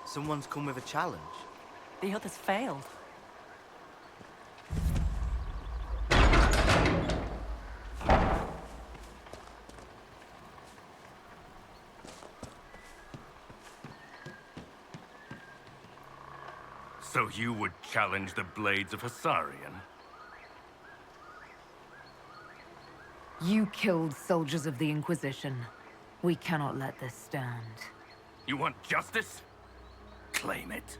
Someone's come with a challenge. The others failed. So you would challenge the blades of Hasarian? You killed soldiers of the Inquisition. We cannot let this stand. You want justice? Claim it.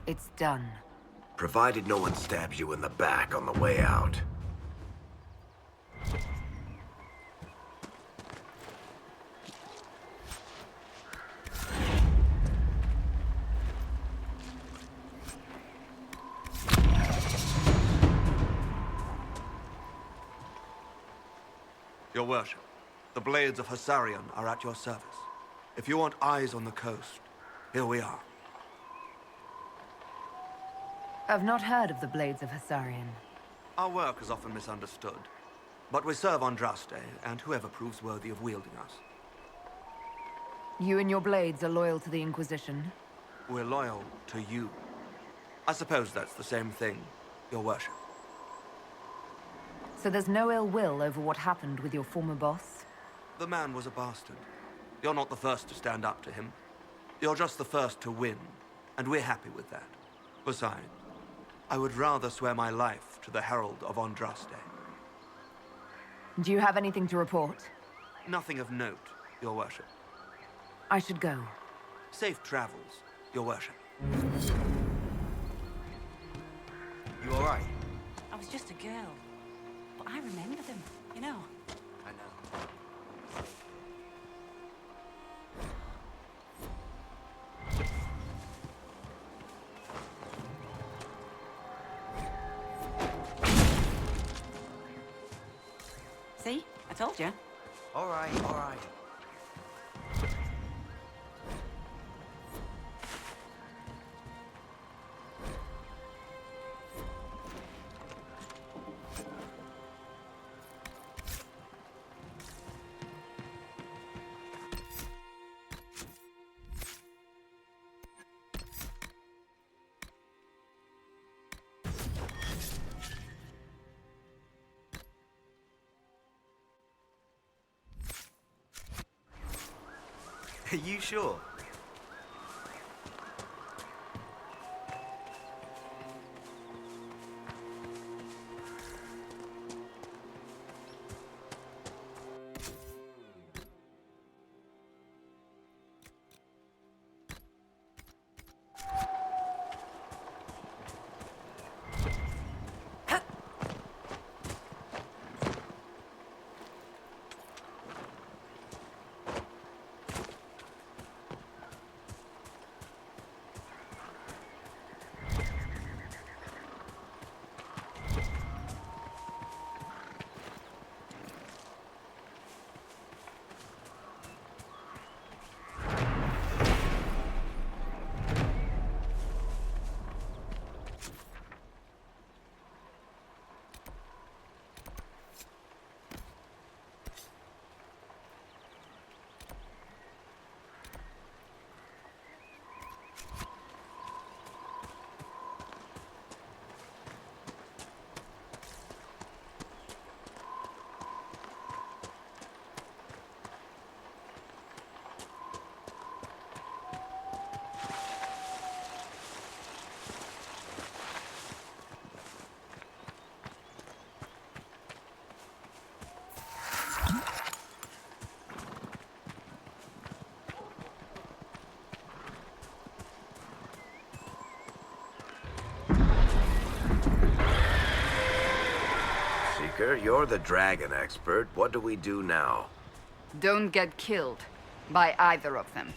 It's done. Provided no one stabs you in the back on the way out. Your worship, the blades of Hasarian are at your service. If you want eyes on the coast, here we are. I've not heard of the Blades of Hasarian. Our work is often misunderstood, but we serve Andraste and whoever proves worthy of wielding us. You and your blades are loyal to the Inquisition? We're loyal to you. I suppose that's the same thing, your worship. So there's no ill will over what happened with your former boss? The man was a bastard. You're not the first to stand up to him. You're just the first to win, and we're happy with that. Besides, I would rather swear my life to the Herald of Andraste. Do you have anything to report? Nothing of note, your worship. I should go. Safe travels, your worship. You alright? I was just a girl. But I remember them, you know. I know. See? I told you. Alright, alright. Are you sure? you're the dragon expert. What do we do now? Don't get killed by either of them.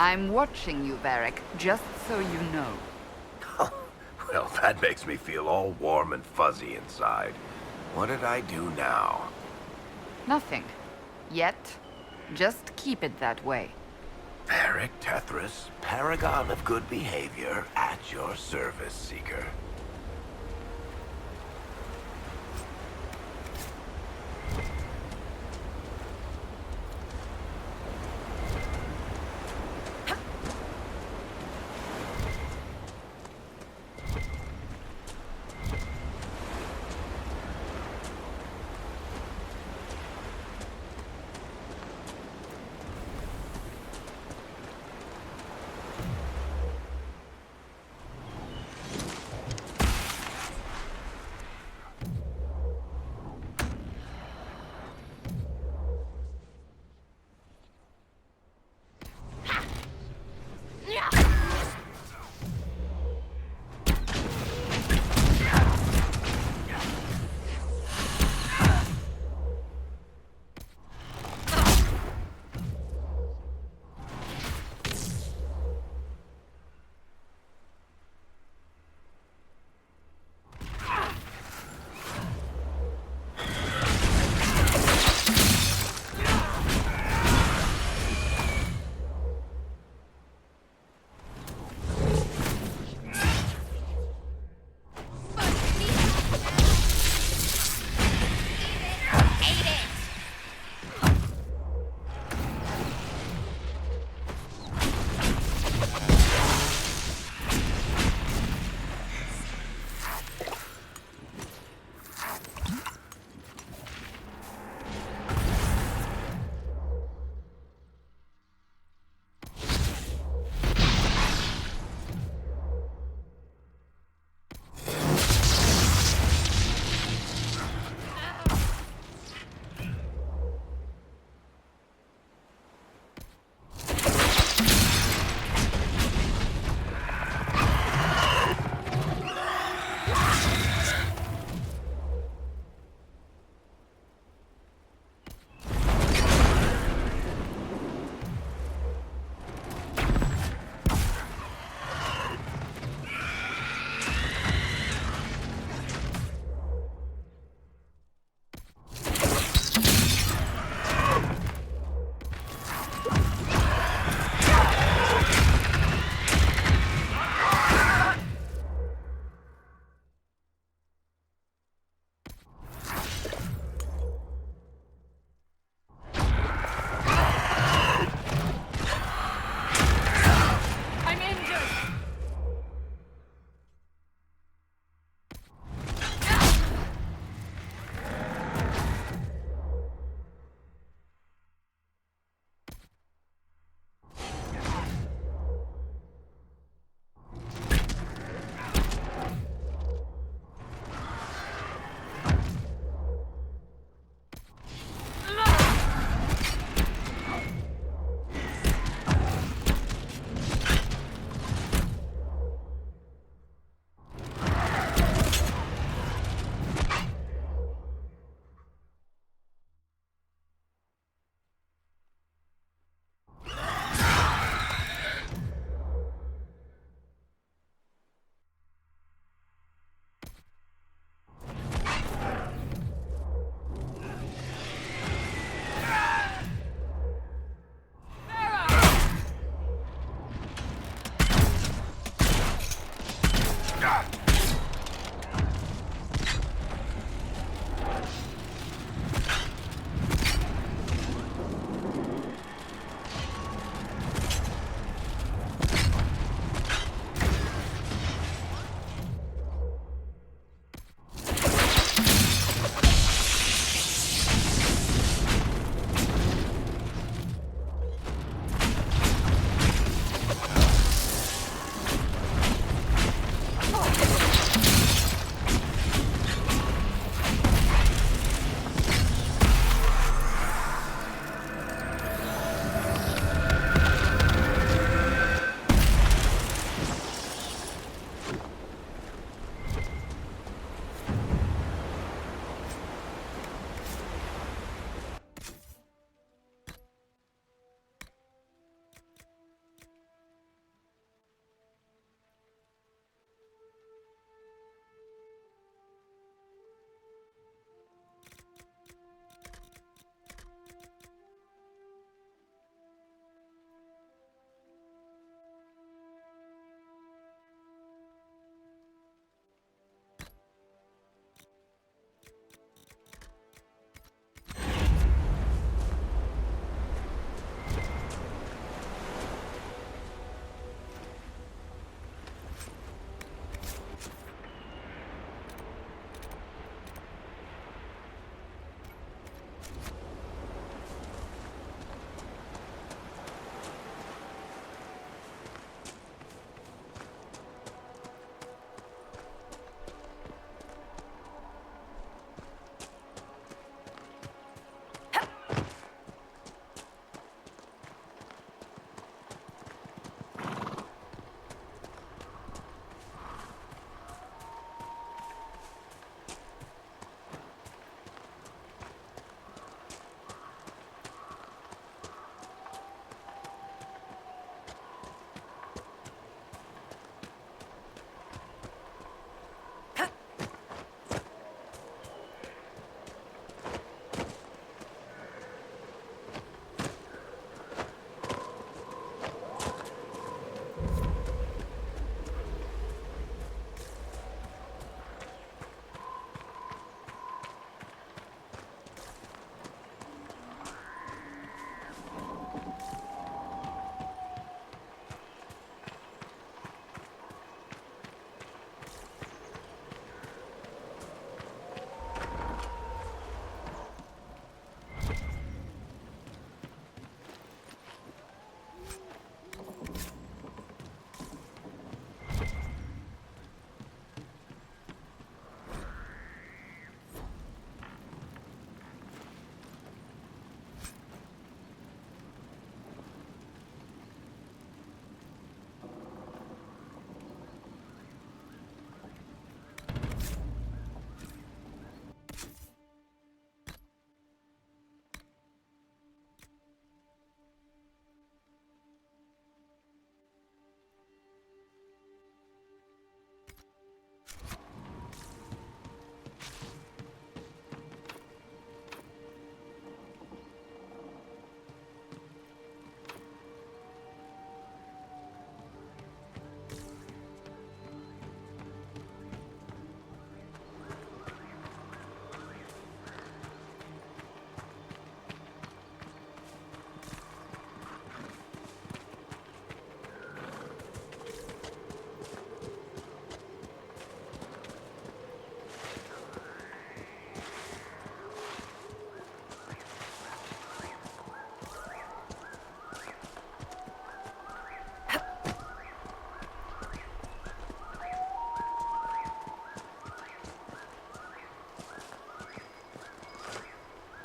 I'm watching you, Varric, just so you know. Well, that makes me feel all warm and fuzzy inside. What did I do now? Nothing. Yet. Just keep it that way. Varric Tethras, paragon of good behavior, at your service, Seeker.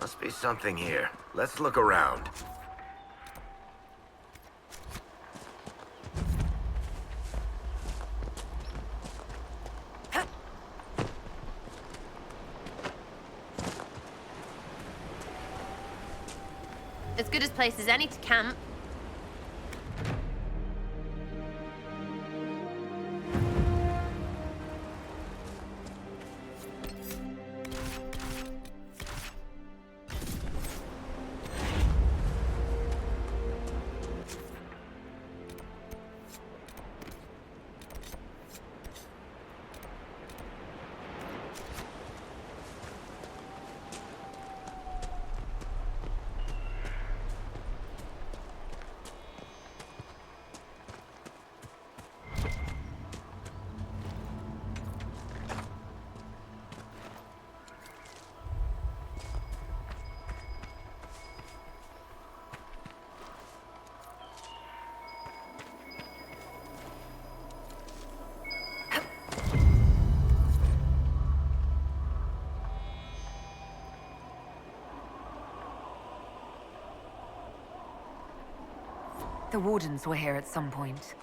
Must be something here. Let's look around. As good a place as any to camp. the Wardens were here at some point.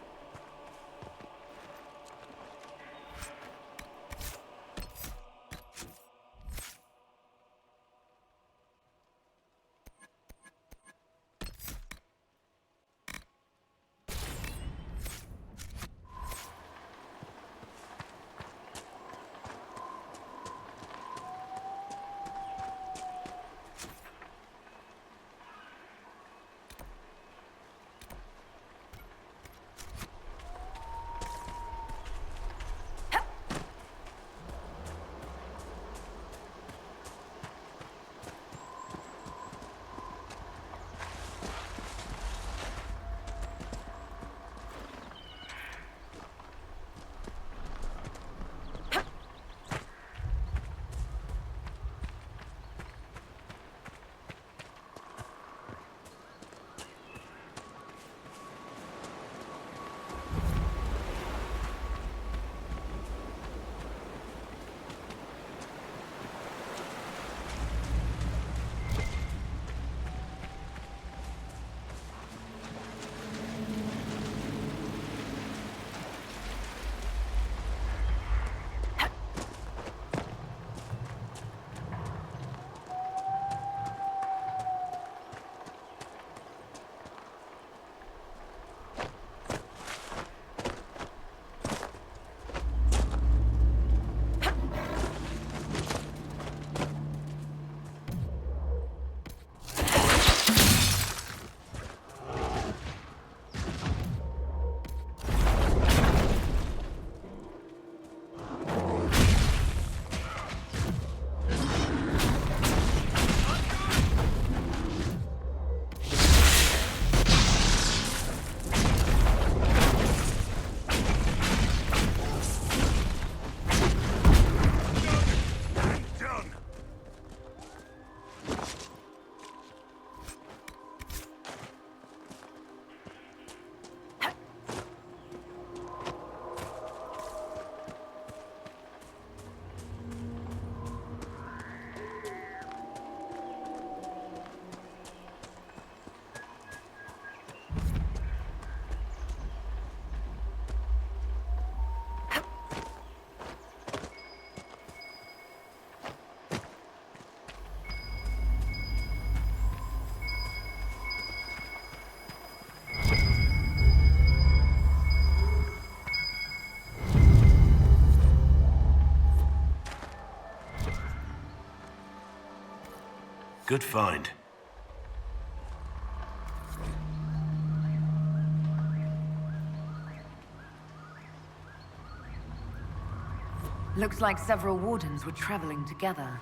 Good find. Looks like several Wardens were traveling together.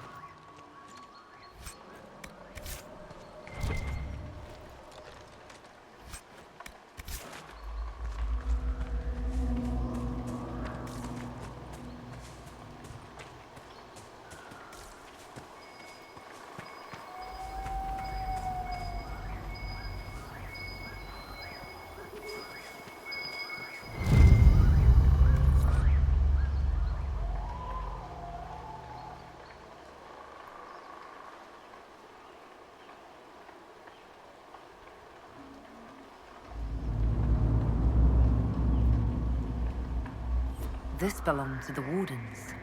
This belonged to the Wardens.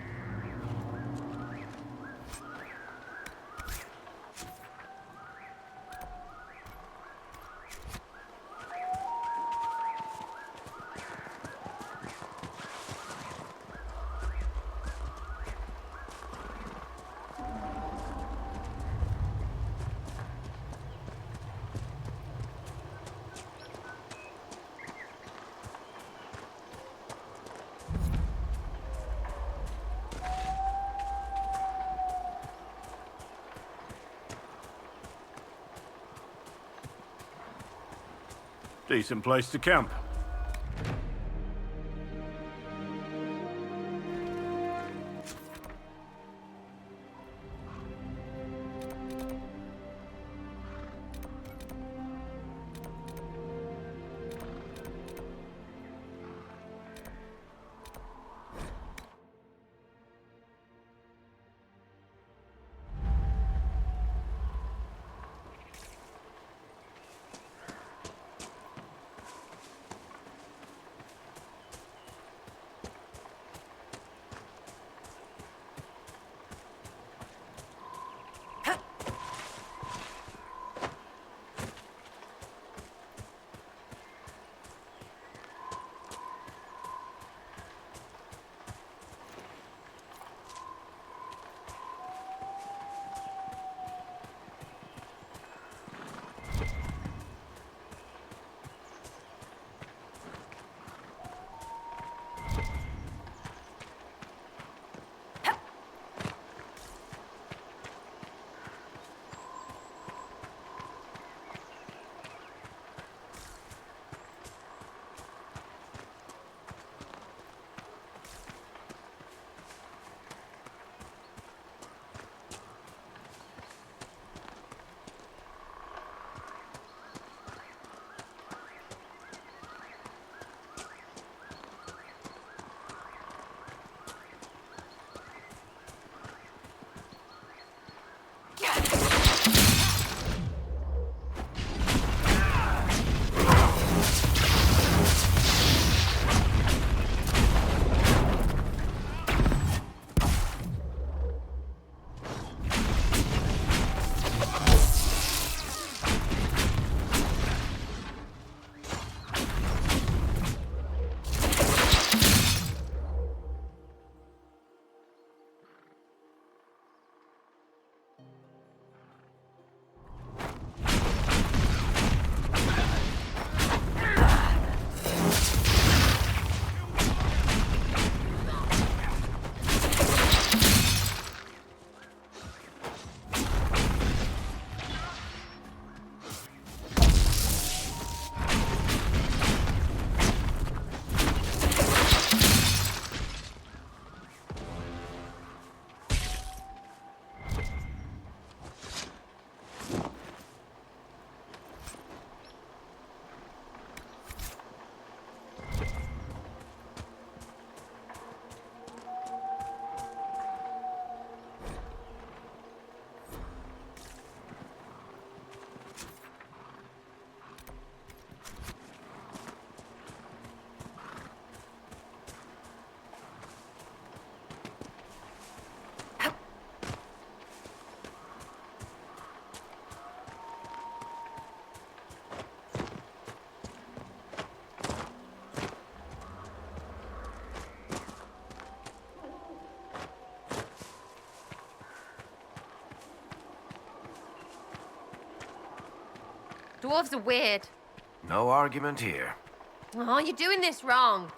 Decent place to camp. Dwarves are weird. No argument here. Oh, you're doing this wrong.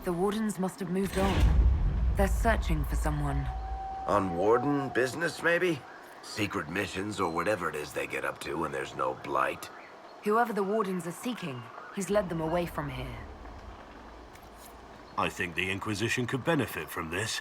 The Wardens must have moved on. They're searching for someone. On Warden business, maybe? Secret missions or whatever it is they get up to when there's no blight. Whoever the Wardens are seeking, he's led them away from here. I think the Inquisition could benefit from this.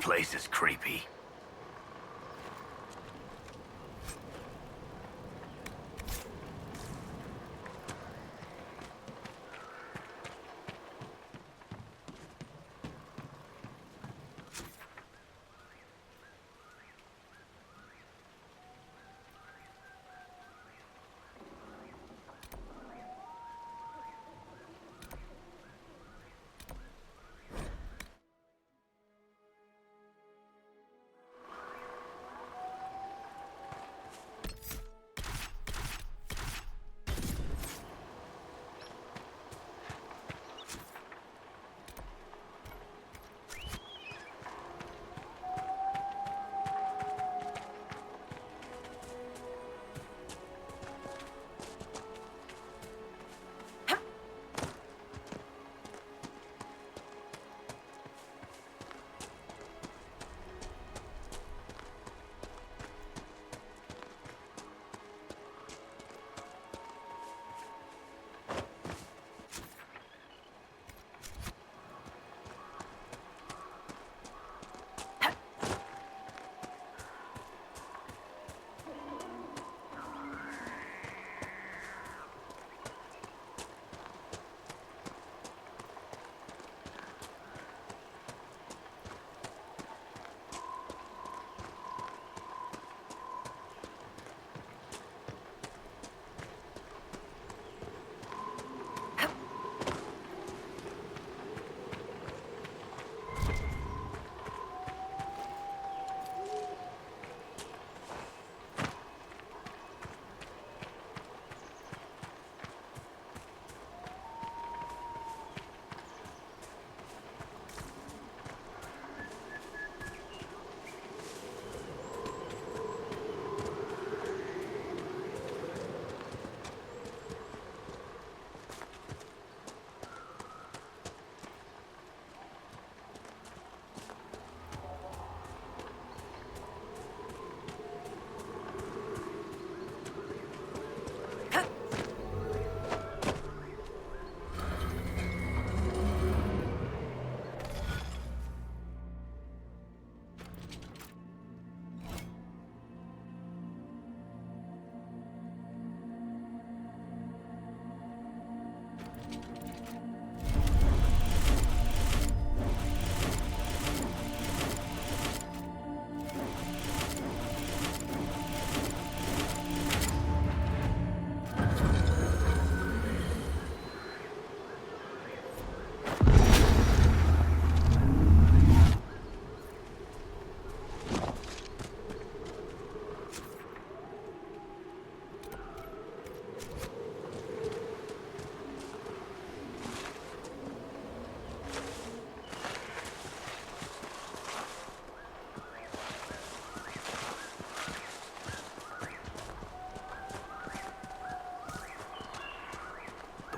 place is creepy.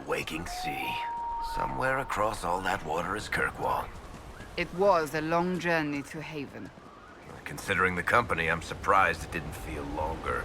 Waking sea. Somewhere across all that water is Kirkwall. It was a long journey to Haven. Considering the company, I'm surprised it didn't feel longer.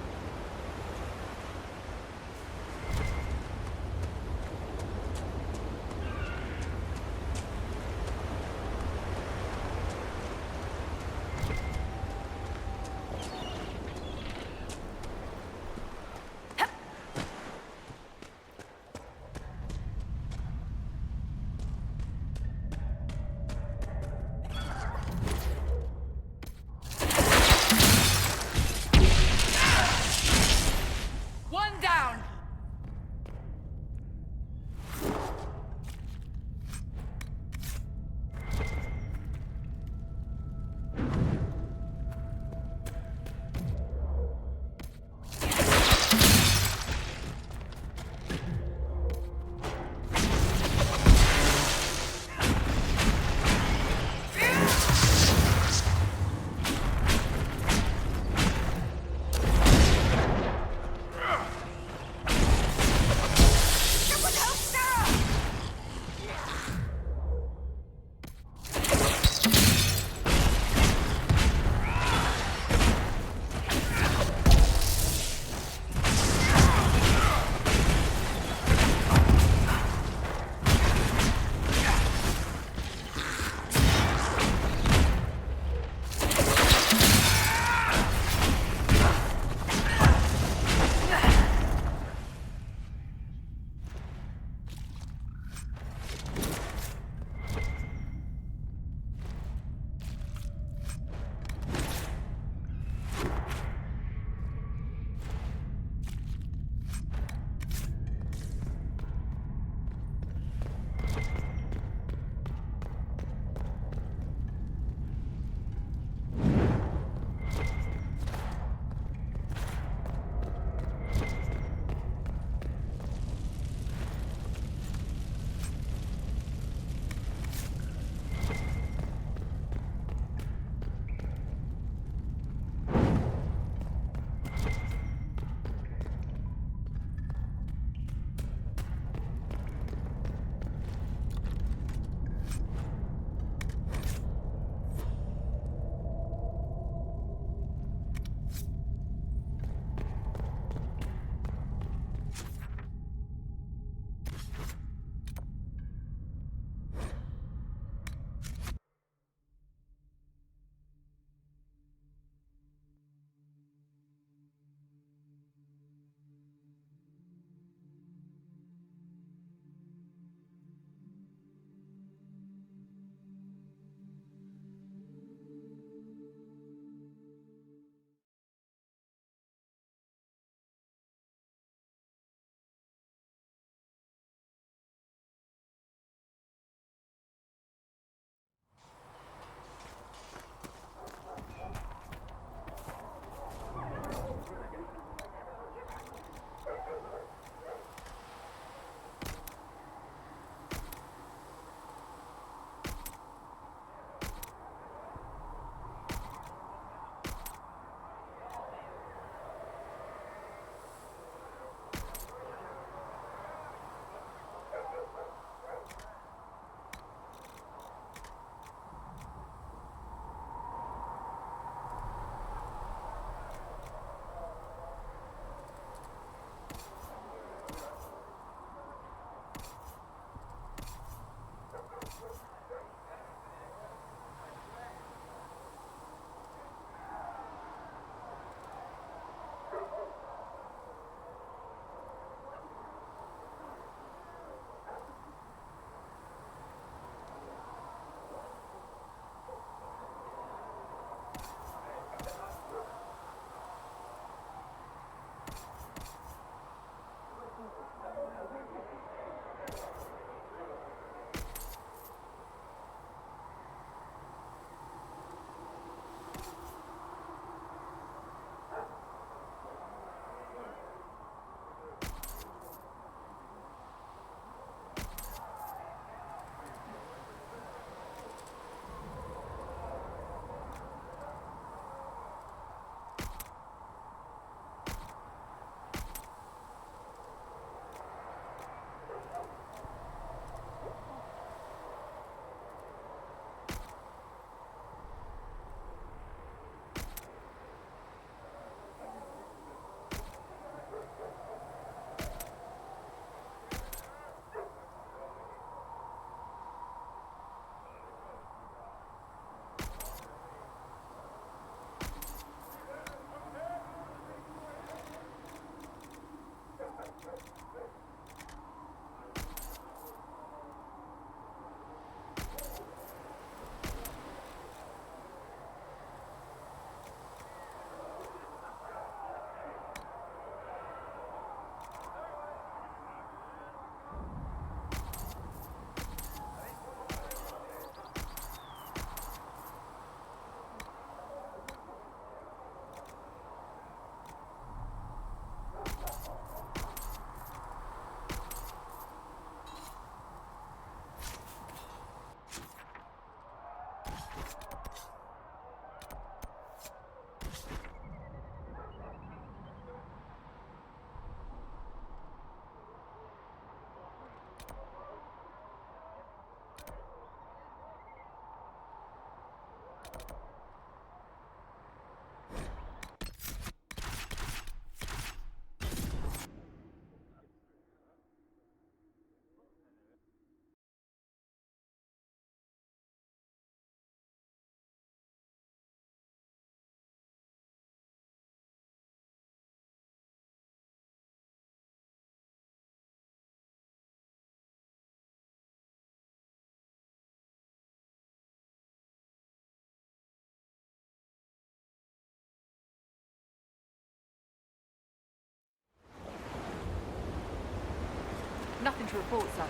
to report, sir.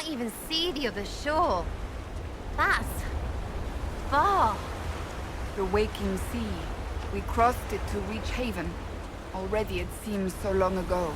can't even see the other shore. That's far. The waking sea. We crossed it to reach haven. Already it seems so long ago.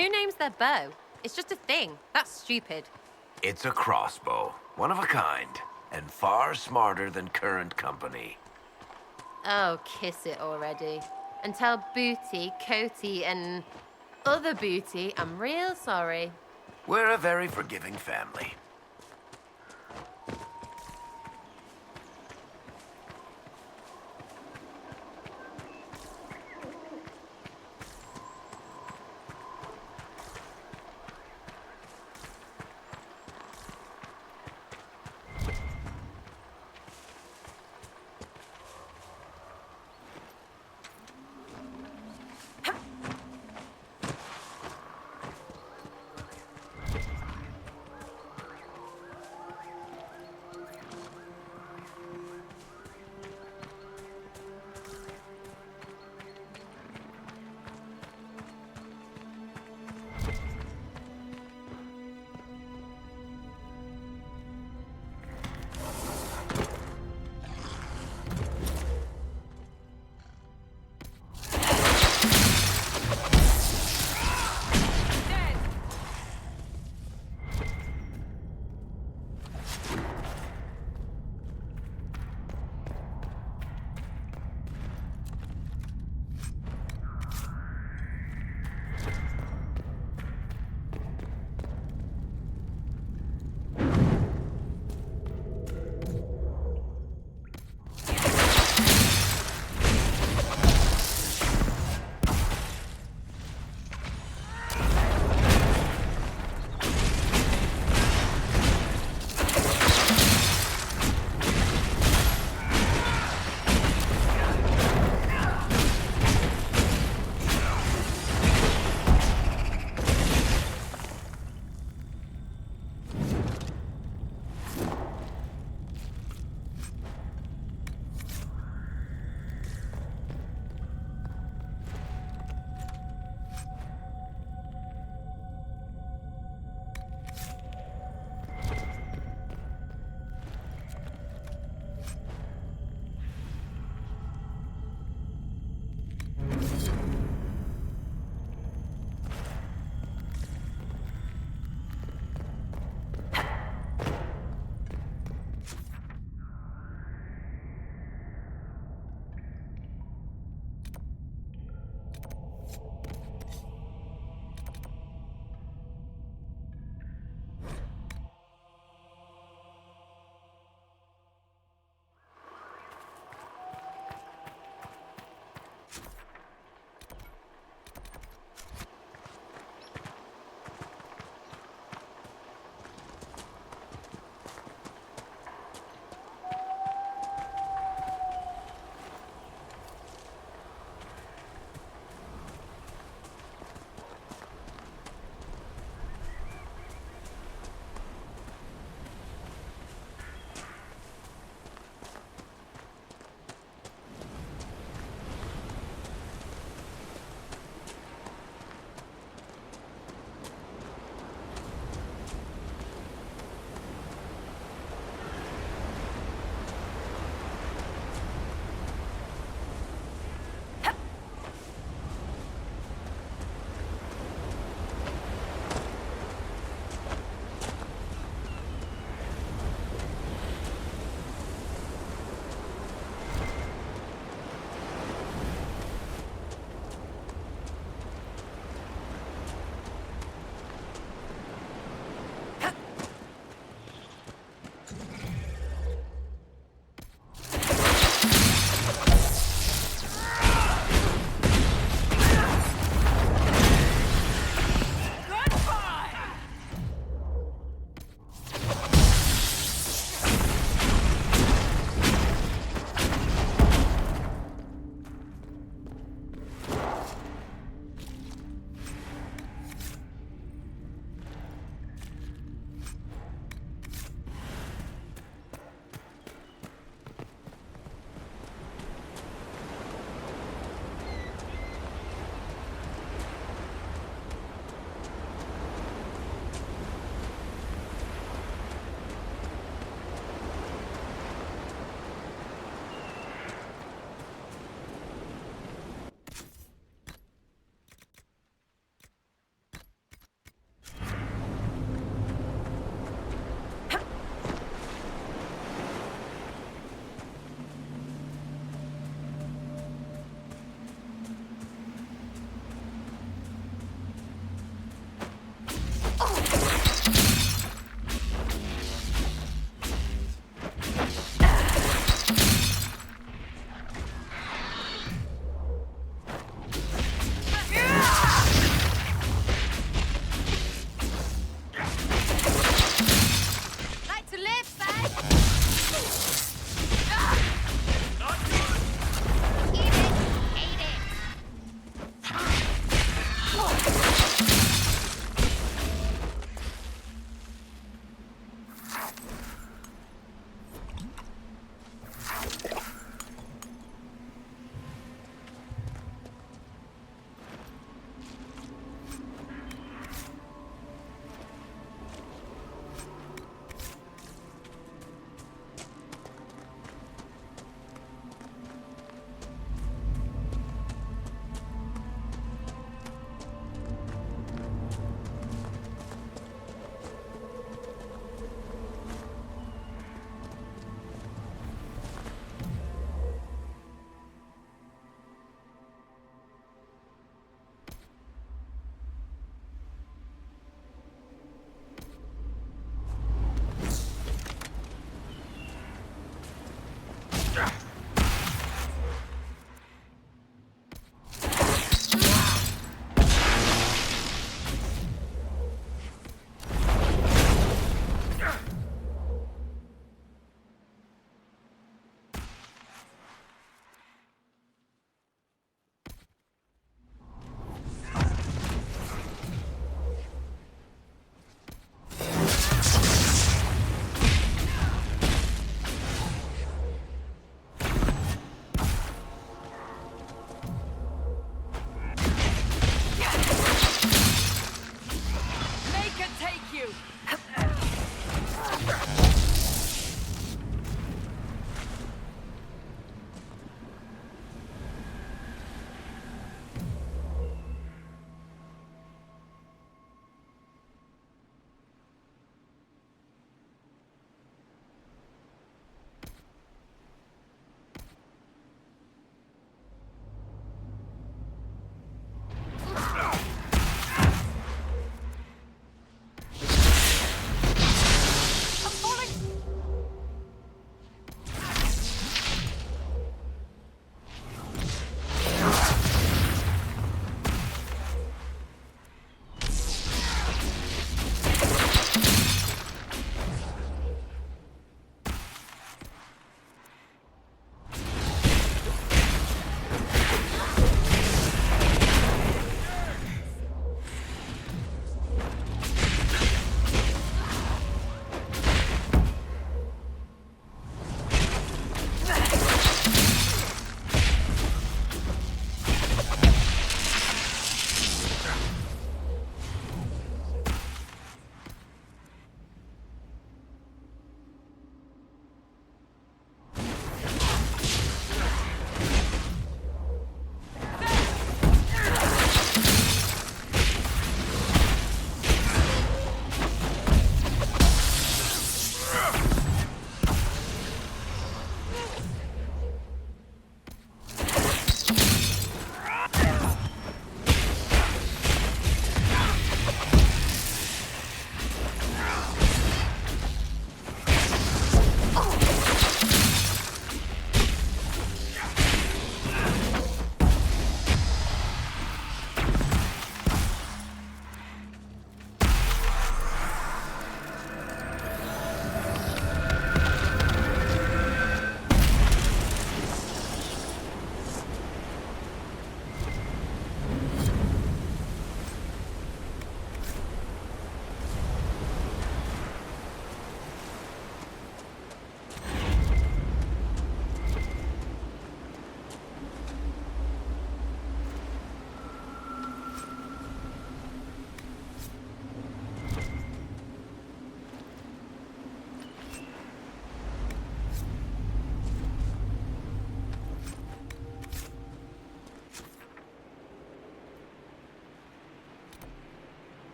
Who names their bow? It's just a thing. That's stupid. It's a crossbow, one of a kind, and far smarter than current company. Oh, kiss it already. And tell Booty, Coty, and other Booty I'm real sorry. We're a very forgiving family.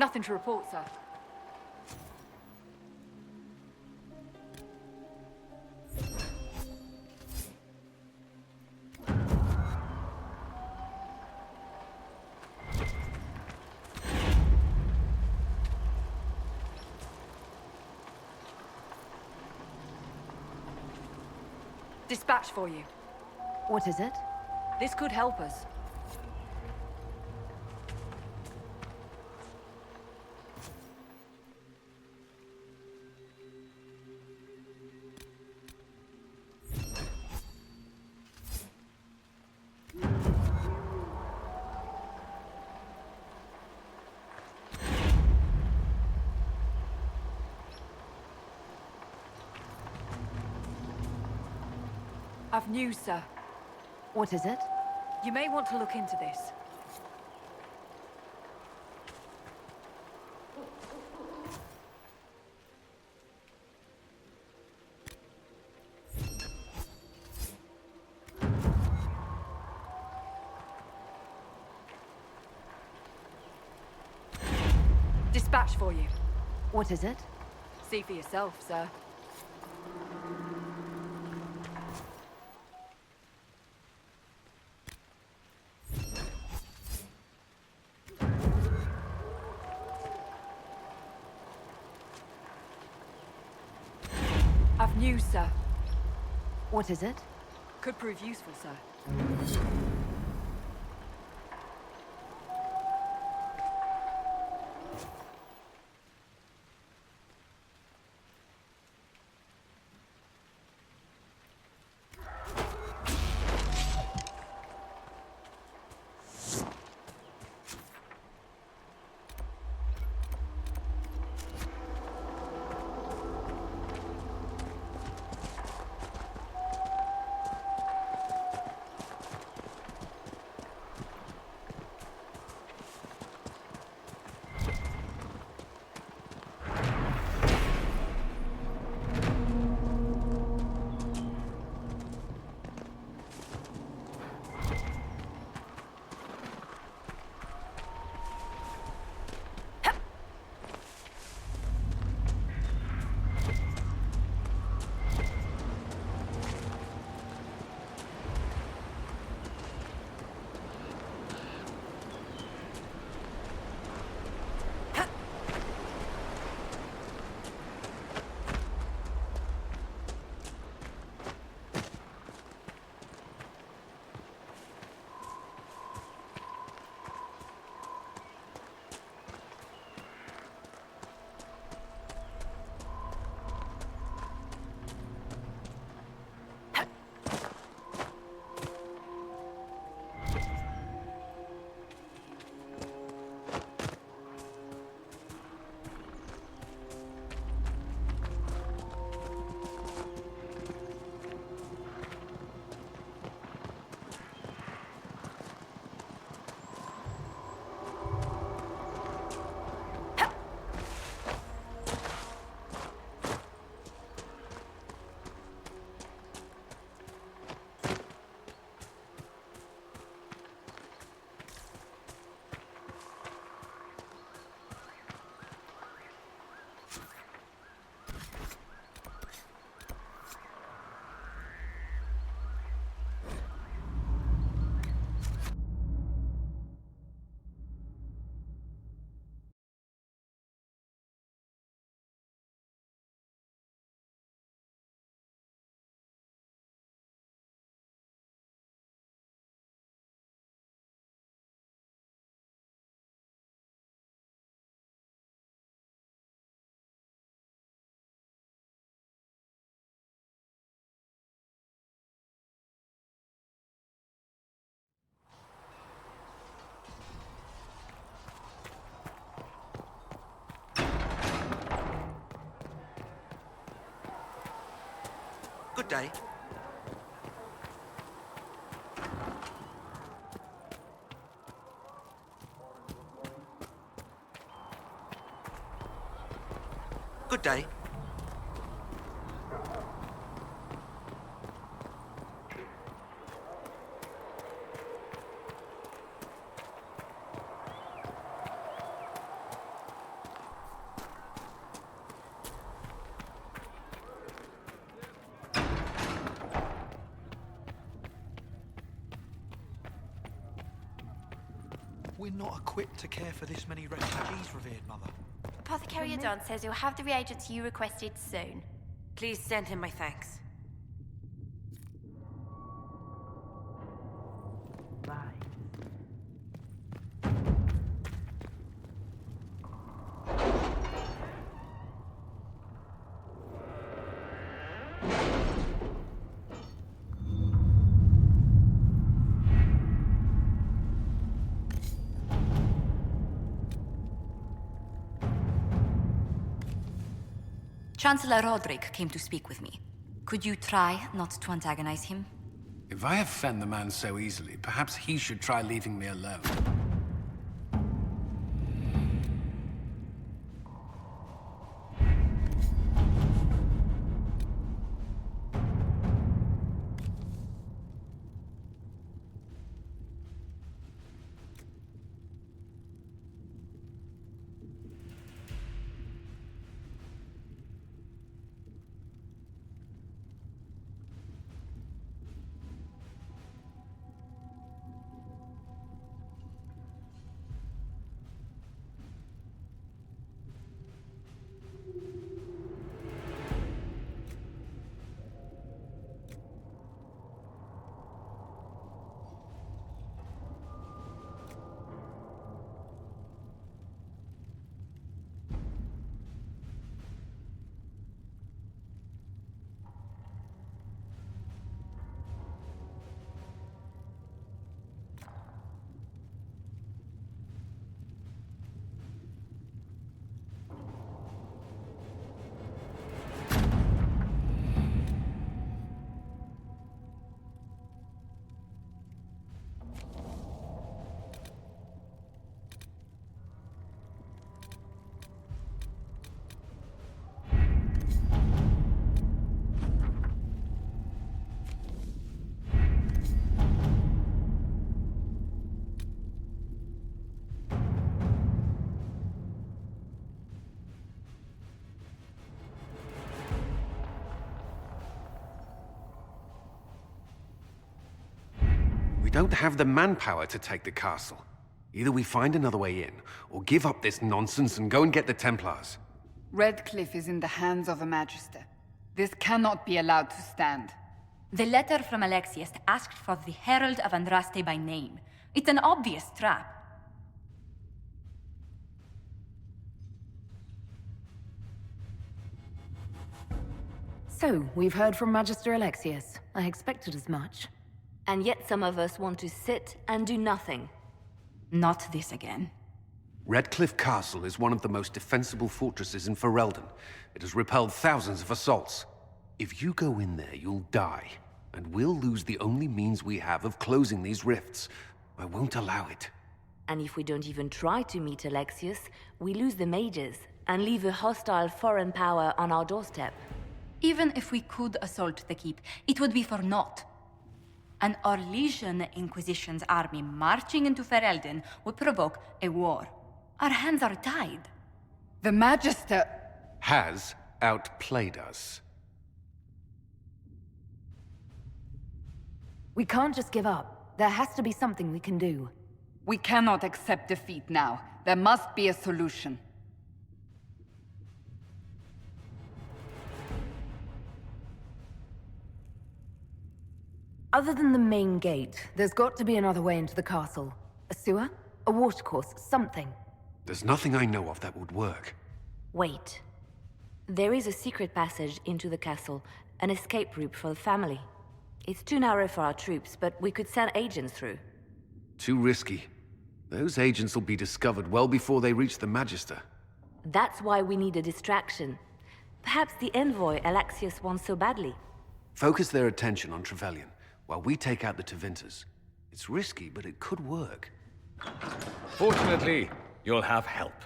Nothing to report, sir. Dispatch for you. What is it? This could help us. I've news, sir. What is it? You may want to look into this. Dispatch for you. What is it? See for yourself, sir. I've news, sir. What is it? Could prove useful, sir. Good day. Good day. we're not equipped to care for this many refugees, revered mother. Apothecary Adon says you'll have the reagents you requested soon. Please send him my thanks. Chancellor Roderick came to speak with me. Could you try not to antagonize him? If I offend the man so easily, perhaps he should try leaving me alone. We don't have the manpower to take the castle. Either we find another way in, or give up this nonsense and go and get the Templars. Redcliffe is in the hands of a Magister. This cannot be allowed to stand. The letter from Alexius asked for the Herald of Andraste by name. It's an obvious trap. So, we've heard from Magister Alexius. I expected as much. And yet some of us want to sit and do nothing. Not this again. Redcliffe Castle is one of the most defensible fortresses in Ferelden. It has repelled thousands of assaults. If you go in there, you'll die. And we'll lose the only means we have of closing these rifts. I won't allow it. And if we don't even try to meet Alexius, we lose the mages and leave a hostile foreign power on our doorstep. Even if we could assault the keep, it would be for naught. An Orlesian Inquisition's army marching into Ferelden would provoke a war. Our hands are tied. The Magister has outplayed us. We can't just give up. There has to be something we can do. We cannot accept defeat now. There must be a solution. Other than the main gate, there's got to be another way into the castle. A sewer? A watercourse? Something. There's nothing I know of that would work. Wait. There is a secret passage into the castle, an escape route for the family. It's too narrow for our troops, but we could send agents through. Too risky. Those agents will be discovered well before they reach the Magister. That's why we need a distraction. Perhaps the envoy Alexius wants so badly. Focus their attention on Trevelyan, while we take out the Tevinters. It's risky, but it could work. Fortunately, you'll have help.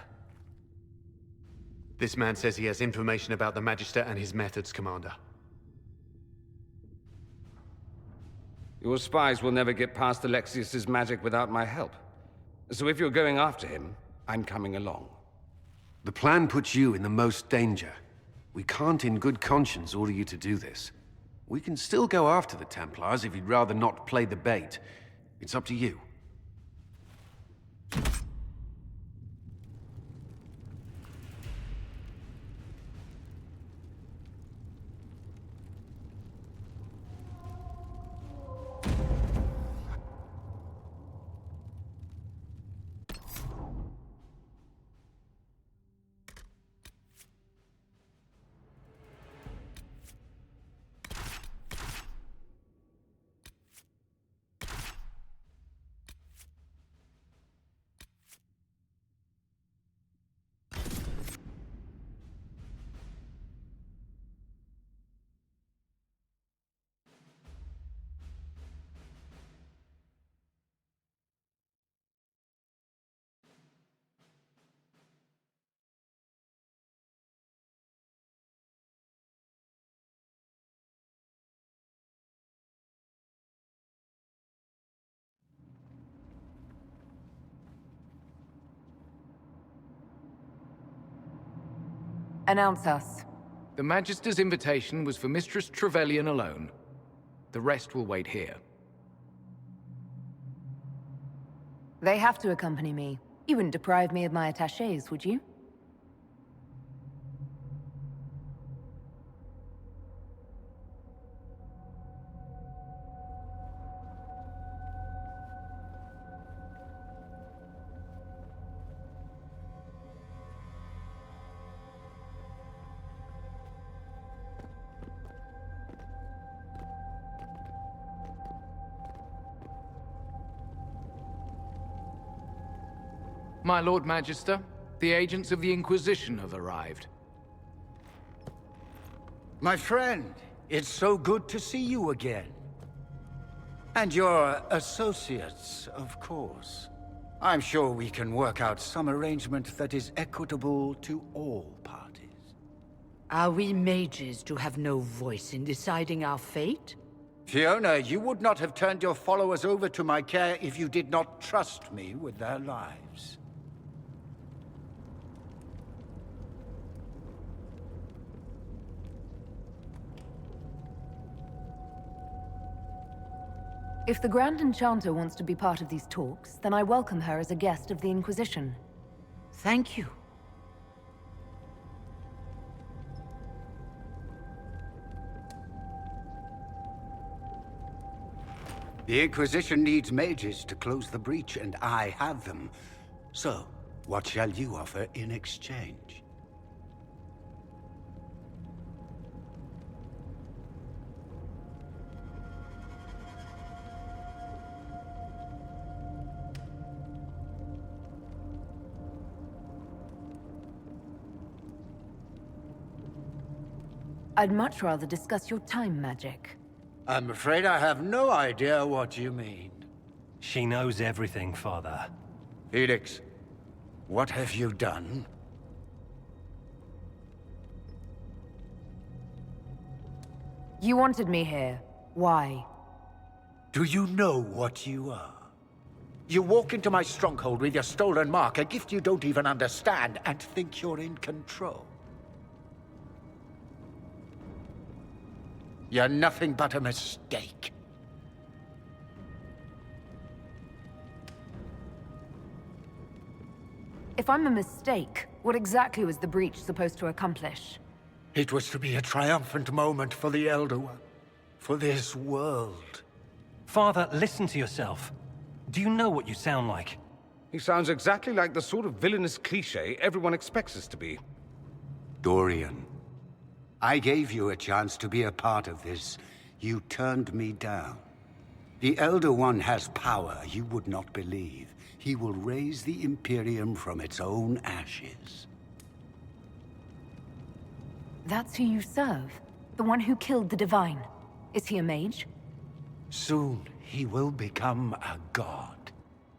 This man says he has information about the Magister and his methods, Commander. Your spies will never get past Alexius's magic without my help. So if you're going after him, I'm coming along. The plan puts you in the most danger. We can't in good conscience order you to do this. We can still go after the Templars if you'd rather not play the bait. It's up to you. Announce us. The Magister's invitation was for Mistress Trevelyan alone. The rest will wait here. They have to accompany me. You wouldn't deprive me of my attachés, would you? My Lord Magister, the agents of the Inquisition have arrived. My friend, it's so good to see you again. And your associates, of course. I'm sure we can work out some arrangement that is equitable to all parties. Are we mages to have no voice in deciding our fate? Fiona, you would not have turned your followers over to my care if you did not trust me with their lives. If the Grand Enchanter wants to be part of these talks, then I welcome her as a guest of the Inquisition. Thank you. The Inquisition needs mages to close the breach, and I have them. So, what shall you offer in exchange? I'd much rather discuss your time magic. I'm afraid I have no idea what you mean. She knows everything, Father. Felix, what have you done? You wanted me here. Why? Do you know what you are? You walk into my stronghold with your stolen mark, a gift you don't even understand, and think you're in control. You're nothing but a mistake. If I'm a mistake, what exactly was the breach supposed to accomplish? It was to be a triumphant moment for the Elder One. For this world. Father, listen to yourself. Do you know what you sound like? He sounds exactly like the sort of villainous cliché everyone expects us to be. Dorian, I gave you a chance to be a part of this. You turned me down. The Elder One has power you would not believe. He will raise the Imperium from its own ashes. That's who you serve? The one who killed the Divine? Is he a mage? Soon, he will become a god.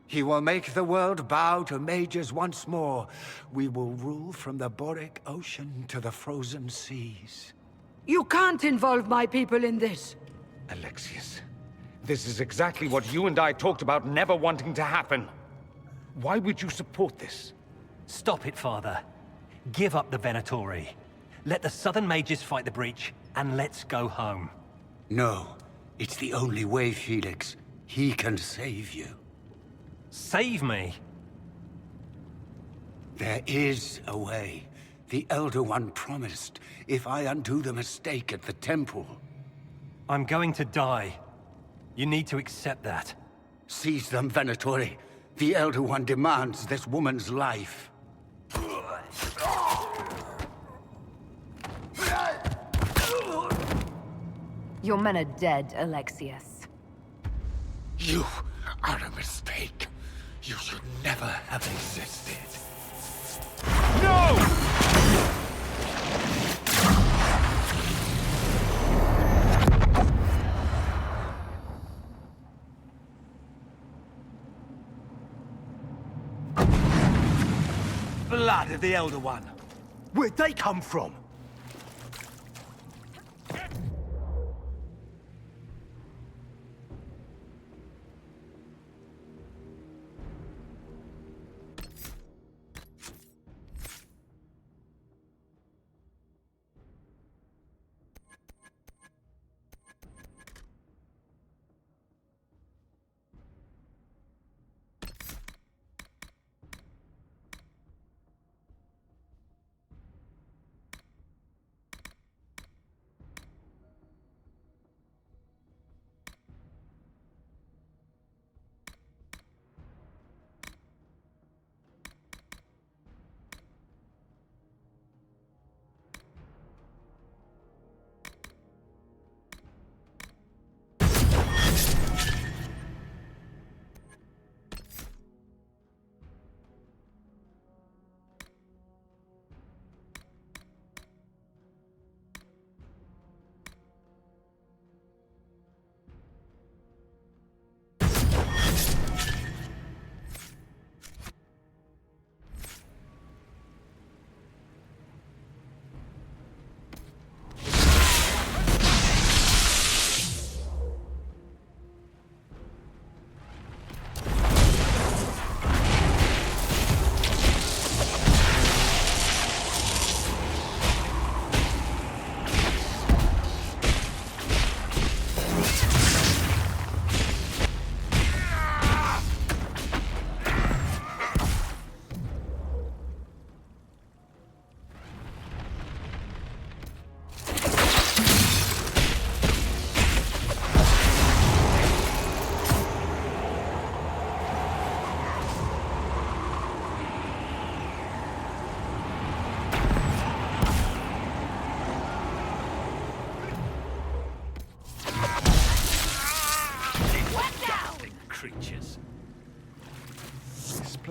He will make the world bow to mages once more. We will rule from the Boric Ocean to the frozen seas. You can't involve my people in this. Alexius, this is exactly what you and I talked about never wanting to happen. Why would you support this? Stop it, Father. Give up the Venatori. Let the Southern Mages fight the breach, and let's go home. No, it's the only way, Felix. He can save you. Save me? There is a way. The Elder One promised, if I undo the mistake at the temple. I'm going to die. You need to accept that. Seize them, Venatori. The Elder One demands this woman's life. Your men are dead, Alexius. You are a mistake. You should never have existed. No! Blood of the Elder One. Where'd they come from?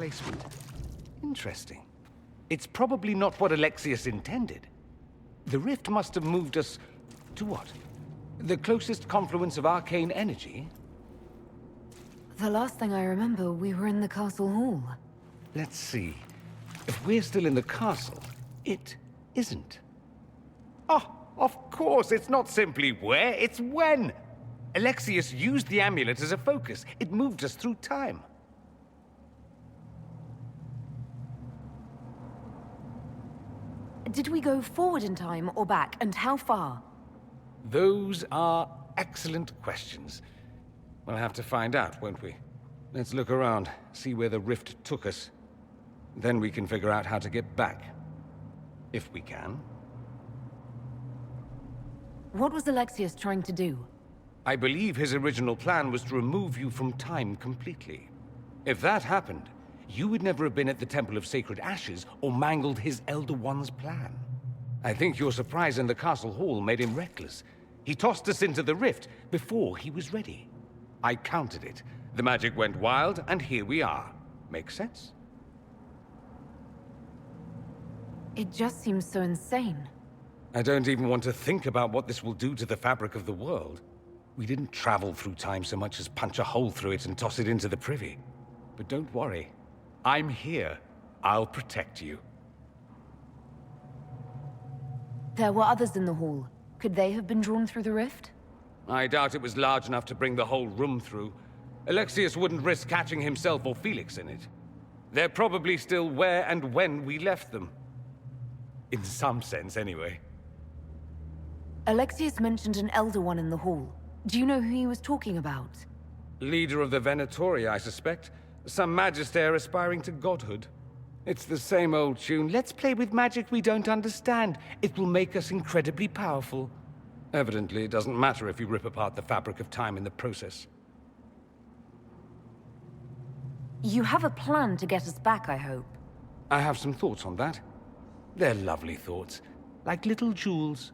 displacement. Interesting. It's probably not what Alexius intended. The rift must have moved us to what? The closest confluence of arcane energy? The last thing I remember, we were in the castle hall. Let's see. If we're still in the castle, it isn't. Oh, of course, it's not simply where, it's when! Alexius used the amulet as a focus. It moved us through time. Did we go forward in time or back, and how far? Those are excellent questions. We'll have to find out, won't we? Let's look around, see where the rift took us. Then we can figure out how to get back. If we can. What was Alexius trying to do? I believe his original plan was to remove you from time completely. If that happened, you would never have been at the Temple of Sacred Ashes or mangled his Elder One's plan. I think your surprise in the castle hall made him reckless. He tossed us into the rift before he was ready. I countered it. The magic went wild, and here we are. Make sense? It just seems so insane. I don't even want to think about what this will do to the fabric of the world. We didn't travel through time so much as punch a hole through it and toss it into the privy. But don't worry. I'm here. I'll protect you. There were others in the hall. Could they have been drawn through the rift? I doubt it was large enough to bring the whole room through. Alexius wouldn't risk catching himself or Felix in it. They're probably still where and when we left them. In some sense, anyway. Alexius mentioned an Elder One in the hall. Do you know who he was talking about? Leader of the Venatori, I suspect. Some magister aspiring to godhood. It's the same old tune. Let's play with magic we don't understand. It will make us incredibly powerful. Evidently, it doesn't matter if you rip apart the fabric of time in the process. You have a plan to get us back, I hope. I have some thoughts on that. They're lovely thoughts, like little jewels.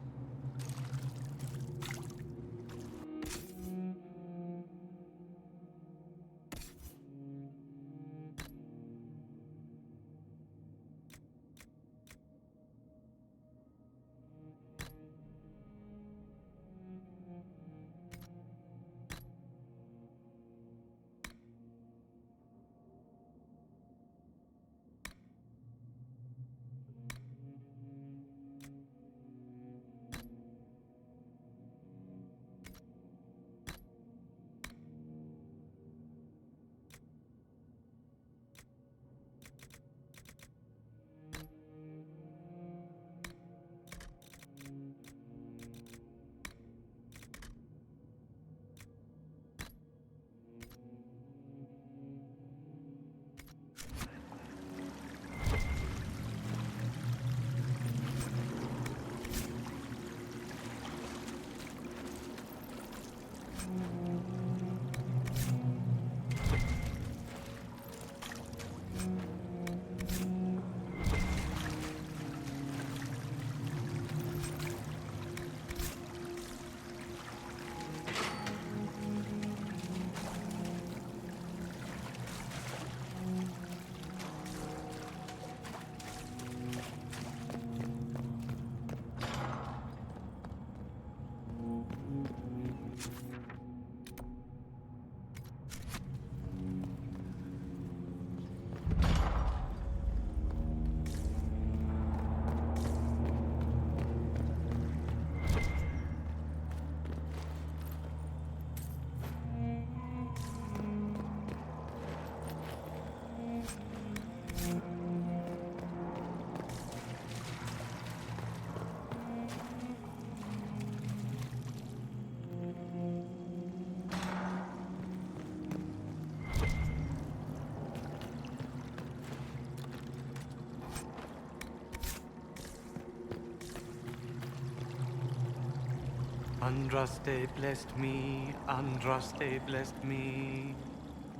Andraste blessed me, Andraste blessed me.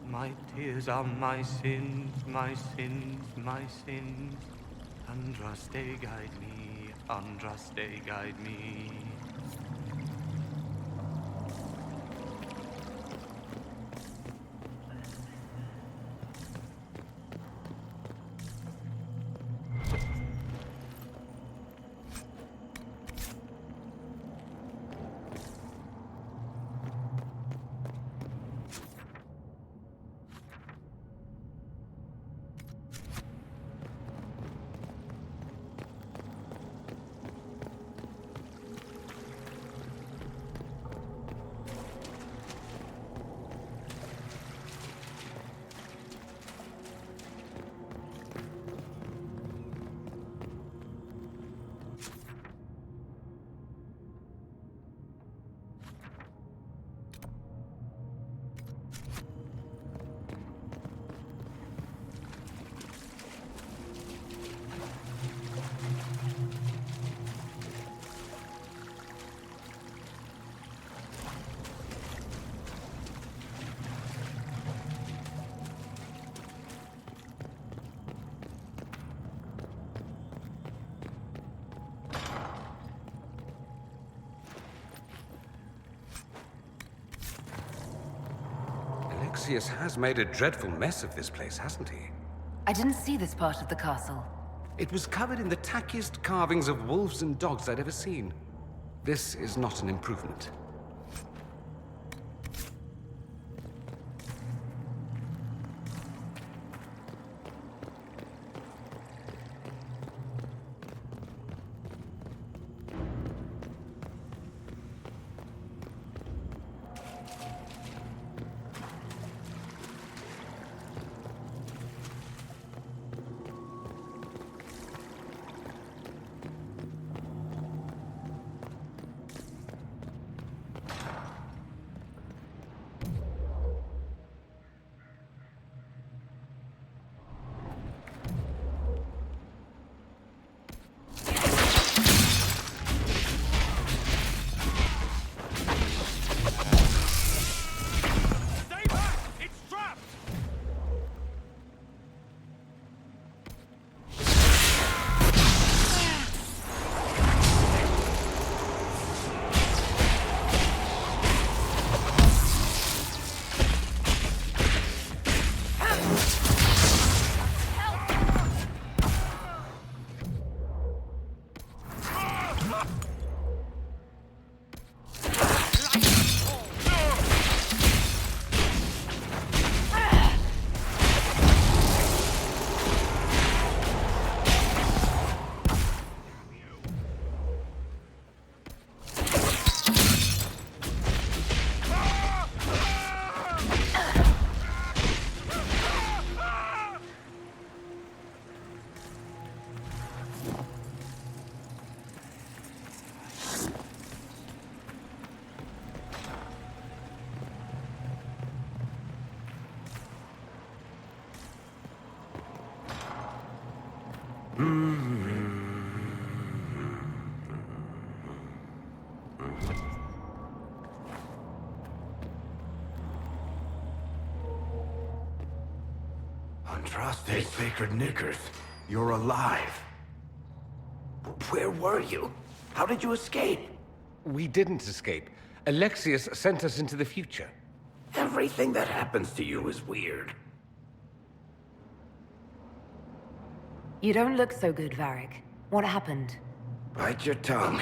My tears are my sins, my sins, my sins. Andraste guide me, Andraste guide me. Alexius has made a dreadful mess of this place, hasn't he? I didn't see this part of the castle. It was covered in the tackiest carvings of wolves and dogs I'd ever seen. This is not an improvement. Andraste, sacred knickers. You're alive. Where were you? How did you escape? We didn't escape. Alexius sent us into the future. Everything that happens to you is weird. You don't look so good, Varric. What happened? Bite your tongue.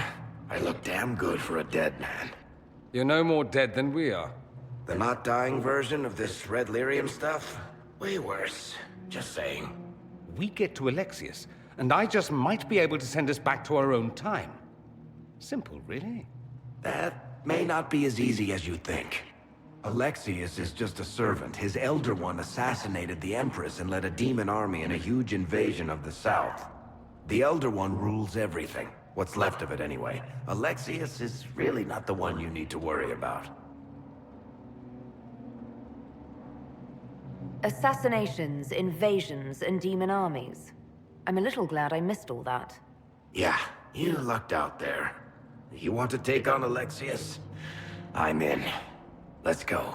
I look damn good for a dead man. You're no more dead than we are. The not dying version of this red lyrium stuff? Way worse. Just saying. We get to Alexius, and I just might be able to send us back to our own time. Simple, really. That may not be as easy as you think. Alexius is just a servant. His Elder One assassinated the Empress and led a demon army in a huge invasion of the South. The Elder One rules everything. What's left of it, anyway. Alexius is really not the one you need to worry about. Assassinations, invasions, and demon armies. I'm a little glad I missed all that. Yeah, you lucked out there. You want to take on Alexius? I'm in. Let's go.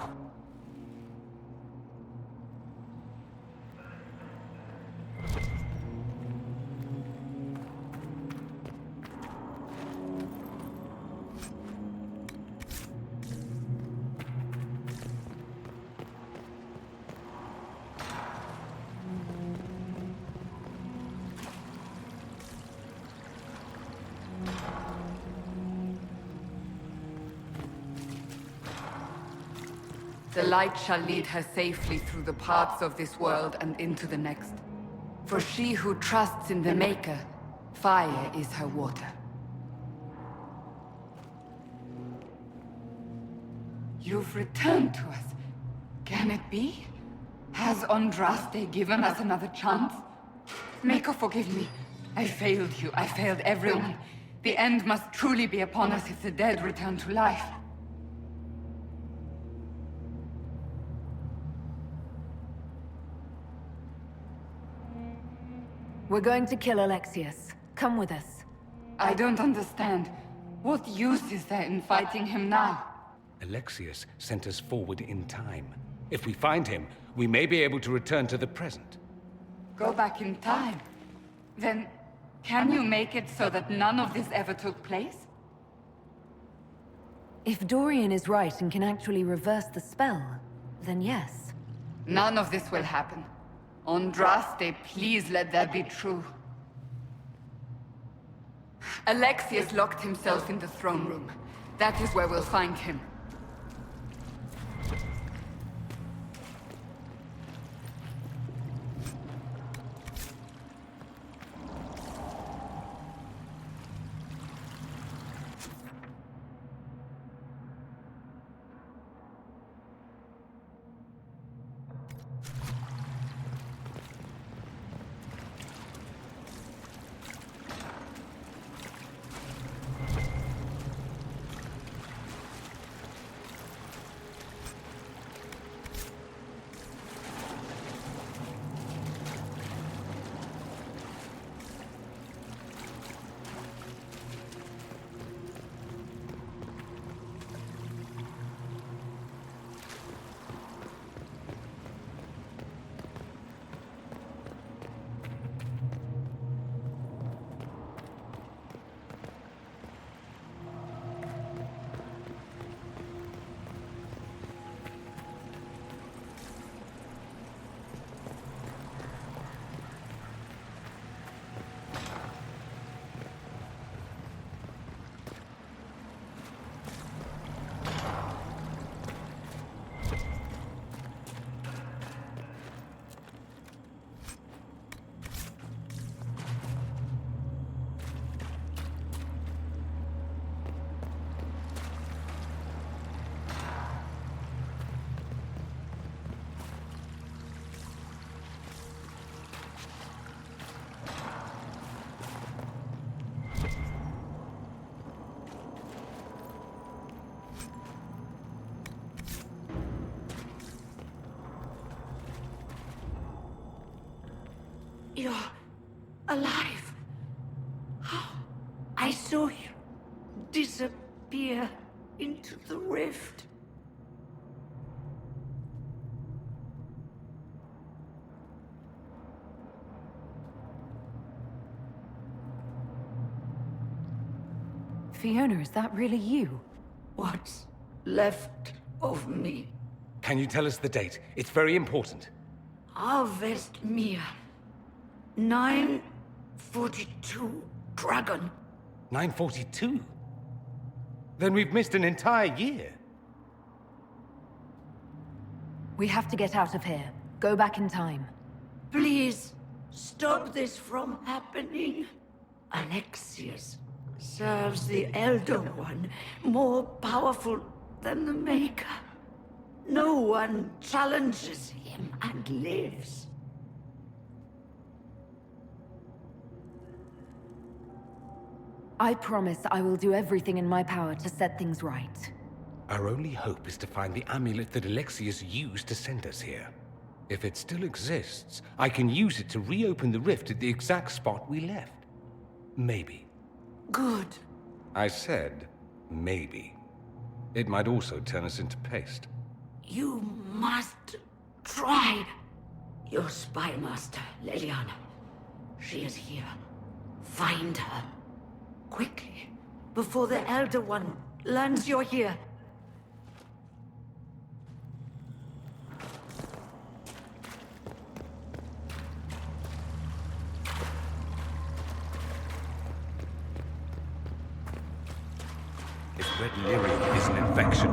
The light shall lead her safely through the paths of this world and into the next. For she who trusts in the Maker, fire is her water. You've returned to us. Can it be? Has Andraste given us another chance? Maker, forgive me. I failed you. I failed everyone. The end must truly be upon us if the dead return to life. We're going to kill Alexius. Come with us. I don't understand. What use is there in fighting him now? Alexius sent us forward in time. If we find him, we may be able to return to the present. Go back in time? Then, can you make it so that none of this ever took place? If Dorian is right and can actually reverse the spell, then yes. None of this will happen. Andraste, please let that be true. Alexius locked himself in the throne room. That is where we'll find him. You're alive. I saw you disappear into the rift. Fiona, is that really you? What's left of me? Can you tell us the date? It's very important. Harvest Mia. 942 Dragon. 942? Then we've missed an entire year. We have to get out of here. Go back in time. Please, stop this from happening. Alexius serves the Elder One, more powerful than the Maker. No one challenges him and lives. I promise I will do everything in my power to set things right. Our only hope is to find the amulet that Alexius used to send us here. If it still exists, I can use it to reopen the rift at the exact spot we left. Maybe. Good. I said, maybe. It might also turn us into paste. You must try. Your spy master, Leliana. She is here. Find her. Quickly, before the Elder One learns you're here. If red lyrium is an infection,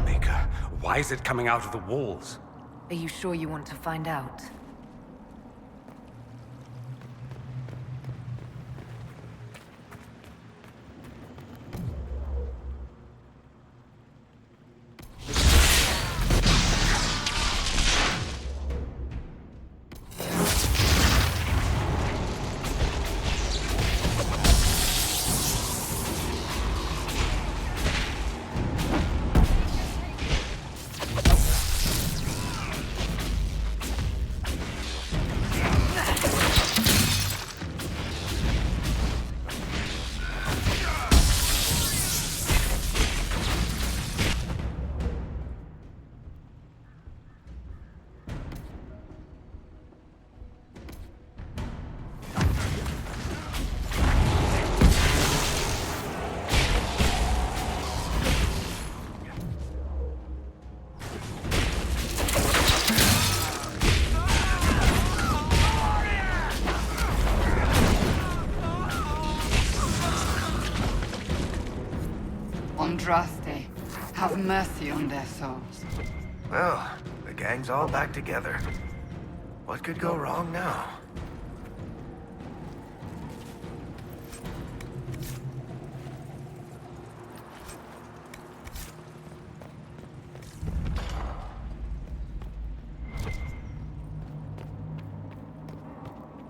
Maker, why is it coming out of the walls? Are you sure you want to find out? Andraste, have mercy on their souls. Well, the gang's all back together. What could go wrong now?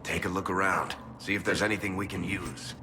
Take a look around. See if there's anything we can use.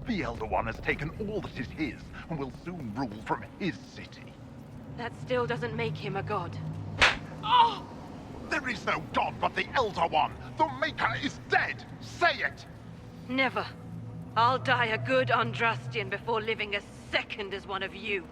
The Elder One has taken all that is his, and will soon rule from his city. That still doesn't make him a god. Oh! There is no god but the Elder One! The Maker is dead! Say it! Never. I'll die a good Andrastian before living a second as one of you.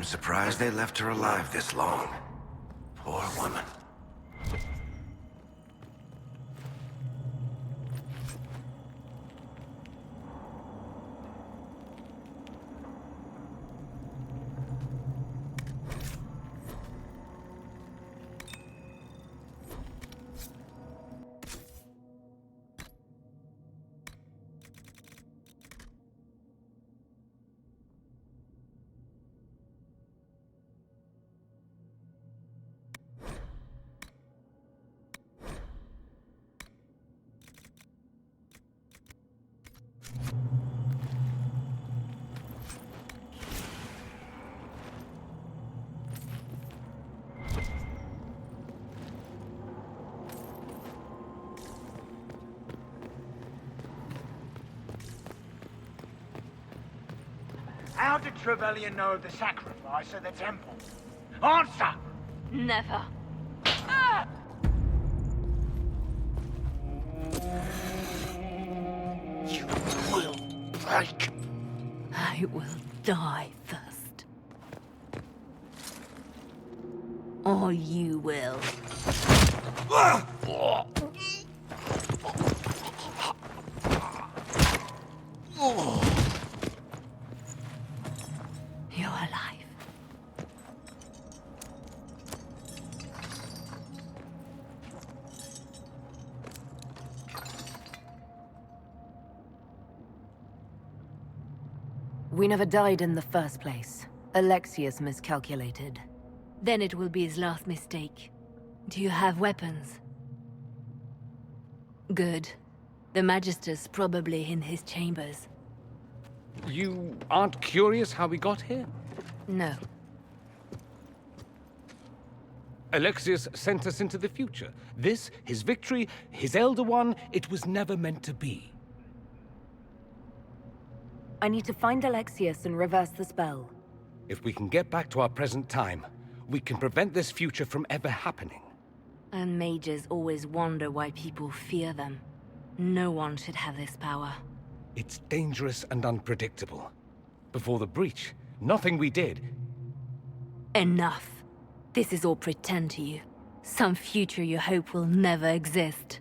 Surprised they left her alive this long. Poor woman. How did Trevelyan know of the sacrifice at the temple? Answer! Never. You will break. I will die first. Or you will. You're alive. We never died in the first place. Alexius miscalculated. Then it will be his last mistake. Do you have weapons? Good. The Magister's probably in his chambers. You aren't curious how we got here? No. Alexius sent us into the future. This, his victory, his Elder One, it was never meant to be. I need to find Alexius and reverse the spell. If we can get back to our present time, we can prevent this future from ever happening. And mages always wonder why people fear them. No one should have this power. It's dangerous and unpredictable. Before the breach, nothing we did... Enough. This is all pretend to you. Some future you hope will never exist.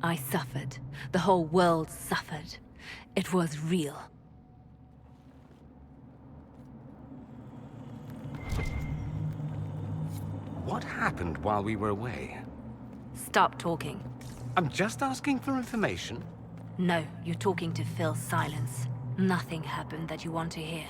I suffered. The whole world suffered. It was real. What happened while we were away? Stop talking. I'm just asking for information. No, you're talking to fill silence. Nothing happened that you want to hear.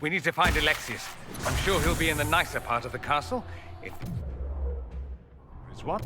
We need to find Alexius. I'm sure he'll be in the nicer part of the castle. If... Is what?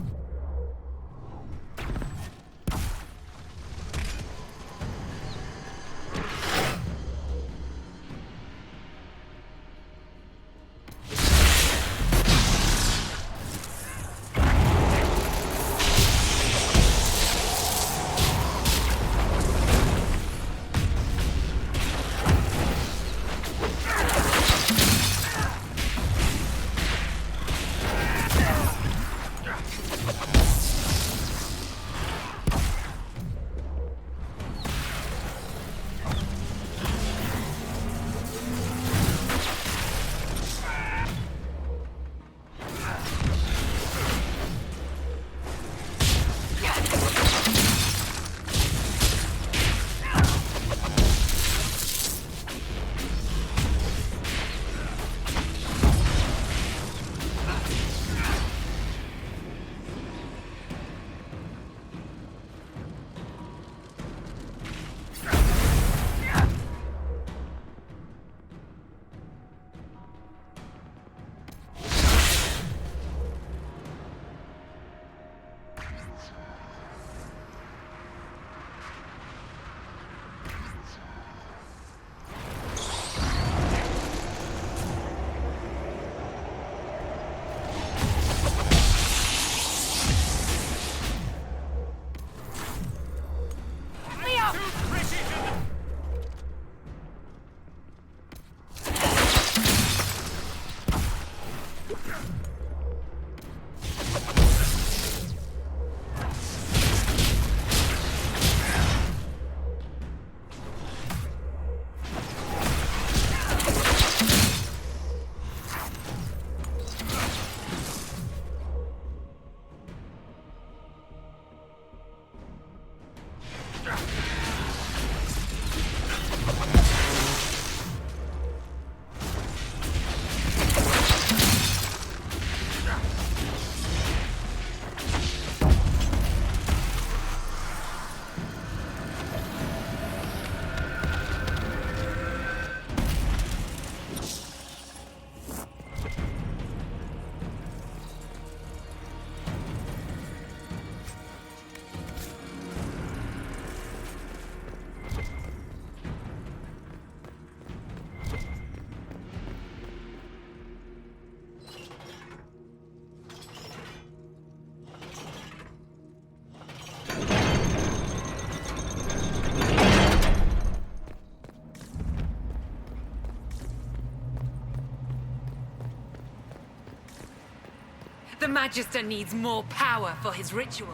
The Magister needs more power for his rituals.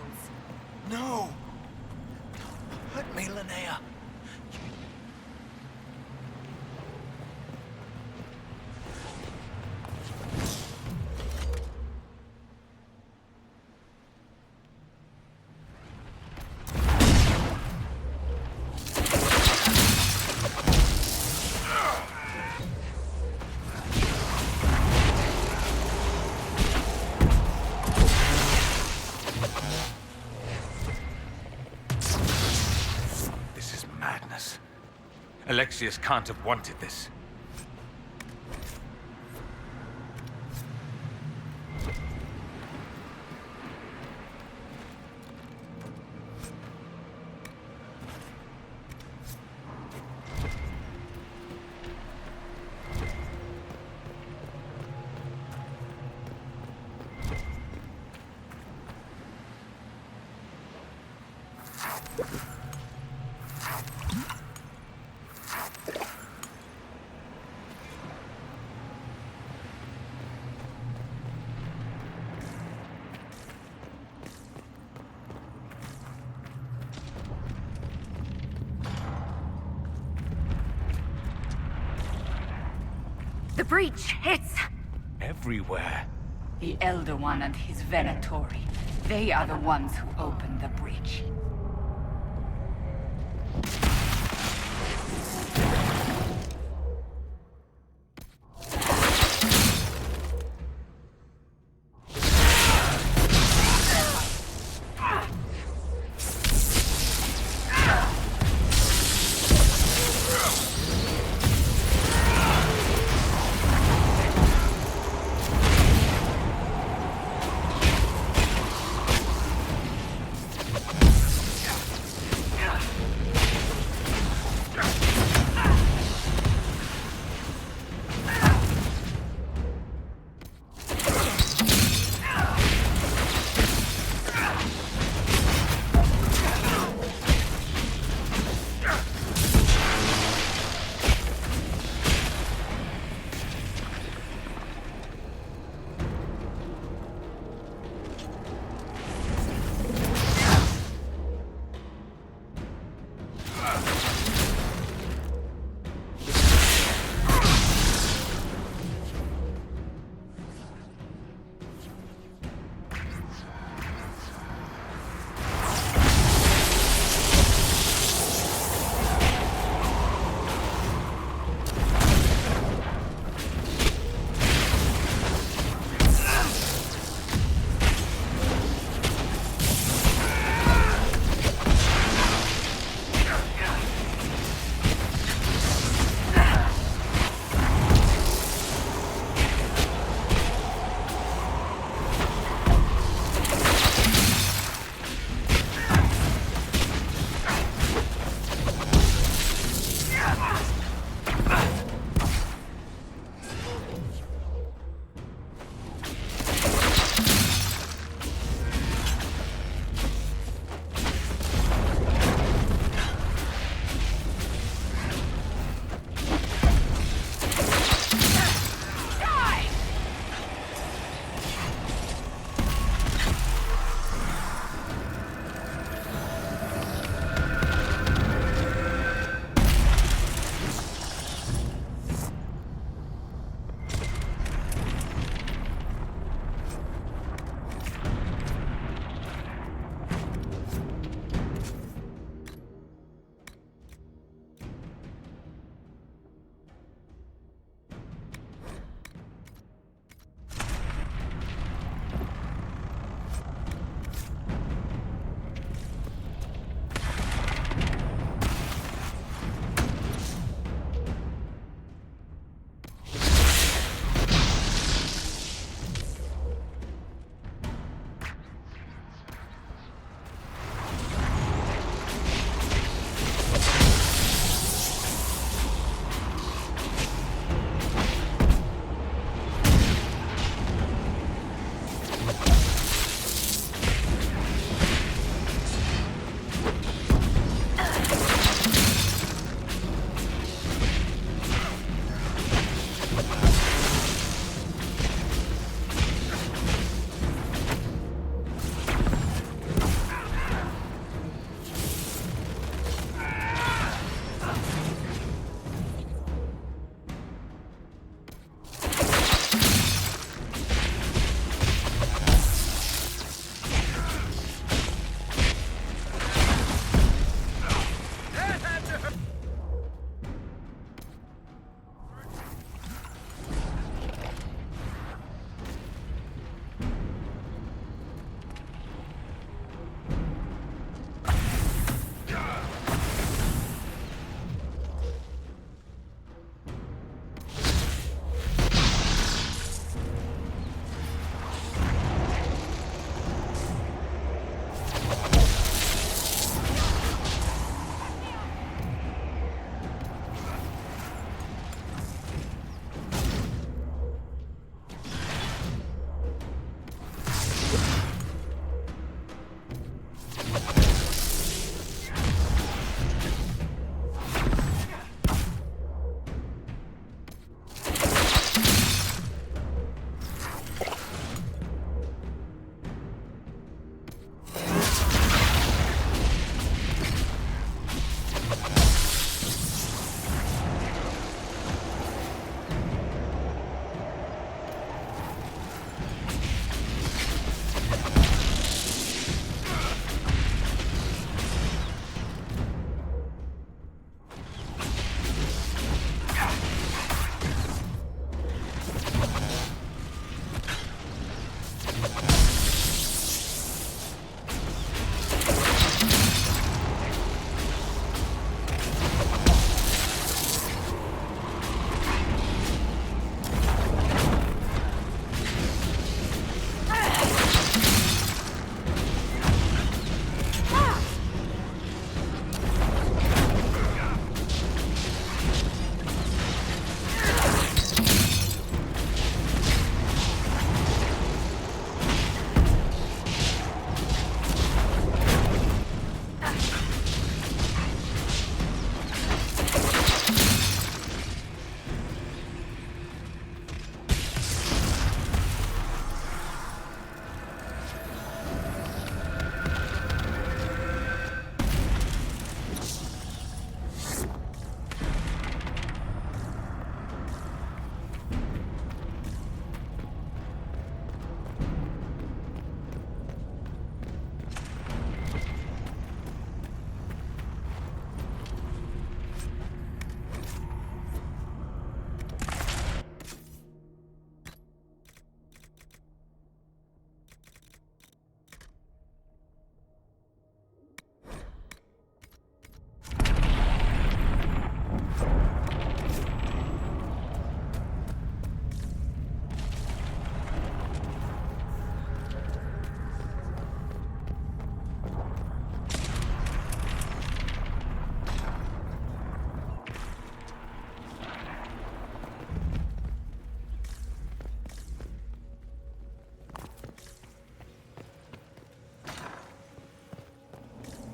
No! Don't hurt me, Linnea. Alexius can't have wanted this. The breach, it's... everywhere. The Elder One and his Venatori. They are the ones who opened the breach.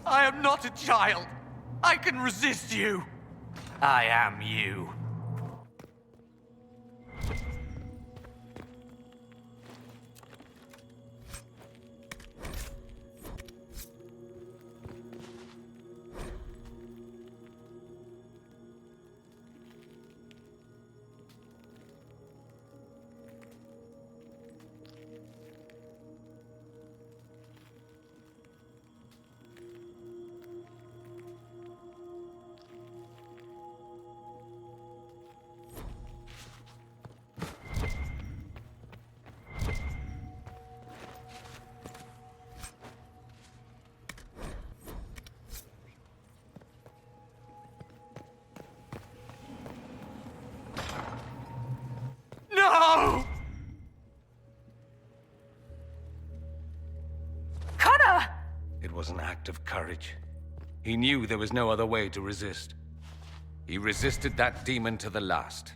I am not a child. I can resist you. I am you. No! Connor! It was an act of courage. He knew there was no other way to resist. He resisted that demon to the last.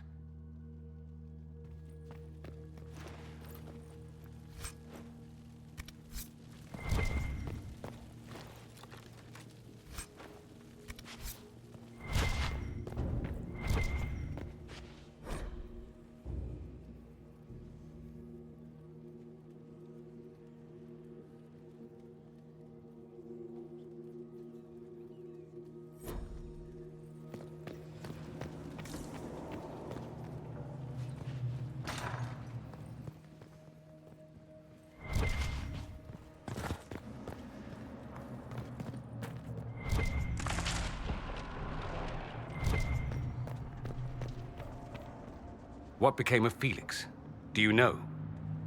What became of Felix? Do you know?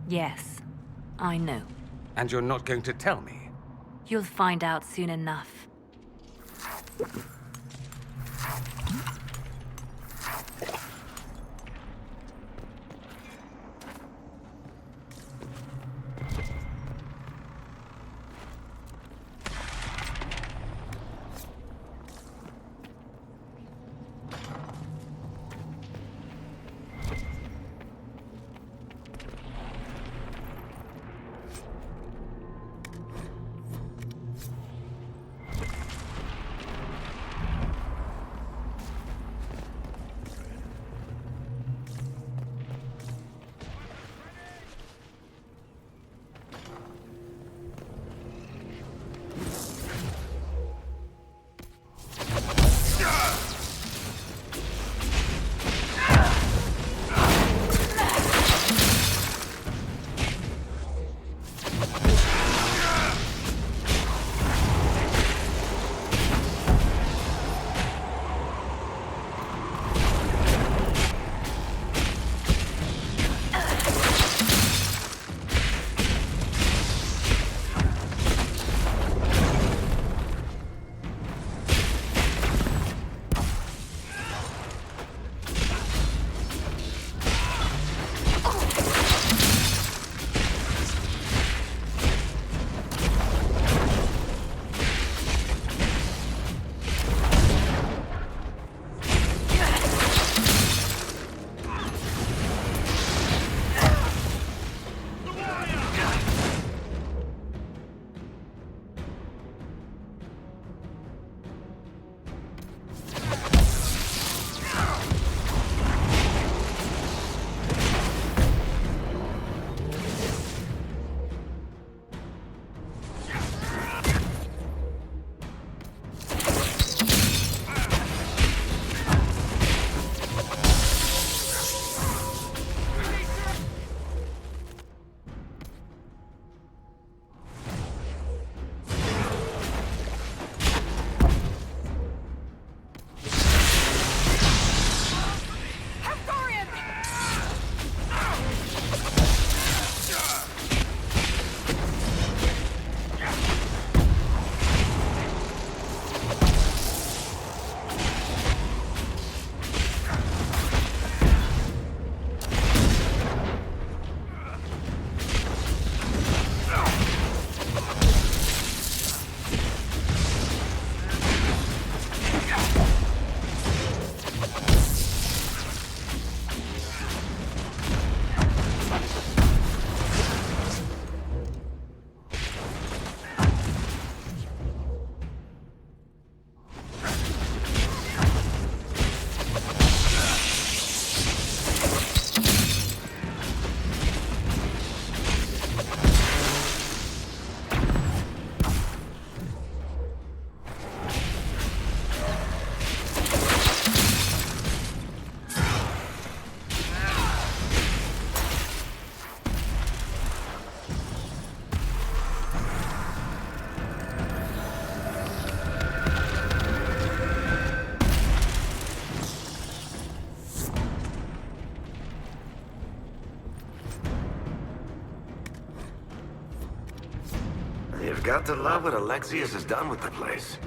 Yes, I know. And you're not going to tell me? You'll find out soon enough. You've got to love what Alexius has done with the place.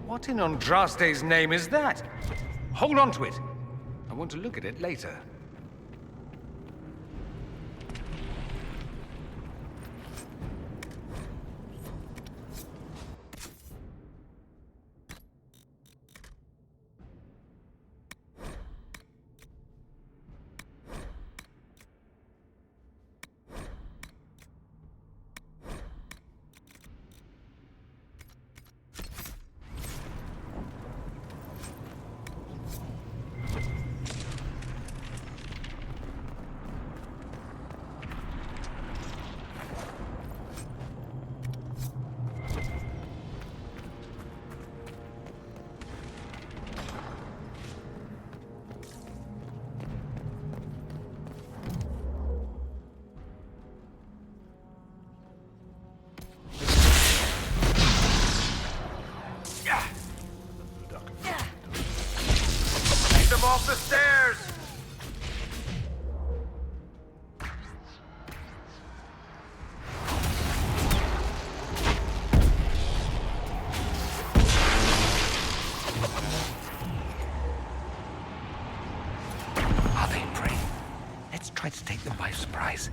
What in Andraste's name is that? Hold on to it. I want to look at it later. Off the stairs! Are they prey? Let's try to take them by surprise.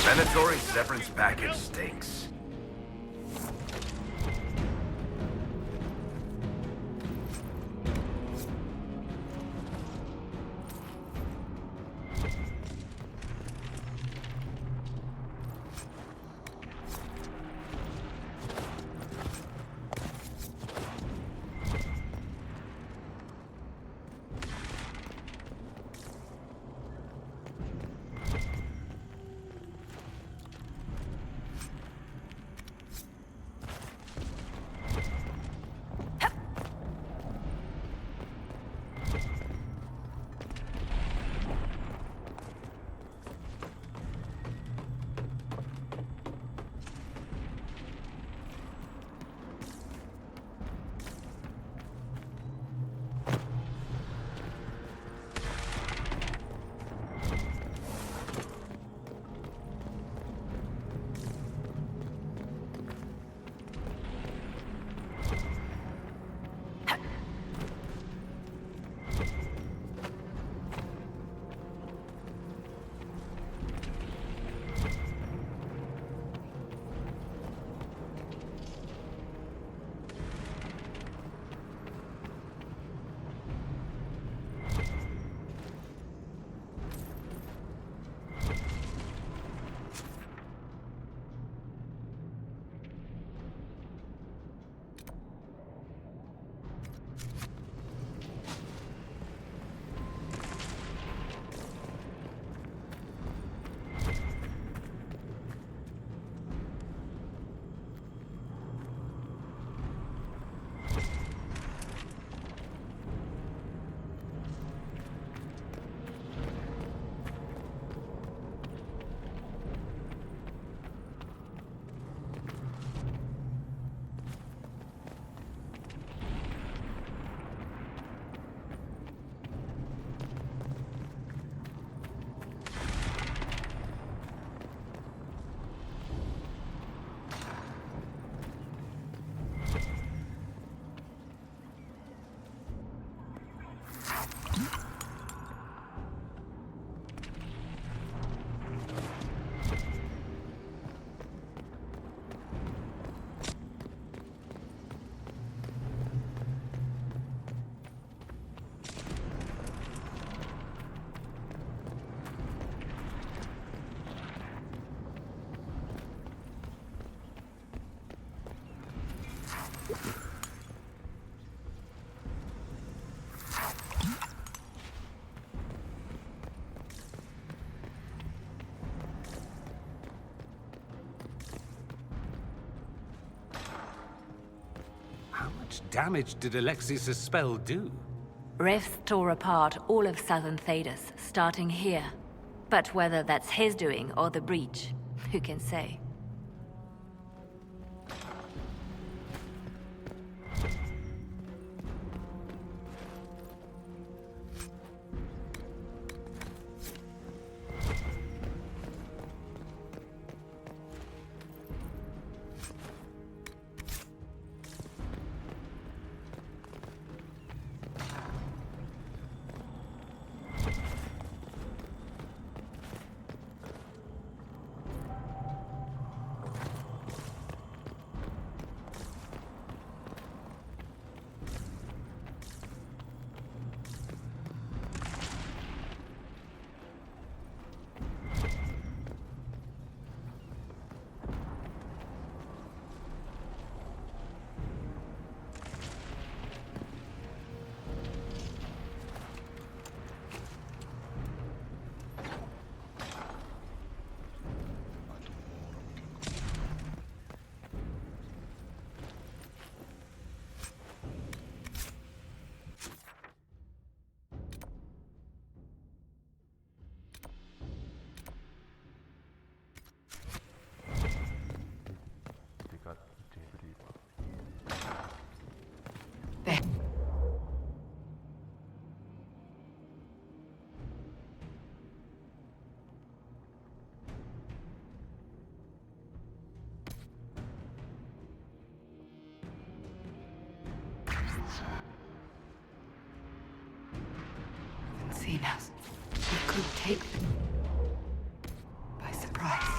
Mandatory severance package stinks. much damage did Alexius' spell do? Rifts tore apart all of southern Thedas, starting here. But whether that's his doing or the breach, who can say? Seen us. We could take them by surprise.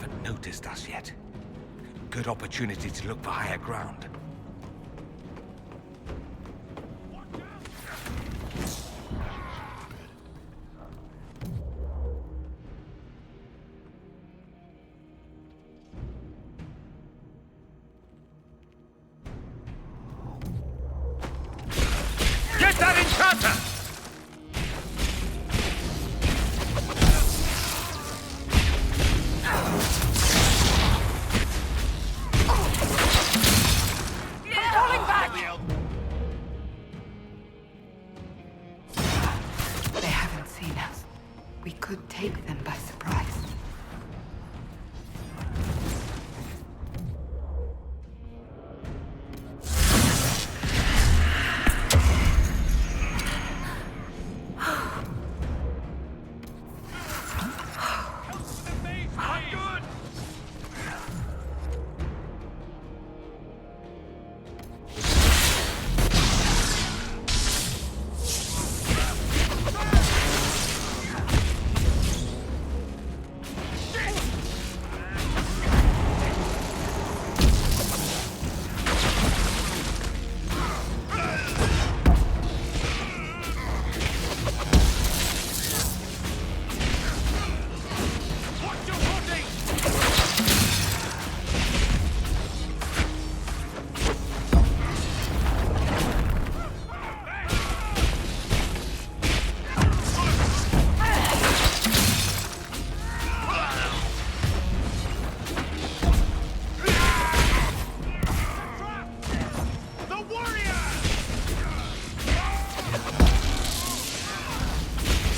haven't noticed us yet. Good opportunity to look for higher ground. Get that enchanter! Falling back! They haven't seen us. We could take them by surprise.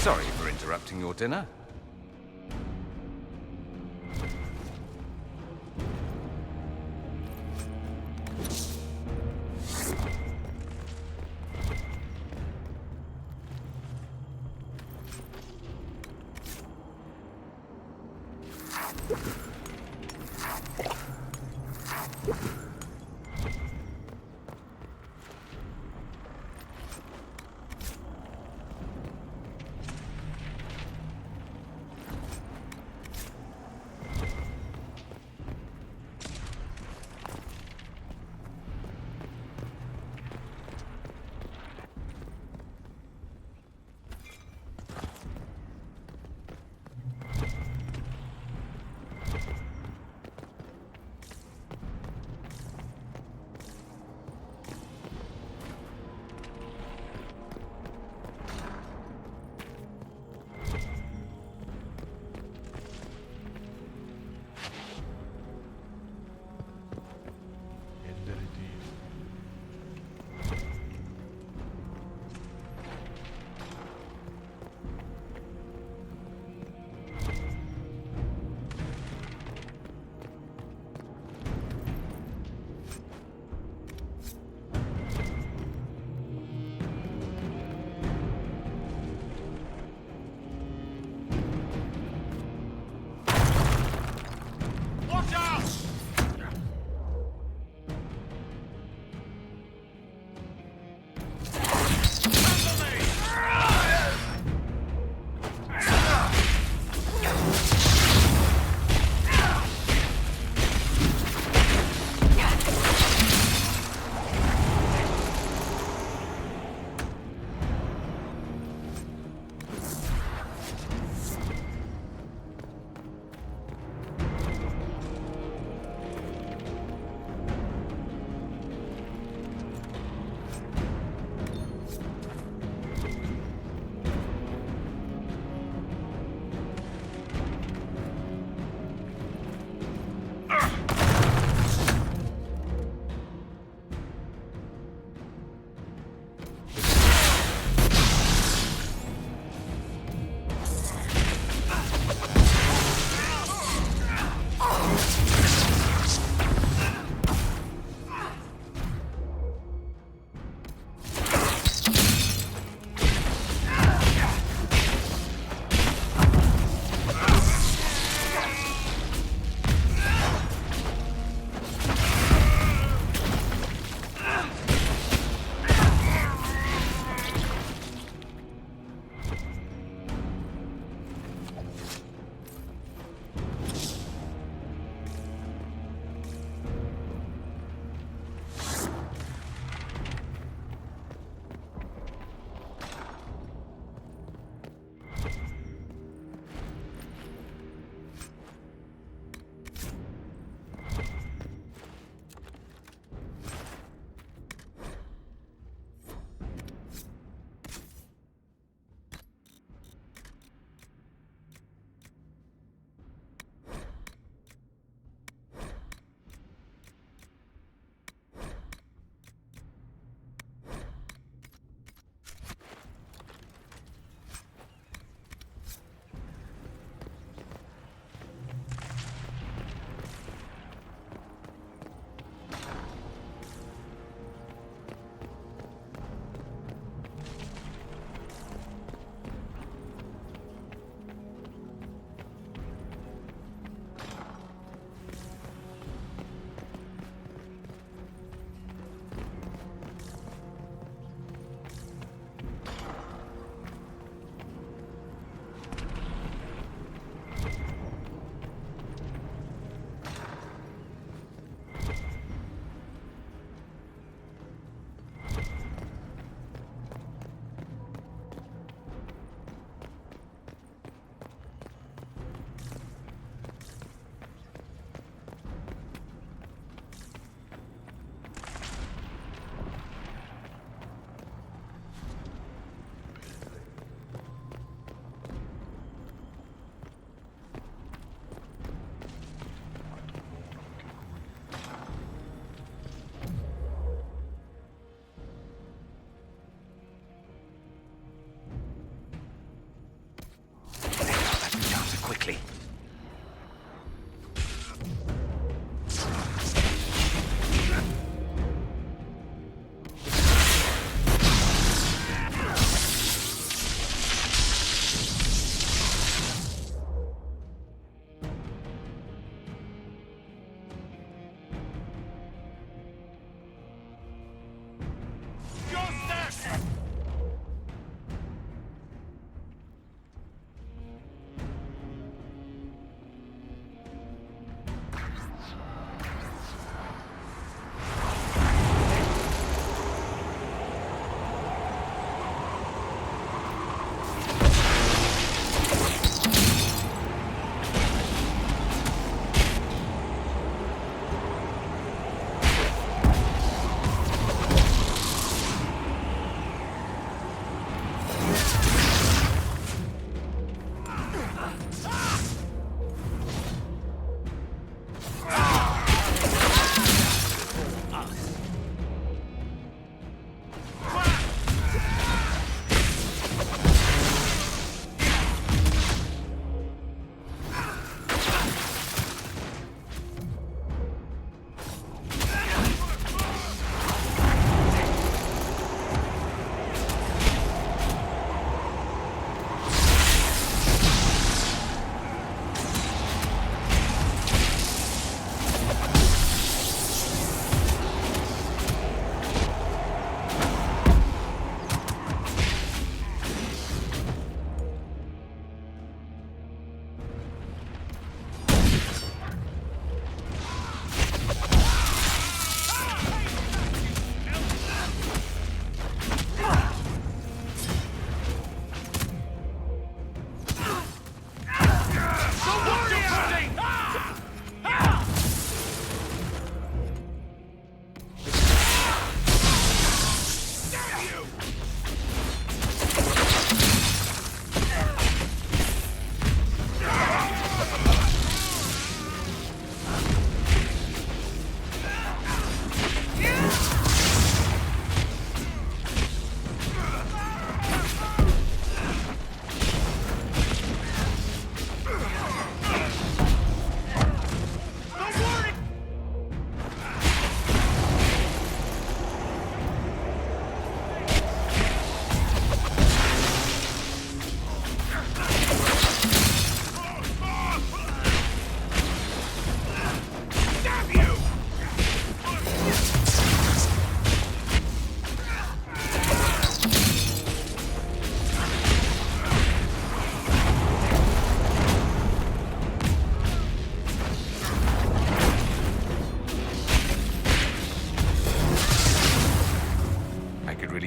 Sorry for interrupting your dinner.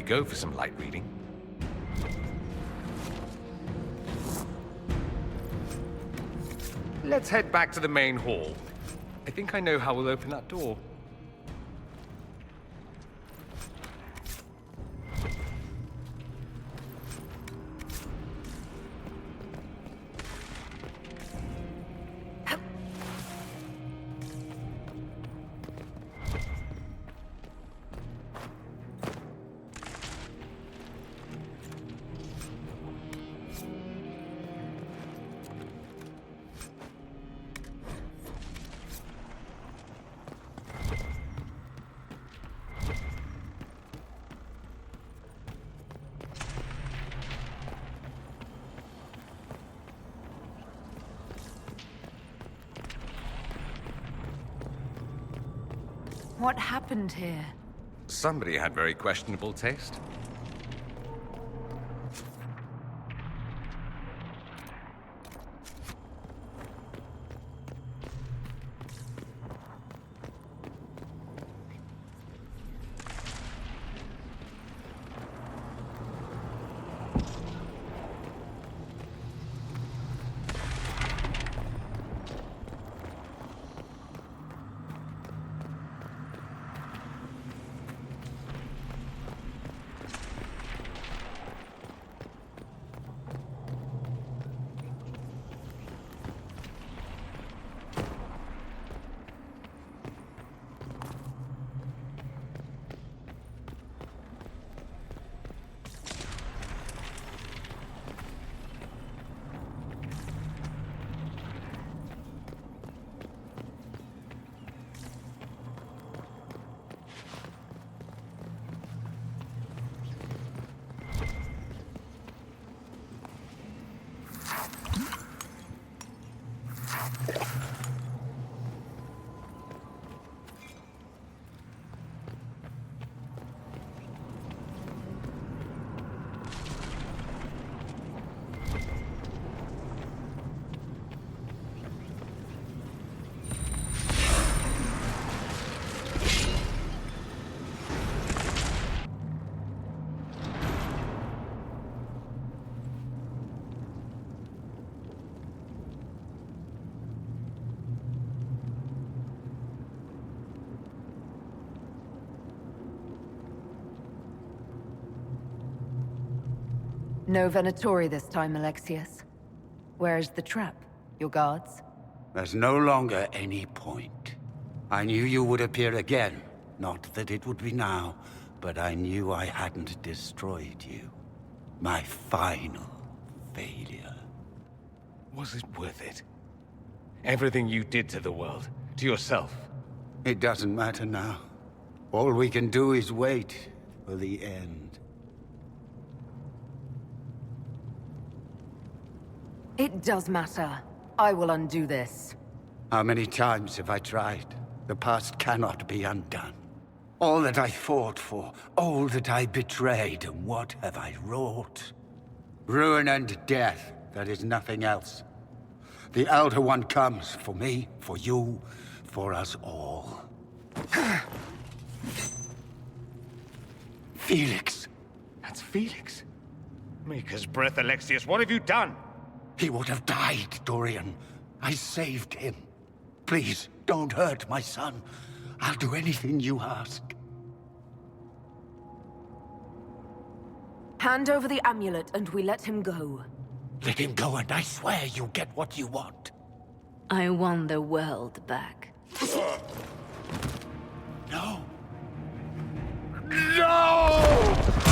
go for some light reading. Let's head back to the main hall. I think I know how we'll open that door. What happened here? Somebody had very questionable taste. No Venatori this time, Alexius. Where's the trap? Your guards? There's no longer any point. I knew you would appear again. Not that it would be now, but I knew I hadn't destroyed you. My final failure. Was it worth it? Everything you did to the world, to yourself. It doesn't matter now. All we can do is wait for the end. It does matter. I will undo this. How many times have I tried? The past cannot be undone. All that I fought for, all that I betrayed, and what have I wrought? Ruin and death, there is nothing else. The Elder One comes for me, for you, for us all. Felix. That's Felix? Maker's breath, Alexius, what have you done? He would have died, Dorian. I saved him. Please, don't hurt my son. I'll do anything you ask. Hand over the amulet and we let him go. Let him go and I swear you'll get what you want. I want the world back. No. No!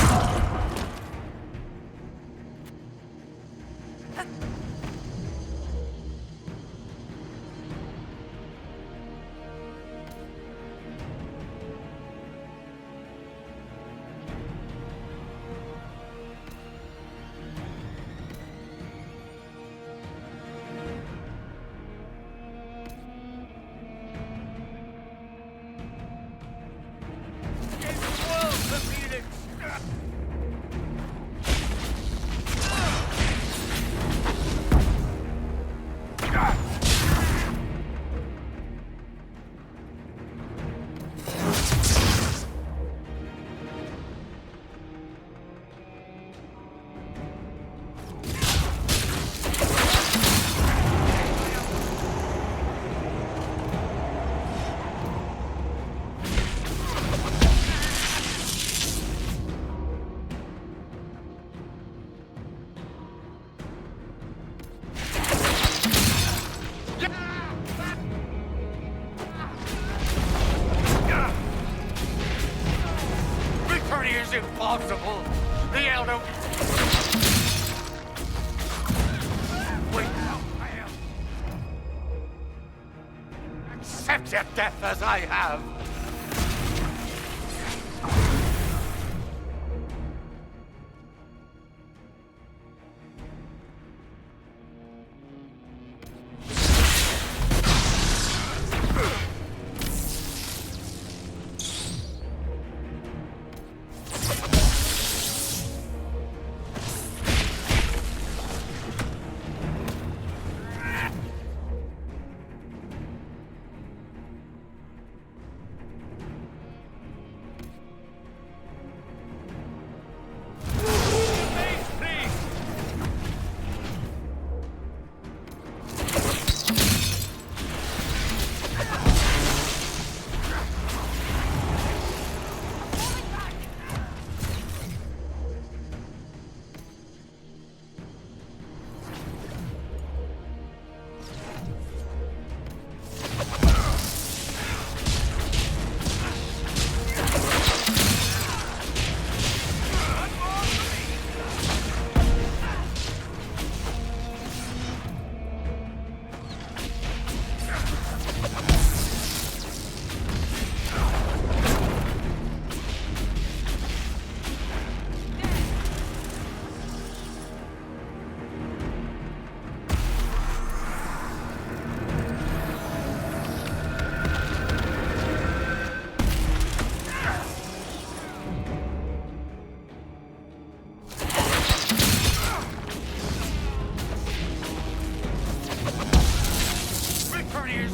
impossible! The Elder... Wait, no, I am... Accept your death as I have!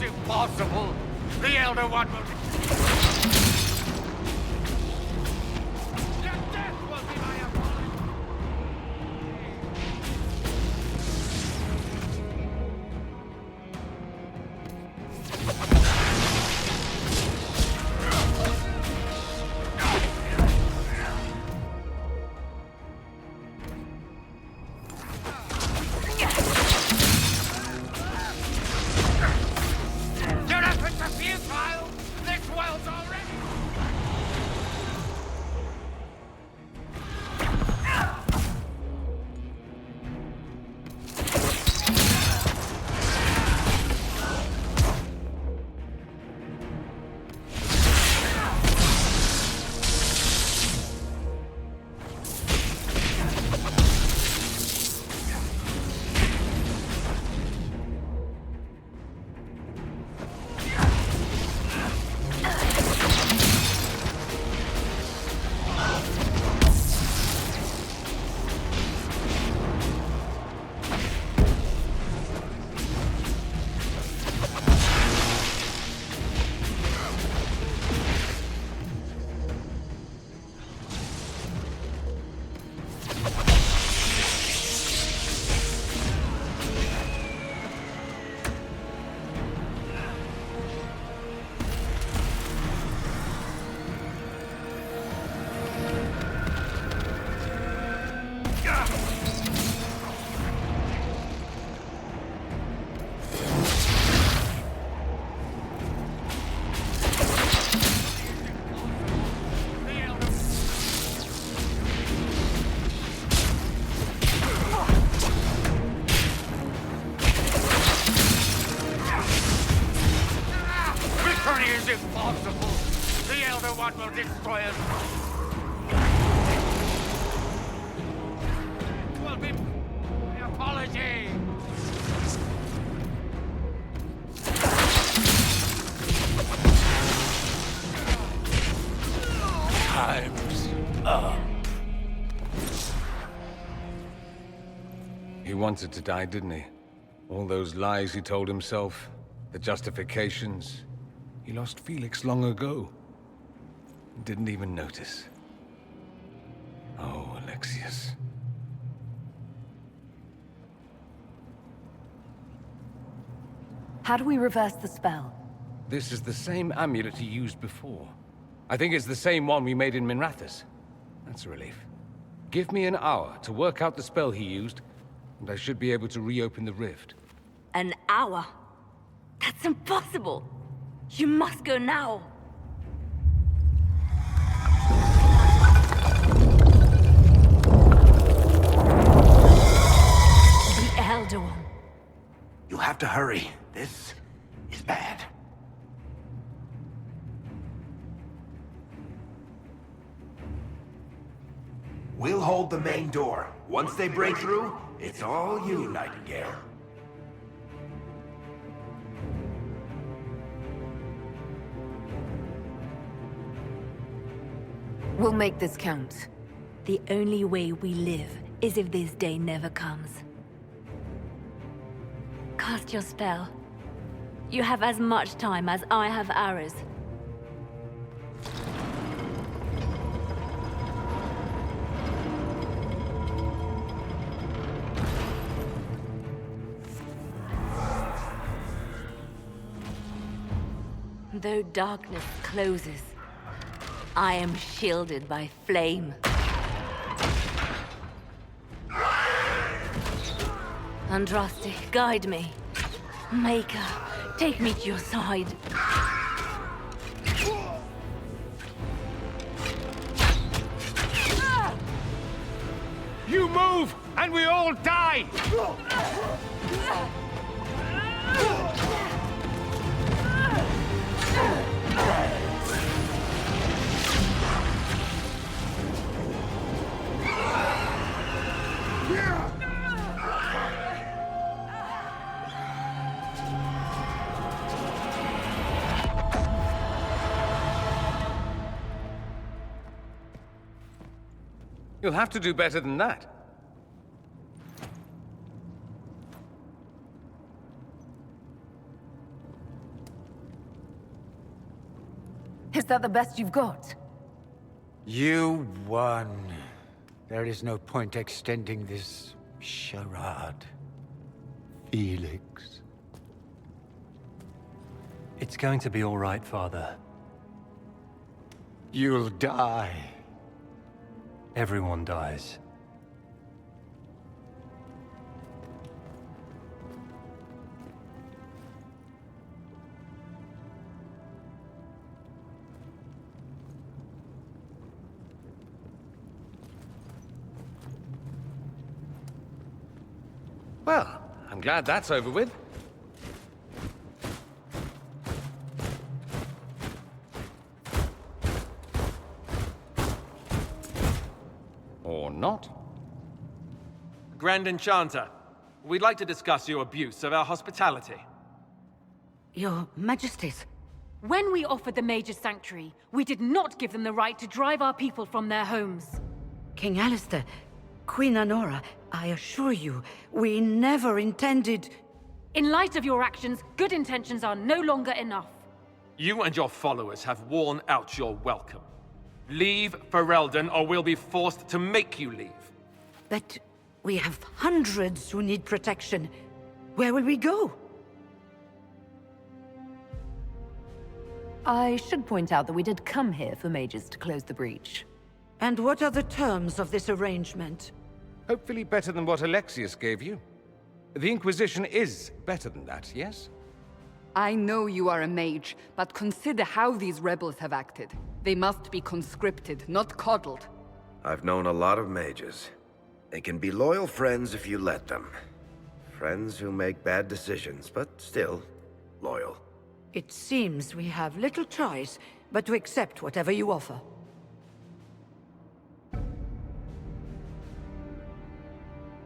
Impossible! The Elder One will... Your death will be my apology! Your efforts are futile! This world's already... Victory is impossible! The Elder One will destroy us! It will be my apology! Time's up. He wanted to die, didn't he? All those lies he told himself, the justifications. He lost Felix long ago. Didn't even notice. Oh, Alexius. How do we reverse the spell? This is the same amulet he used before. I think it's the same one we made in Minrathous. That's a relief. Give me an hour to work out the spell he used, and I should be able to reopen the rift. An hour? That's impossible! You must go now! to hurry. This is bad. We'll hold the main door. Once they break through, it's all you, Nightingale. We'll make this count. The only way we live is if this day never comes. Cast your spell. You have as much time as I have arrows. Though darkness closes, I am shielded by flame. Andraste, guide me. Maker, take me to your side. You move, and we all die! You'll have to do better than that. Is that the best you've got? You won. There is no point extending this charade. Felix. It's going to be all right, Father. You'll die. Everyone dies. Well, I'm glad that's over with. Or not. Grand Enchanter, we'd like to discuss your abuse of our hospitality. Your Majesties. When we offered the Mage's Sanctuary, we did not give them the right to drive our people from their homes. King Alistair, Queen Anora, I assure you, we never intended... In light of your actions, good intentions are no longer enough. You and your followers have worn out your welcome. Leave Ferelden, or we'll be forced to make you leave. But we have hundreds who need protection. Where will we go? I should point out that we did come here for mages to close the breach. And what are the terms of this arrangement? Hopefully better than what Alexius gave you. The Inquisition is better than that, yes? I know you are a mage, but consider how these rebels have acted. They must be conscripted, not coddled. I've known a lot of mages. They can be loyal friends if you let them. Friends who make bad decisions, but still loyal. It seems we have little choice but to accept whatever you offer.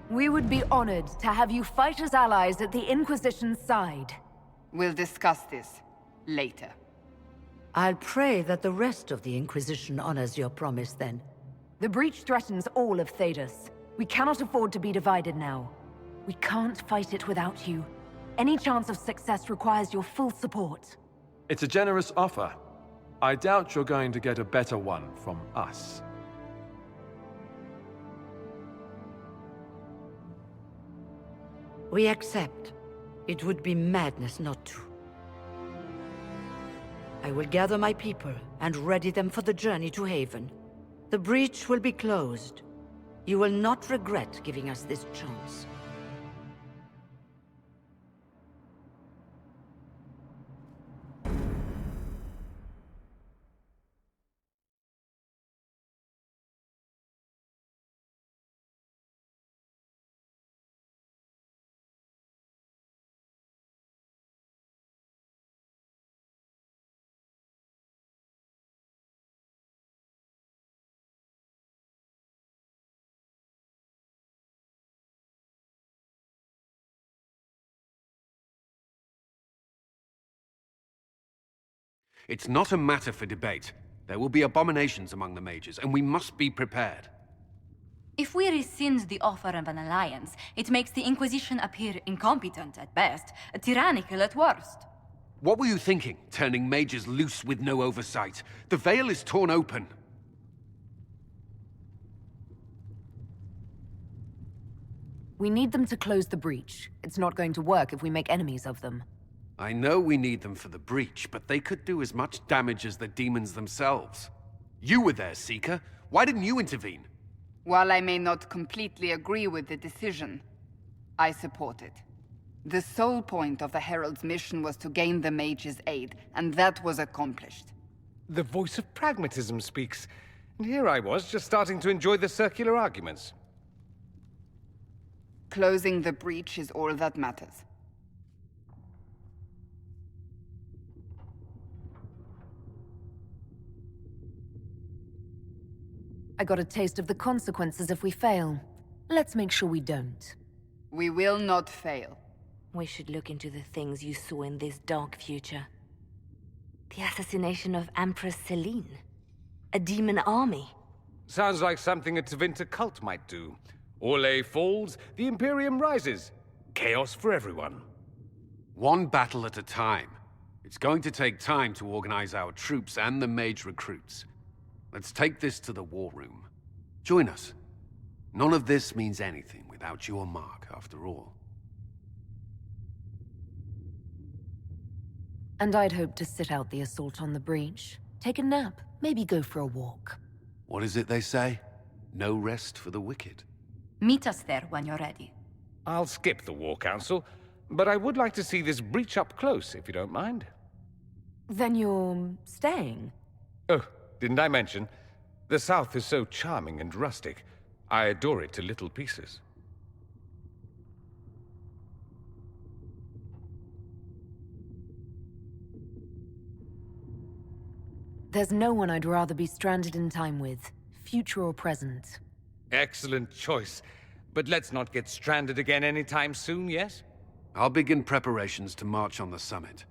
We would be honored to have you fight as allies at the Inquisition's side. We'll discuss this later. I'll pray that the rest of the Inquisition honors your promise then. The breach threatens all of Thedas. We cannot afford to be divided now. We can't fight it without you. Any chance of success requires your full support. It's a generous offer. I doubt you're going to get a better one from us. We accept. It would be madness not to. I will gather my people and ready them for the journey to Haven. The breach will be closed. You will not regret giving us this chance. It's not a matter for debate. There will be abominations among the mages, and we must be prepared. If we rescind the offer of an alliance, it makes the Inquisition appear incompetent at best, tyrannical at worst. What were you thinking, turning mages loose with no oversight? The veil is torn open. We need them to close the breach. It's not going to work if we make enemies of them. I know we need them for the breach, but they could do as much damage as the demons themselves. You were there, Seeker. Why didn't you intervene? While I may not completely agree with the decision, I support it. The sole point of the Herald's mission was to gain the mage's aid, and that was accomplished. The voice of pragmatism speaks. And here I was, just starting to enjoy the circular arguments. Closing the breach is all that matters. I got a taste of the consequences if we fail. Let's make sure we don't. We will not fail. We should look into the things you saw in this dark future. The assassination of Empress Celine. A demon army. Sounds like something a Tevinter cult might do. Orlais falls, the Imperium rises. Chaos for everyone. One battle at a time. It's going to take time to organize our troops and the mage recruits. Let's take this to the war room. Join us. None of this means anything without your mark, after all. And I'd hoped to sit out the assault on the breach. Take a nap, maybe go for a walk. What is it they say? No rest for the wicked. Meet us there when you're ready. I'll skip the War Council, but I would like to see this breach up close, if you don't mind. Then you're staying? Oh, didn't I mention? The South is so charming and rustic. I adore it to little pieces. There's no one I'd rather be stranded in time with, future or present. Excellent choice. But let's not get stranded again anytime soon, yes? I'll begin preparations to march on the summit.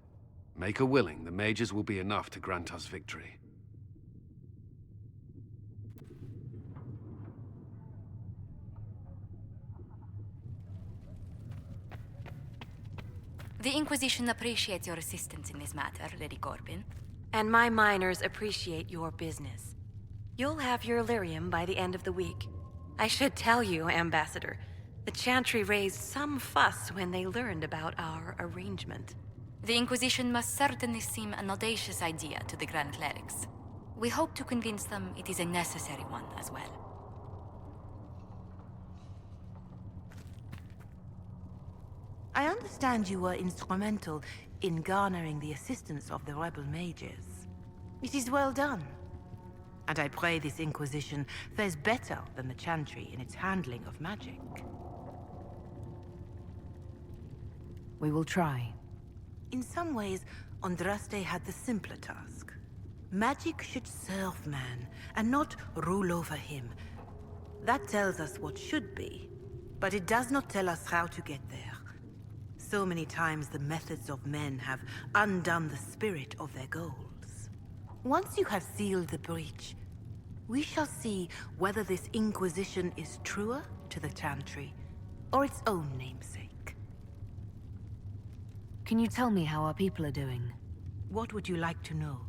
Make her willing, the mages will be enough to grant us victory. The Inquisition appreciates your assistance in this matter, Lady Corbin. And my miners appreciate your business. You'll have your lyrium by the end of the week. I should tell you, Ambassador, the Chantry raised some fuss when they learned about our arrangement. The Inquisition must certainly seem an audacious idea to the Grand Clerics. We hope to convince them it is a necessary one as well. I understand you were instrumental in garnering the assistance of the rebel mages. It is well done. And I pray this Inquisition fares better than the Chantry in its handling of magic. We will try. In some ways, Andraste had the simpler task. Magic should serve man, and not rule over him. That tells us what should be, but it does not tell us how to get there. So many times the methods of men have undone the spirit of their goals. Once you have sealed the breach, we shall see whether this Inquisition is truer to the Chantry, or its own namesake. Can you tell me how our people are doing? What would you like to know?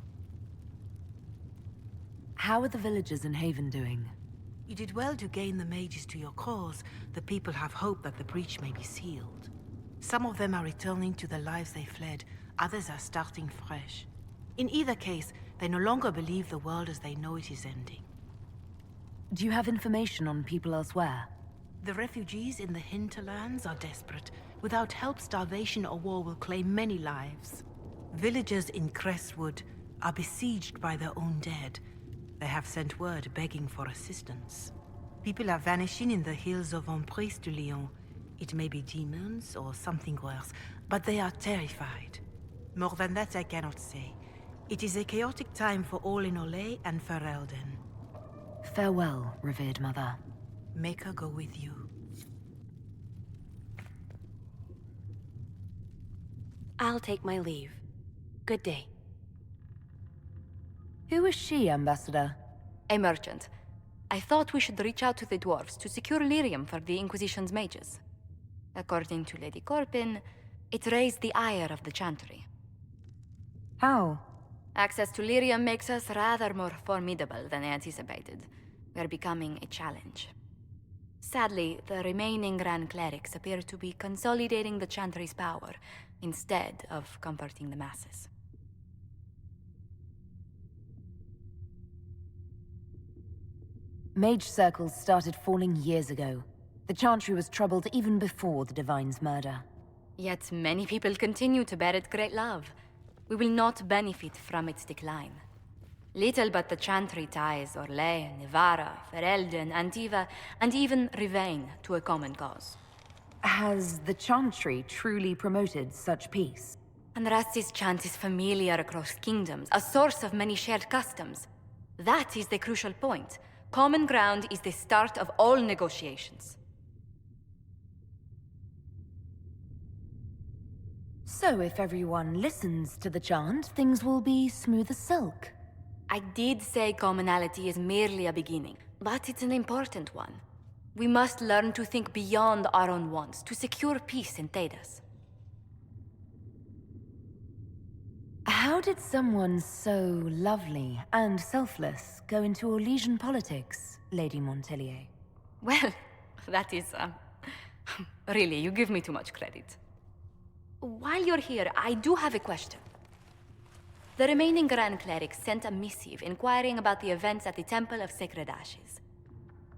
How are the villagers in Haven doing? You did well to gain the mages to your cause. The people have hope that the breach may be sealed. Some of them are returning to the lives they fled, others are starting fresh. In either case, they no longer believe the world as they know it is ending. Do you have information on people elsewhere? The refugees in the hinterlands are desperate. Without help, starvation or war will claim many lives. Villagers in Crestwood are besieged by their own dead. They have sent word begging for assistance. People are vanishing in the hills of Emprise de Lyon. It may be demons or something worse, but they are terrified. More than that I cannot say. It is a chaotic time for all in Orlais and Ferelden. Farewell, revered mother. Make her go with you. I'll take my leave. Good day. Who is she, Ambassador? A merchant. I thought we should reach out to the dwarves to secure lyrium for the Inquisition's mages. According to Lady Corpin, it raised the ire of the Chantry. How? Access to lyrium makes us rather more formidable than anticipated. We're becoming a challenge. Sadly, the remaining Grand Clerics appear to be consolidating the Chantry's power, instead of comforting the masses. Mage circles started falling years ago. The Chantry was troubled even before the Divine's murder. Yet many people continue to bear it great love. We will not benefit from its decline. Little but the Chantry ties Orlais, Nevarra, Ferelden, Antiva, and even Rivain to a common cause. Has the Chantry truly promoted such peace? Andraste's chant is familiar across kingdoms, a source of many shared customs. That is the crucial point. Common ground is the start of all negotiations. So if everyone listens to the chant, things will be smooth as silk. I did say commonality is merely a beginning, but it's an important one. We must learn to think beyond our own wants to secure peace in Thedas. How did someone so lovely and selfless go into Orlesian politics, Lady Montelier? Well, that is, really, you give me too much credit. While you're here, I do have a question. The remaining Grand Clerics sent a missive inquiring about the events at the Temple of Sacred Ashes.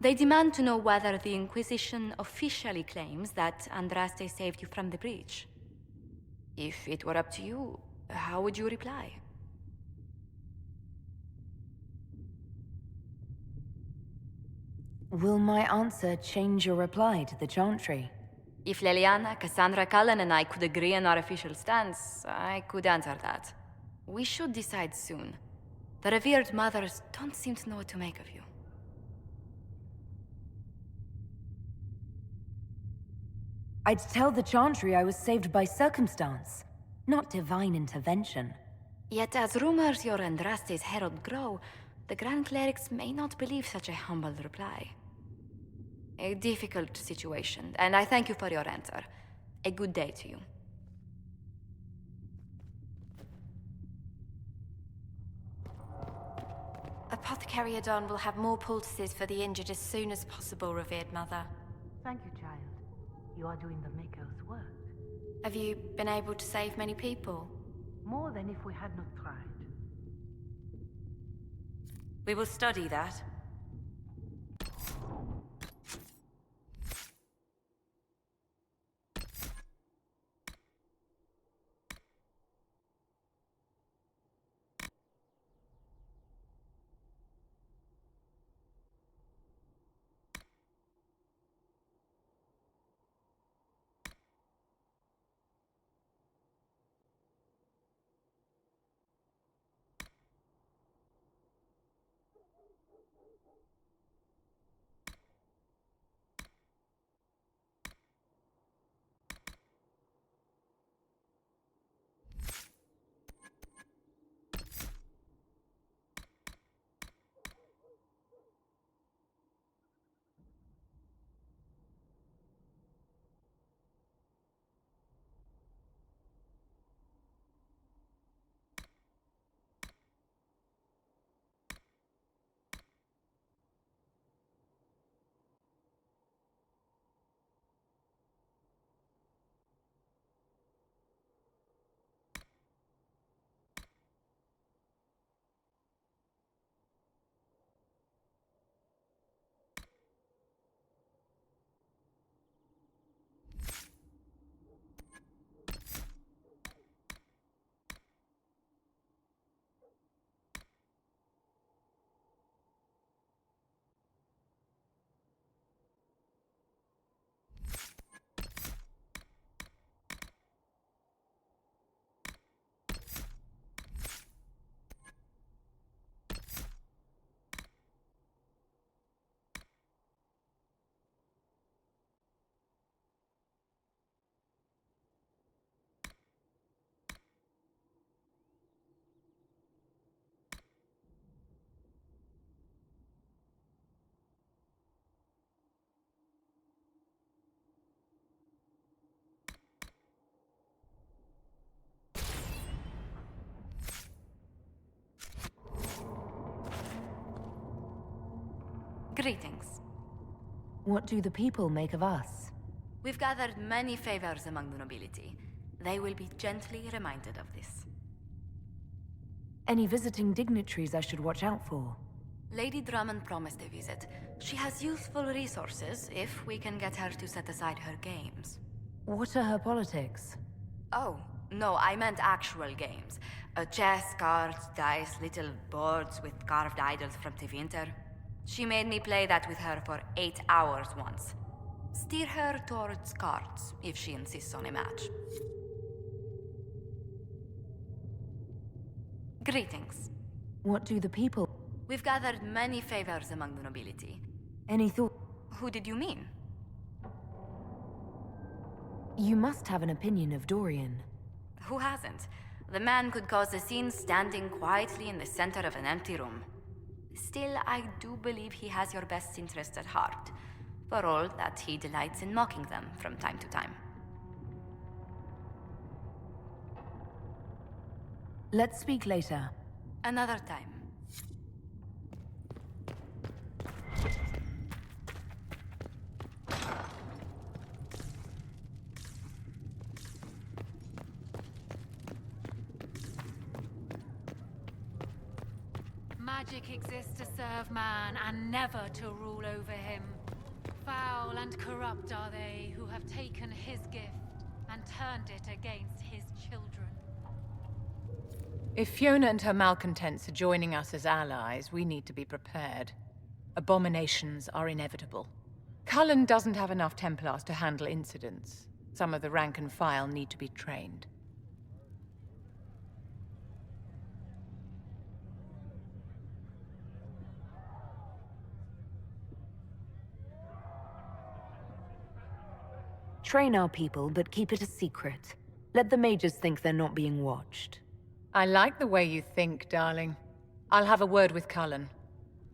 They demand to know whether the Inquisition officially claims that Andraste saved you from the breach. If it were up to you, how would you reply? Will my answer change your reply to the Chantry? If Leliana, Cassandra Cullen, and I could agree on our official stance, I could answer that. We should decide soon. The revered mothers don't seem to know what to make of you. I'd tell the Chantry I was saved by circumstance, not divine intervention. Yet as rumors your Andraste's herald grow, the Grand Clerics may not believe such a humble reply. A difficult situation, and I thank you for your answer. A good day to you. Apothecary Adon will have more poultices for the injured as soon as possible, revered mother. Thank you, child. You are doing the Maker's work. Have you been able to save many people? More than if we had not tried. We will study that. Greetings. What do the people make of us? We've gathered many favors among the nobility. They will be gently reminded of this. Any visiting dignitaries I should watch out for? Lady Drummond promised a visit. She has useful resources if we can get her to set aside her games. What are her politics? Oh, no, I meant actual games. Chess, cards, dice, little boards with carved idols from Tevinter. She made me play that with her for 8 hours once. Steer her towards cards, if she insists on a match. Greetings. What do the people... We've gathered many favors among the nobility. Any thought... Who did you mean? You must have an opinion of Dorian. Who hasn't? The man could cause a scene standing quietly in the center of an empty room. Still, I do believe he has your best interest at heart, for all that he delights in mocking them from time to time. Let's speak later. Another time. Magic exists to serve man and never to rule over him. Foul and corrupt are they who have taken his gift and turned it against his children. If Fiona and her malcontents are joining us as allies, we need to be prepared. Abominations are inevitable. Cullen doesn't have enough Templars to handle incidents. Some of the rank and file need to be trained. Train our people, but keep it a secret. Let the mages think they're not being watched. I like the way you think, darling. I'll have a word with Cullen.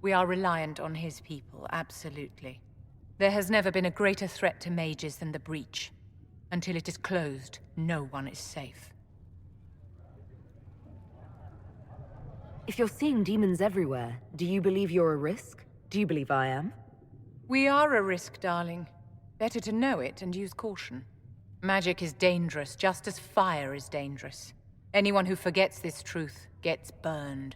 We are reliant on his people, absolutely. There has never been a greater threat to mages than the breach. Until it is closed, no one is safe. If you're seeing demons everywhere, do you believe you're a risk? Do you believe I am? We are a risk, darling. Better to know it and use caution. Magic is dangerous, just as fire is dangerous. Anyone who forgets this truth gets burned.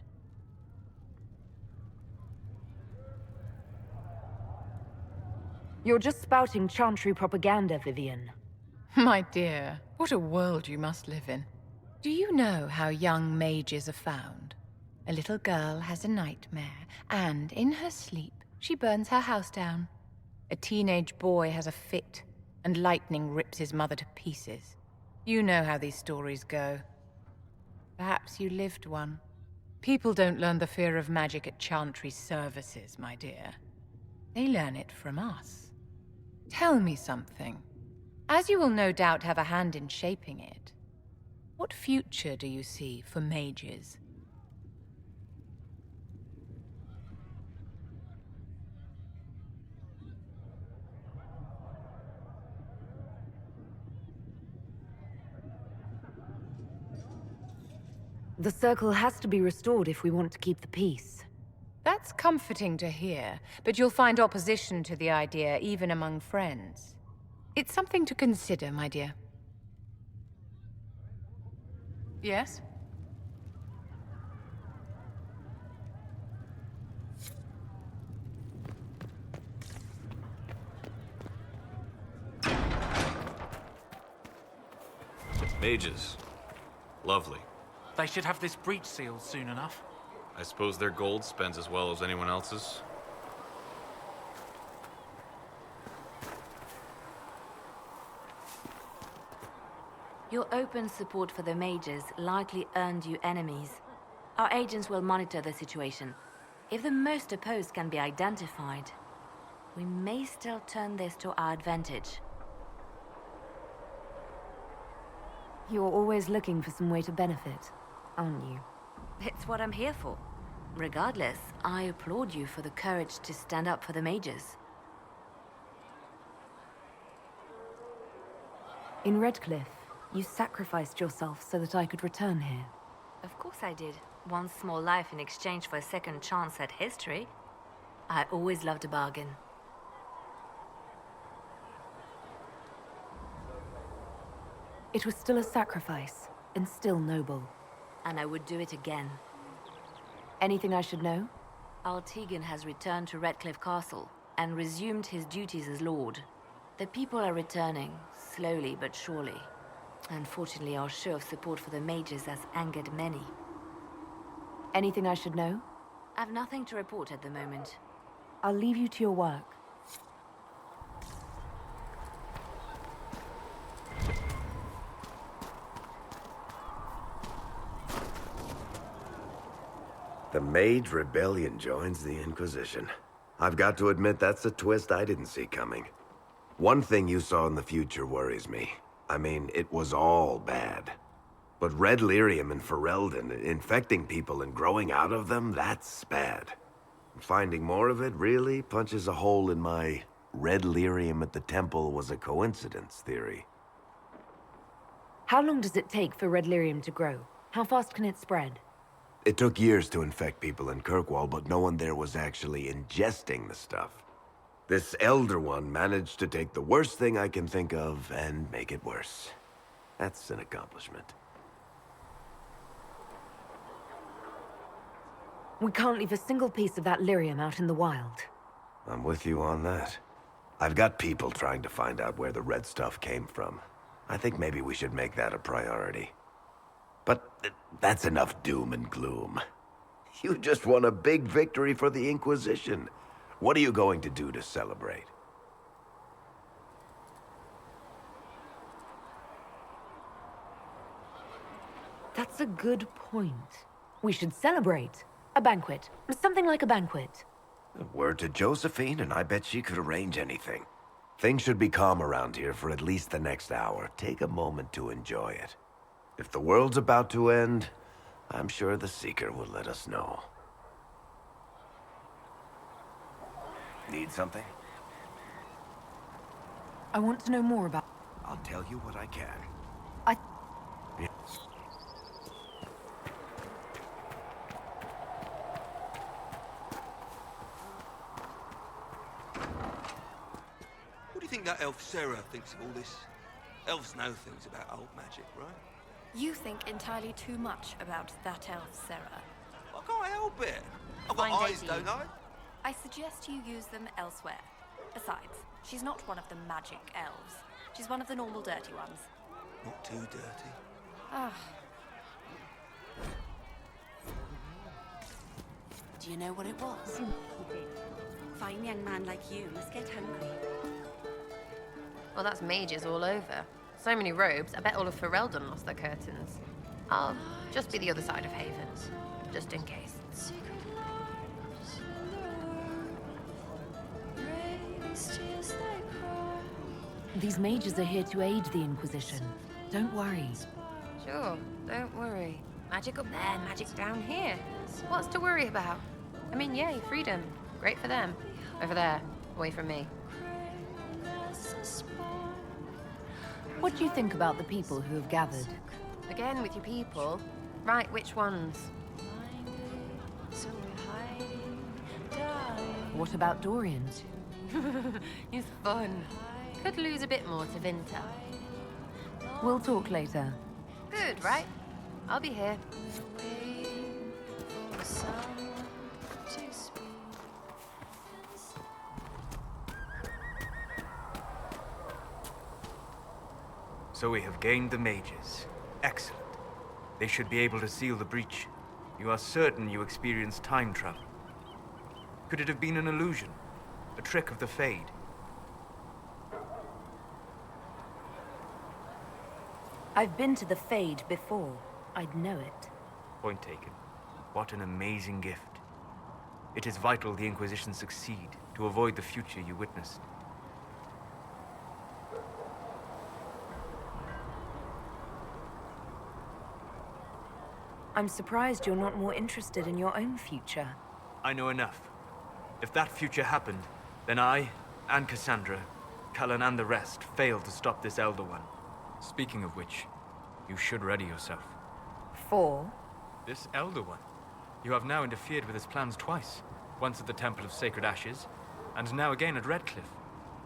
You're just spouting Chantry propaganda, Vivian. My dear, what a world you must live in. Do you know how young mages are found? A little girl has a nightmare, and in her sleep, she burns her house down. A teenage boy has a fit, and lightning rips his mother to pieces. You know how these stories go. Perhaps you lived one. People don't learn the fear of magic at Chantry's services, my dear. They learn it from us. Tell me something. As you will no doubt have a hand in shaping it, what future do you see for mages? The circle has to be restored if we want to keep the peace. That's comforting to hear, but you'll find opposition to the idea even among friends. It's something to consider, my dear. Yes? Mages. Lovely. They should have this breach sealed soon enough. I suppose their gold spends as well as anyone else's. Your open support for the mages likely earned you enemies. Our agents will monitor the situation. If the most opposed can be identified, we may still turn this to our advantage. You're always looking for some way to benefit, aren't you? It's what I'm here for. Regardless, I applaud you for the courage to stand up for the mages. In Redcliffe, you sacrificed yourself so that I could return here. Of course I did. One small life in exchange for a second chance at history. I always loved a bargain. It was still a sacrifice, and still noble. And I would do it again. Anything I should know? Tegan has returned to Redcliffe Castle and resumed his duties as Lord. The people are returning, slowly but surely. Unfortunately, our show of support for the mages has angered many. Anything I should know? I've nothing to report at the moment. I'll leave you to your work. The Mage Rebellion joins the Inquisition. I've got to admit that's a twist I didn't see coming. One thing you saw in the future worries me. I mean, it was all bad. But red lyrium in Ferelden, infecting people and growing out of them, that's bad. Finding more of it really punches a hole in my red lyrium at the temple was a coincidence theory. How long does it take for red lyrium to grow? How fast can it spread? It took years to infect people in Kirkwall, but no one there was actually ingesting the stuff. This Elder One managed to take the worst thing I can think of and make it worse. That's an accomplishment. We can't leave a single piece of that lyrium out in the wild. I'm with you on that. I've got people trying to find out where the red stuff came from. I think maybe we should make that a priority. But that's enough doom and gloom. You just won a big victory for the Inquisition. What are you going to do to celebrate? That's a good point. We should celebrate. A banquet. Something like a banquet. Word to Josephine, and I bet she could arrange anything. Things should be calm around here for at least the next hour. Take a moment to enjoy it. If the world's about to end, I'm sure the Seeker will let us know. Need something? I want to know more about... I'll tell you what I can. Yeah. What do you think that elf Sarah thinks of all this? Elves know things about old magic, right? You think entirely too much about that elf, Sarah. I can't help it. I've got eyes, don't I? I suggest you use them elsewhere. Besides, she's not one of the magic elves. She's one of the normal dirty ones. Not too dirty. Ah. Do you know what it was? Fine young man like you must get hungry. Well, that's mages all over. So many robes, I bet all of Ferelden lost their curtains. I'll just be the other side of Havens, just in case. These mages are here to aid the Inquisition. Don't worry. Sure, don't worry. Magic up there, magic down here. What's to worry about? I mean, yay, freedom. Great for them. Over there, away from me. What do you think about the people who have gathered? Again with your people? Right, which ones? What about Dorian? He's fun. Could lose a bit more to Vinter. We'll talk later. Good, right? I'll be here. So we have gained the mages. Excellent. They should be able to seal the breach. You are certain you experienced time travel. Could it have been an illusion? A trick of the Fade? I've been to the Fade before. I'd know it. Point taken. What an amazing gift. It is vital the Inquisition succeed to avoid the future you witnessed. I'm surprised you're not more interested in your own future. I know enough. If that future happened, then I, and Cassandra, Cullen and the rest, failed to stop this Elder One. Speaking of which, you should ready yourself. For? This Elder One. You have now interfered with his plans twice. once at the Temple of Sacred Ashes, and now again at Redcliffe.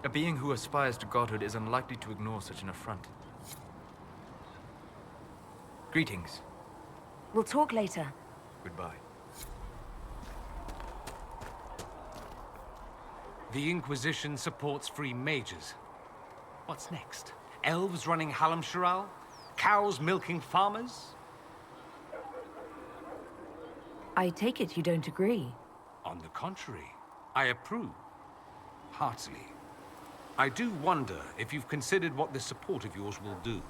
A being who aspires to godhood is unlikely to ignore such an affront. Greetings. We'll talk later. Goodbye. The Inquisition supports free mages. What's next? Elves running Hallam-Sharal? Cows milking farmers? I take it you don't agree. On the contrary, I approve. Heartily. I do wonder if you've considered what this support of yours will do.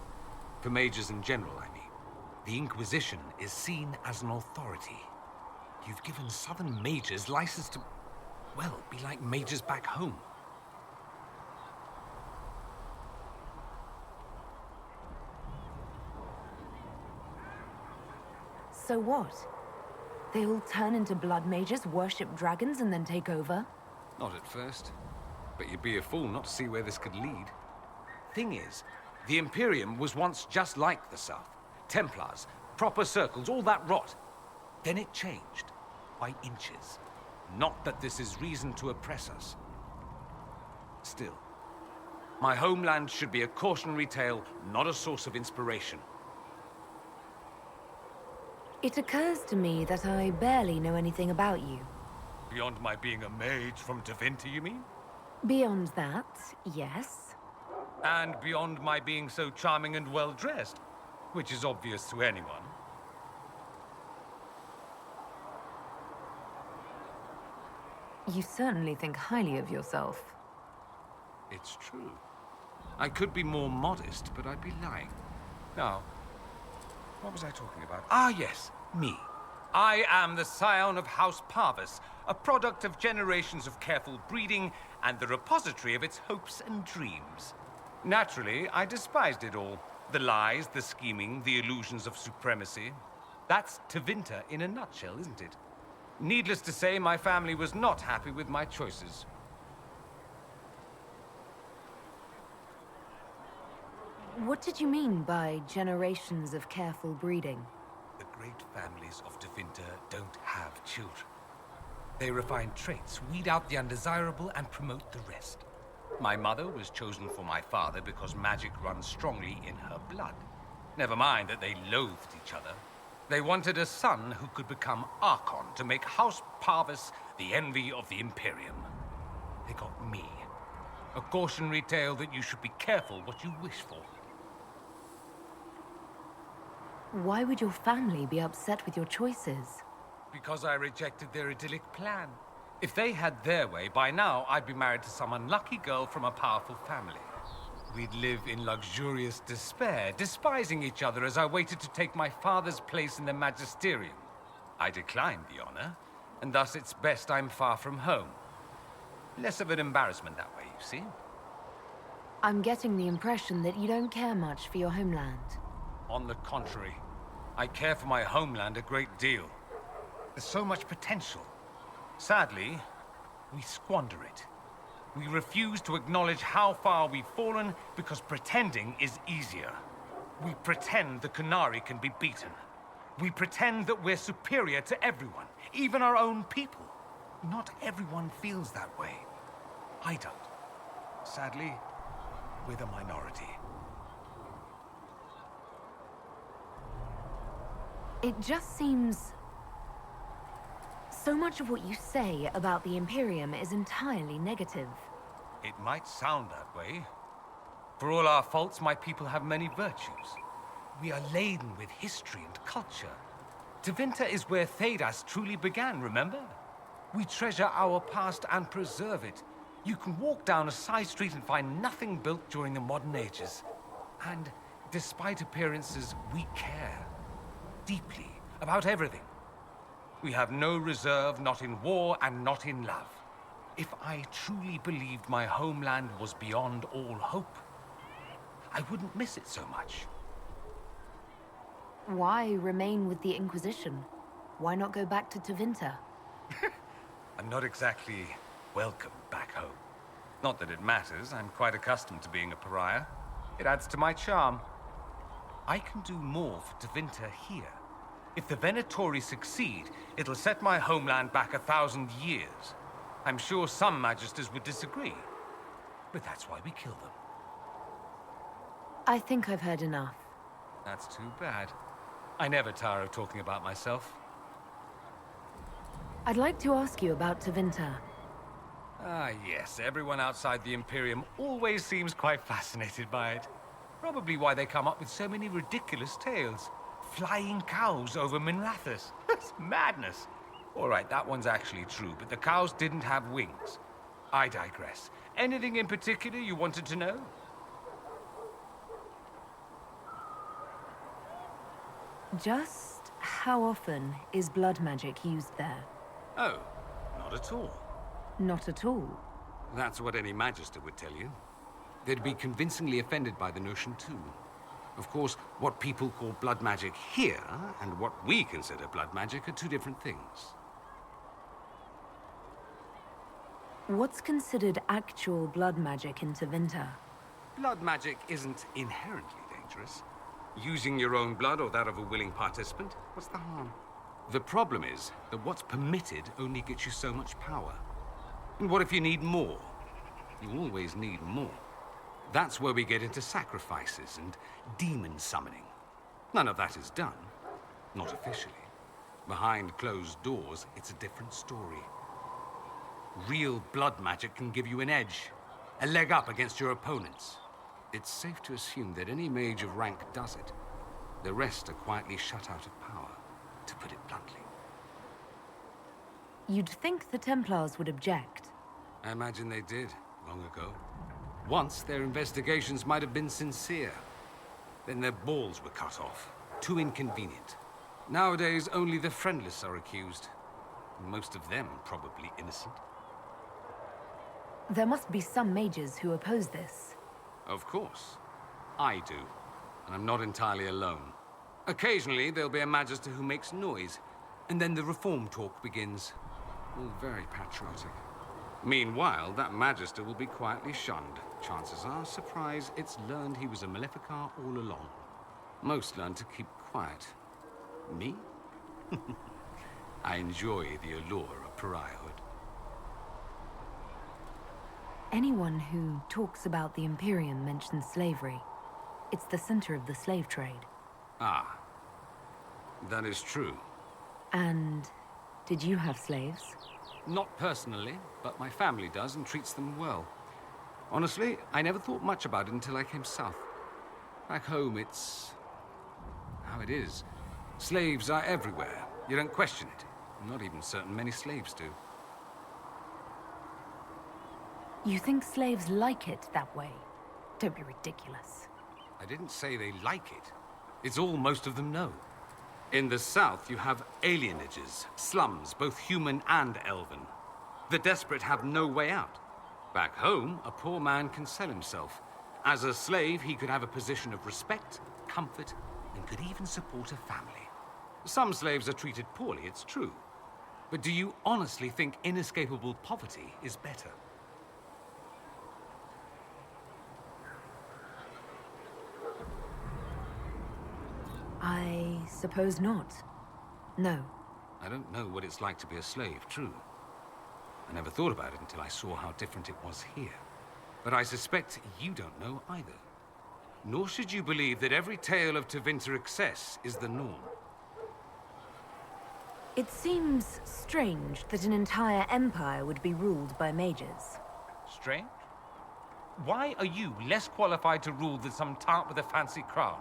For mages in general, I mean. The Inquisition is seen as an authority. You've given Southern mages license to, well, be like mages back home. So what? They all turn into blood mages, worship dragons, and then take over? Not at first. But you'd be a fool not to see where this could lead. Thing is, the Imperium was once just like the South. Templars, proper circles, all that rot. Then it changed. By inches. Not that this is reason to oppress us. Still, my homeland should be a cautionary tale, not a source of inspiration. It occurs to me that I barely know anything about you. Beyond my being a mage from Tevinter, you mean? Beyond that, yes. And beyond my being so charming and well-dressed, which is obvious to anyone. You certainly think highly of yourself. It's true. I could be more modest, but I'd be lying. Now, what was I talking about? Ah, yes, me. I am the scion of House Parvis, a product of generations of careful breeding and the repository of its hopes and dreams. Naturally, I despised it all. The lies, the scheming, the illusions of supremacy. That's Tevinter in a nutshell, isn't it? Needless to say, my family was not happy with my choices. What did you mean by generations of careful breeding? The great families of Tevinter don't have children. They refine traits, weed out the undesirable, and promote the rest. My mother was chosen for my father because magic runs strongly in her blood. Never mind that they loathed each other. They wanted a son who could become Archon to make House Parvis the envy of the Imperium. They got me. A cautionary tale that you should be careful what you wish for. Why would your family be upset with your choices? Because I rejected their idyllic plan. If they had their way, by now I'd be married to some unlucky girl from a powerful family. We'd live in luxurious despair, despising each other as I waited to take my father's place in the magisterium. I declined the honor, and thus it's best I'm far from home. Less of an embarrassment that way, you see? I'm getting the impression that you don't care much for your homeland. On the contrary, I care for my homeland a great deal. There's so much potential. Sadly, we squander it. We refuse to acknowledge how far we've fallen because pretending is easier. We pretend the Qunari can be beaten. We pretend that we're superior to everyone, even our own people. Not everyone feels that way. I don't. Sadly, we're the minority. It just seems... So much of what you say about the Imperium is entirely negative. It might sound that way. For all our faults, my people have many virtues. We are laden with history and culture. Tevinter is where Thedas truly began, remember? We treasure our past and preserve it. You can walk down a side street and find nothing built during the modern ages. And despite appearances, we care. Deeply, about everything. We have no reserve, not in war and not in love. If I truly believed my homeland was beyond all hope, I wouldn't miss it so much. Why remain with the Inquisition? Why not go back to Tevinter? I'm not exactly welcome back home. Not that it matters, I'm quite accustomed to being a pariah. It adds to my charm. I can do more for Tevinter here. If the Venatori succeed, it'll set my homeland back 1,000 years. I'm sure some Magisters would disagree, but that's why we kill them. I think I've heard enough. That's too bad. I never tire of talking about myself. I'd like to ask you about Tevinter. Ah, yes. Everyone outside the Imperium always seems quite fascinated by it. Probably why they come up with so many ridiculous tales. Flying cows over Minrathous. That's madness. All right, that one's actually true, but the cows didn't have wings. I digress. Anything in particular you wanted to know? Just how often is blood magic used there? Oh, not at all. Not at all. That's what any Magister would tell you. They'd be convincingly offended by the notion, too. Of course, what people call blood magic here, and what we consider blood magic, are two different things. What's considered actual blood magic in Tevinter? Blood magic isn't inherently dangerous. Using your own blood or that of a willing participant, what's the harm? The problem is that what's permitted only gets you so much power. And what if you need more? You always need more. That's where we get into sacrifices and demon summoning. None of that is done. Not officially. Behind closed doors, it's a different story. Real blood magic can give you an edge, a leg up against your opponents. It's safe to assume that any mage of rank does it. The rest are quietly shut out of power, to put it bluntly. You'd think the Templars would object. I imagine they did, long ago. Once, their investigations might have been sincere. Then their balls were cut off. Too inconvenient. Nowadays, only the friendless are accused. Most of them probably innocent. There must be some mages who oppose this. Of course. I do. And I'm not entirely alone. Occasionally, there'll be a Magister who makes noise, and then the reform talk begins. All very patriotic. Meanwhile, that Magister will be quietly shunned. Chances are, surprise, it's learned he was a Maleficar all along. Most learn to keep quiet. Me? I enjoy the allure of pariahhood. Anyone who talks about the Imperium mentions slavery. It's the center of the slave trade. Ah. That is true. And did you have slaves? Not personally, but my family does and treats them well. Honestly, I never thought much about it until I came south. Back home, it's how it is. Slaves are everywhere. You don't question it. I'm not even certain many slaves do. You think slaves like it that way? Don't be ridiculous. I didn't say they like it. It's all most of them know. In the south, you have alienages, slums, both human and elven. The desperate have no way out. Back home, a poor man can sell himself. As a slave, he could have a position of respect, comfort, and could even support a family. Some slaves are treated poorly, it's true. But do you honestly think inescapable poverty is better? I suppose not. No. I don't know what it's like to be a slave, true. I never thought about it until I saw how different it was here. But I suspect you don't know either. Nor should you believe that every tale of Tevinter excess is the norm. It seems strange that an entire empire would be ruled by mages. Strange? Why are you less qualified to rule than some tart with a fancy crown?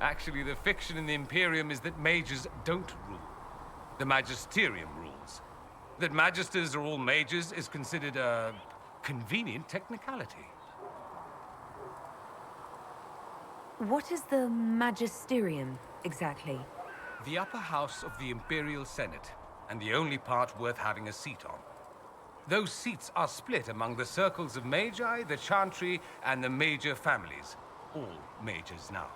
Actually, the fiction in the Imperium is that mages don't rule. The Magisterium rules. That Magisters are all mages is considered a convenient technicality. What is the Magisterium, exactly? The upper house of the Imperial Senate, and the only part worth having a seat on. Those seats are split among the circles of Magi, the Chantry, and the major families. All mages now.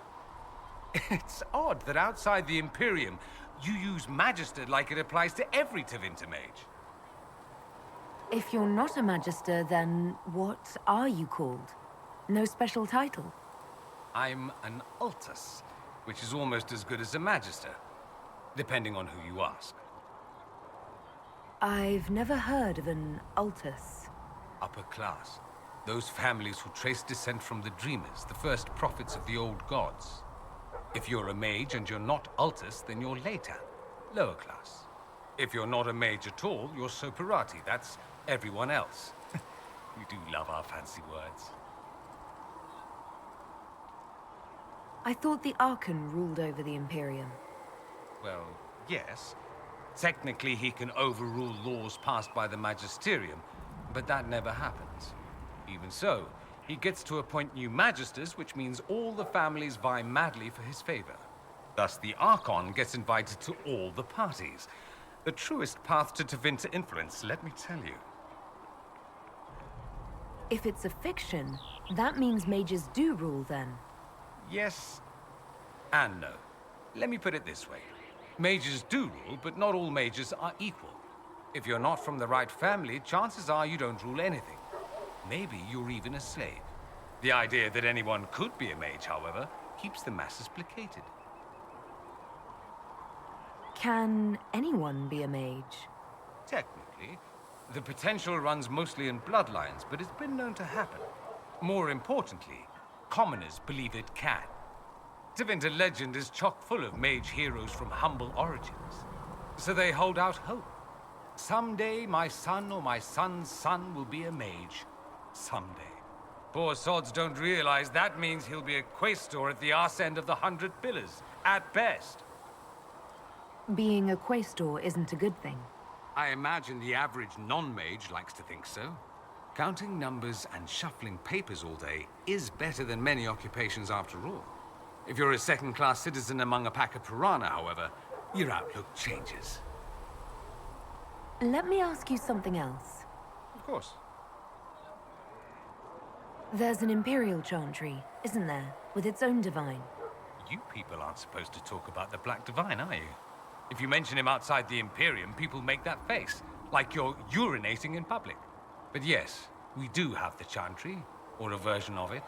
It's odd that outside the Imperium, you use Magister like it applies to every Tevinter mage. If you're not a Magister, then what are you called? No special title? I'm an Altus. which is almost as good as a Magister, depending on who you ask. I've never heard of an Altus. Upper class. Those families who trace descent from the Dreamers, the first prophets of the old gods. If you're a mage and you're not Altus, then you're later, lower class. If you're not a mage at all, you're Soperati. That's everyone else. We do love our fancy words. I thought the Archon ruled over the Imperium. Well, yes. Technically, he can overrule laws passed by the Magisterium, but that never happens. Even so, he gets to appoint new Magisters, which means all the families vie madly for his favor. Thus, the Archon gets invited to all the parties. The truest path to Tevinter influence, let me tell you. If it's a fiction, that means mages do rule then. Yes and no. Let me put it this way. Mages do rule, but not all mages are equal. If you're not from the right family, chances are you don't rule anything. Maybe you're even a slave. The idea that anyone could be a mage, however, keeps the masses placated. Can anyone be a mage? Technically. The potential runs mostly in bloodlines, but it's been known to happen. More importantly, commoners believe it can. Tevinter legend is chock full of mage heroes from humble origins. So they hold out hope. Someday my son or my son's son will be a mage. Someday. Poor sods don't realize that means he'll be a quaestor at the arse end of the 100 Pillars, at best. Being a quaestor isn't a good thing. I imagine the average non-mage likes to think so. Counting numbers and shuffling papers all day is better than many occupations after all. If you're a second-class citizen among a pack of piranha, however, your outlook changes. Let me ask you something else. Of course. There's an Imperial Chantry, isn't there? With its own divine. You people aren't supposed to talk about the Black Divine, are you? If you mention him outside the Imperium, people make that face, like you're urinating in public. But yes, we do have the Chantry, or a version of it.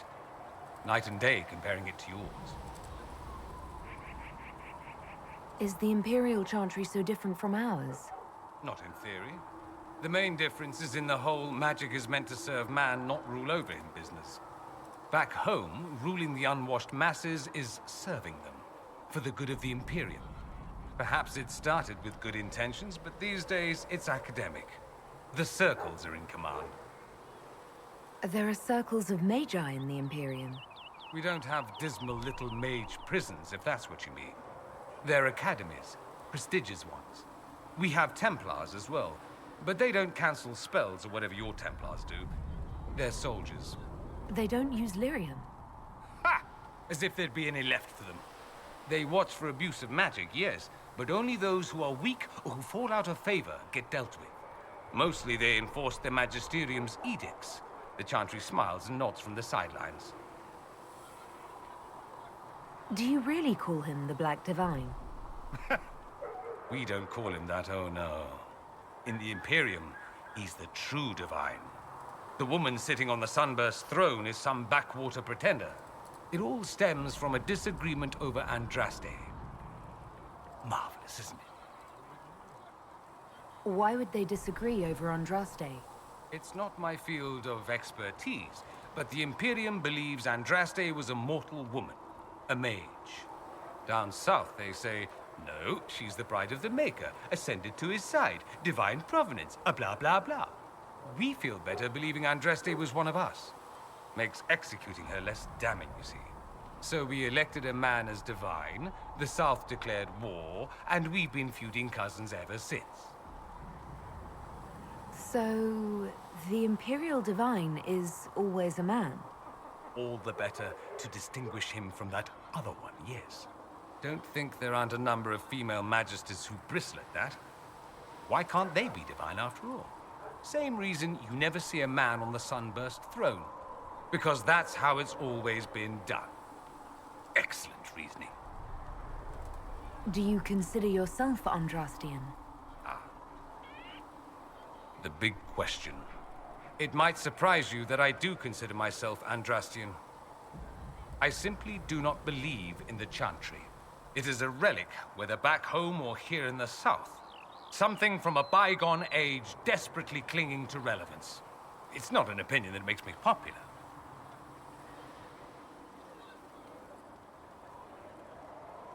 Night and day comparing it to yours. Is the Imperial Chantry so different from ours? Not in theory. The main difference is in the whole magic is meant to serve man, not rule over him business. Back home, ruling the unwashed masses is serving them, for the good of the Imperium. Perhaps it started with good intentions, but these days it's academic. The circles are in command. There are circles of magi in the Imperium. We don't have dismal little mage prisons, if that's what you mean. They're academies, prestigious ones. We have Templars as well, but they don't cancel spells or whatever your Templars do. They're soldiers. They don't use lyrium. Ha! As if there'd be any left for them. They watch for abuse of magic, yes, but only those who are weak or who fall out of favor get dealt with. Mostly they enforce the Magisterium's edicts. The Chantry smiles and nods from the sidelines. Do you really call him the Black Divine? We don't call him that, oh no. In the Imperium, he's the true divine. The woman sitting on the Sunburst throne is some backwater pretender. It all stems from a disagreement over Andraste. Marvelous, isn't it? Why would they disagree over Andraste? It's not my field of expertise, but the Imperium believes Andraste was a mortal woman, a mage. Down south, they say, no, she's the bride of the Maker, ascended to his side, divine provenance, a blah blah blah. We feel better believing Andraste was one of us. Makes executing her less damning, you see. So we elected a man as divine, the South declared war, and we've been feuding cousins ever since. So, the Imperial Divine is always a man? All the better to distinguish him from that other one, yes. Don't think there aren't a number of female magisters who bristle at that. Why can't they be divine after all? Same reason you never see a man on the Sunburst throne. Because that's how it's always been done. Excellent reasoning. Do you consider yourself Andrastian? The big question. It might surprise you that I do consider myself Andrastian. I simply do not believe in the Chantry. It is a relic, whether back home or here in the south. Something from a bygone age desperately clinging to relevance. It's not an opinion that makes me popular.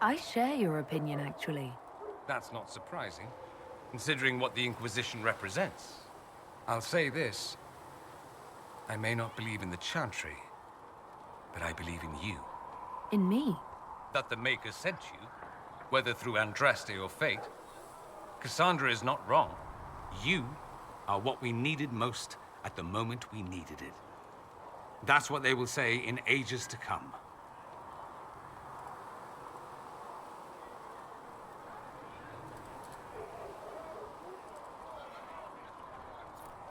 I share your opinion, actually. That's not surprising, considering what the Inquisition represents. I'll say this. I may not believe in the Chantry, but I believe in you. In me? That the Maker sent you, whether through Andraste or fate. Cassandra is not wrong. You are what we needed most at the moment we needed it. That's what they will say in ages to come.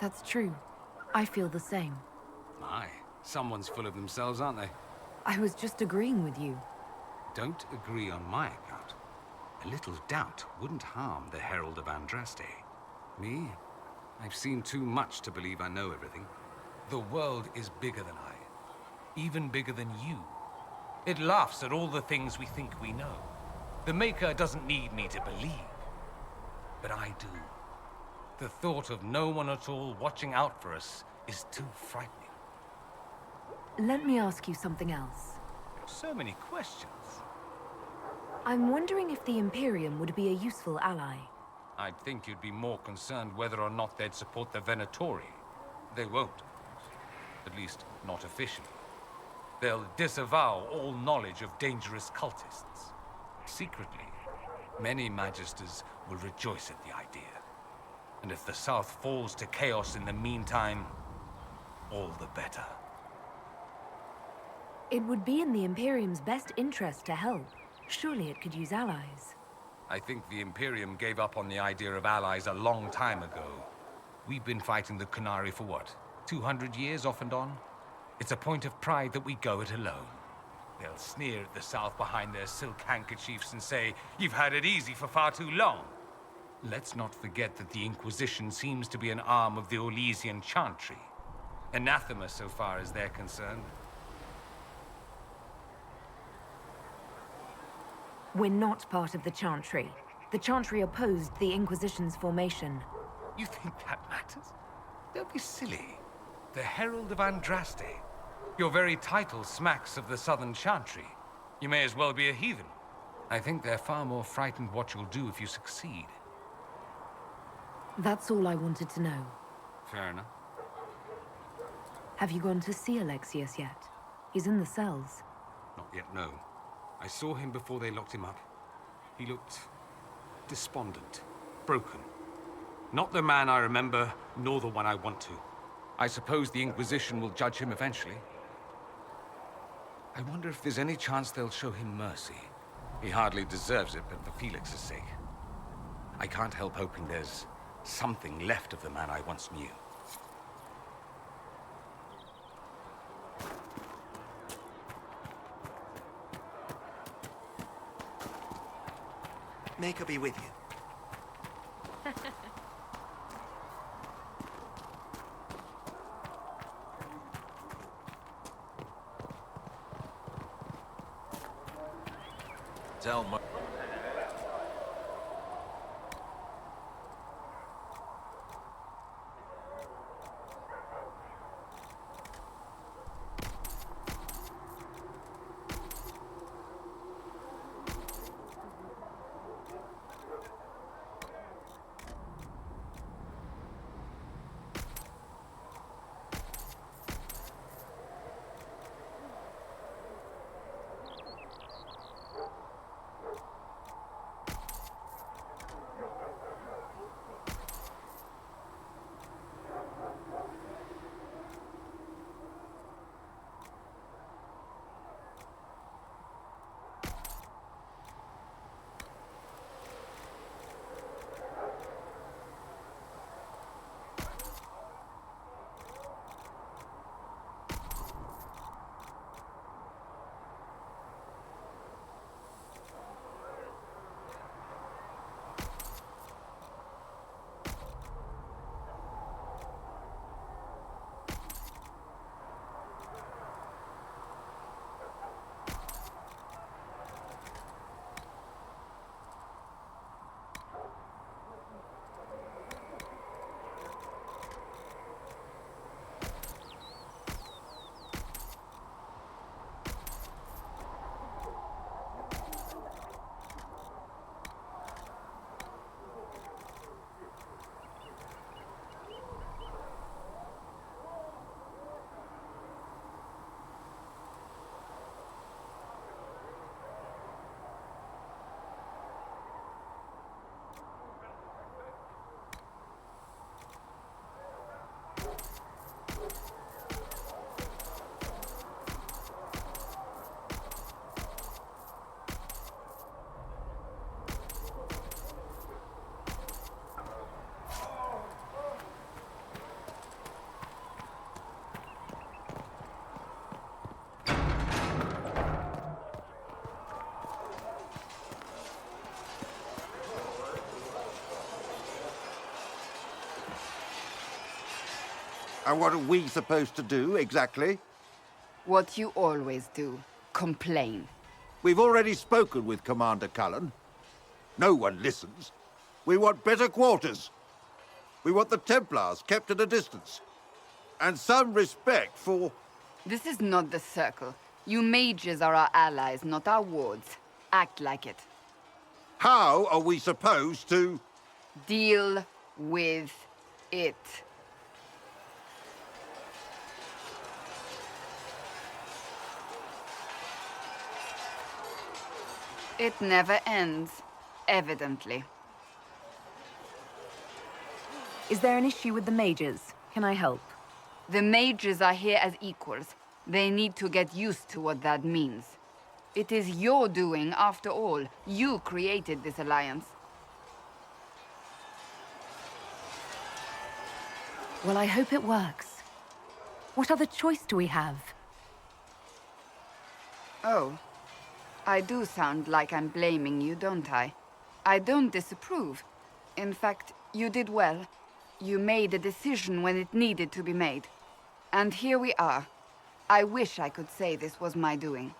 That's true. I feel the same. My, someone's full of themselves, aren't they? I was just agreeing with you. Don't agree on my account. A little doubt wouldn't harm the Herald of Andraste. Me? I've seen too much to believe I know everything. The world is bigger than I. Even bigger than you. It laughs at all the things we think we know. The Maker doesn't need me to believe. But I do. The thought of no one at all watching out for us is too frightening. Let me ask you something else. So many questions. I'm wondering if the Imperium would be a useful ally. I'd think you'd be more concerned whether or not they'd support the Venatori. They won't. At least, not officially. They'll disavow all knowledge of dangerous cultists. Secretly, many Magisters will rejoice at the idea. And if the South falls to chaos in the meantime, all the better. It would be in the Imperium's best interest to help. Surely it could use allies. I think the Imperium gave up on the idea of allies a long time ago. We've been fighting the Qunari for what? 200 years off and on? It's a point of pride that we go it alone. They'll sneer at the South behind their silk handkerchiefs and say, "You've had it easy for far too long." Let's not forget that the Inquisition seems to be an arm of the Orlesian Chantry. Anathema so far as they're concerned. We're not part of the Chantry. The Chantry opposed the Inquisition's formation. You think that matters? Don't be silly. The Herald of Andraste. Your very title smacks of the Southern Chantry. You may as well be a heathen. I think they're far more frightened what you'll do if you succeed. That's all I wanted to know. Fair enough. Have you gone to see Alexius yet? He's in the cells. Not yet, no. I saw him before they locked him up. He looked despondent, broken. Not the man I remember, nor the one I want to. I suppose the Inquisition will judge him eventually. I wonder if there's any chance they'll show him mercy. He hardly deserves it, but for Felix's sake. I can't help hoping there's something left of the man I once knew. Maker be with you. Tell me. And what are we supposed to do, exactly? What you always do. Complain. We've already spoken with Commander Cullen. No one listens. We want better quarters. We want the Templars kept at a distance. And some respect for... This is not the Circle. You mages are our allies, not our wards. Act like it. How are we supposed to... Deal with it. It never ends, evidently. Is there an issue with the mages? Can I help? The mages are here as equals. They need to get used to what that means. It is your doing, after all. You created this alliance. Well, I hope it works. What other choice do we have? Oh. I do sound like I'm blaming you, don't I? I don't disapprove. In fact, you did well. You made a decision when it needed to be made. And here we are. I wish I could say this was my doing.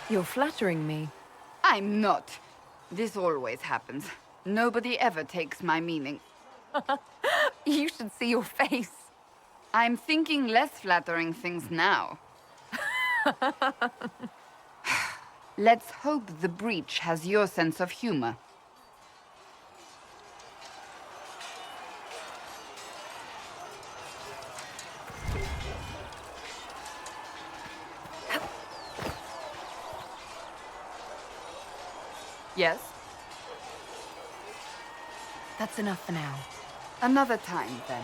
You're flattering me. I'm not. This always happens. Nobody ever takes my meaning. You should see your face. I'm thinking less flattering things now. Let's hope the breach has your sense of humor. Yes? That's enough for now. Another time, then.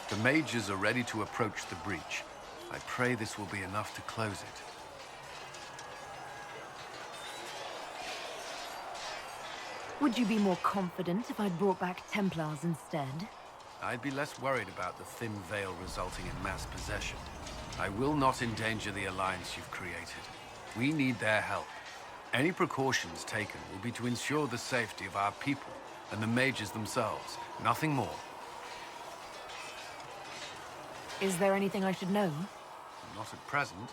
The mages are ready to approach the breach. I pray this will be enough to close it. Would you be more confident if I'd brought back Templars instead? I'd be less worried about the thin veil resulting in mass possession. I will not endanger the alliance you've created. We need their help. Any precautions taken will be to ensure the safety of our people and the mages themselves. Nothing more. Is there anything I should know? Not at present.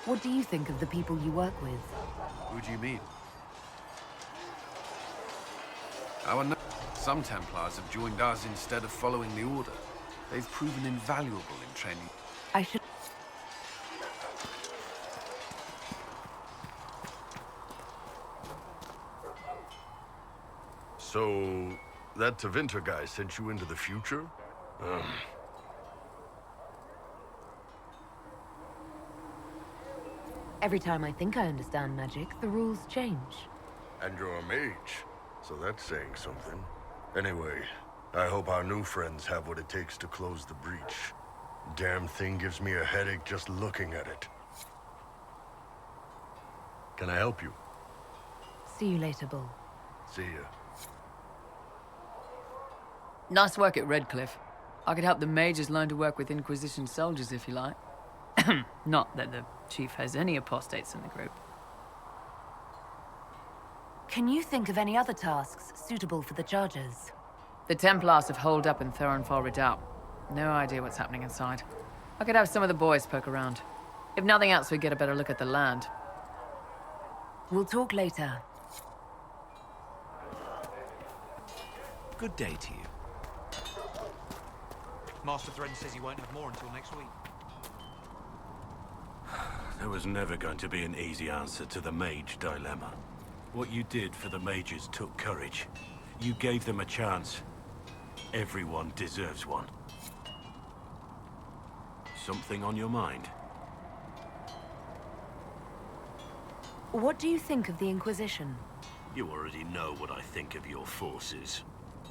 What do you think of the people you work with? Who do you mean? Some Templars have joined us instead of following the Order. They've proven invaluable in training. I should... So, that Tevinter guy sent you into the future? Every time I think I understand magic, the rules change. And you're a mage, so that's saying something. Anyway, I hope our new friends have what it takes to close the breach. Damn thing gives me a headache just looking at it. Can I help you? See you later, Bull. See ya. Nice work at Redcliffe. I could help the mages learn to work with Inquisition soldiers if you like. Not that the chief has any apostates in the group. Can you think of any other tasks suitable for the Chargers? The Templars have holed up in Thorinfar Redoubt. No idea what's happening inside. I could have some of the boys poke around. If nothing else, we get a better look at the land. We'll talk later. Good day to you. Master Threaten says he won't have more until next week. There was never going to be an easy answer to the mage dilemma. What you did for the mages took courage. You gave them a chance. Everyone deserves one. Something on your mind? What do you think of the Inquisition? You already know what I think of your forces.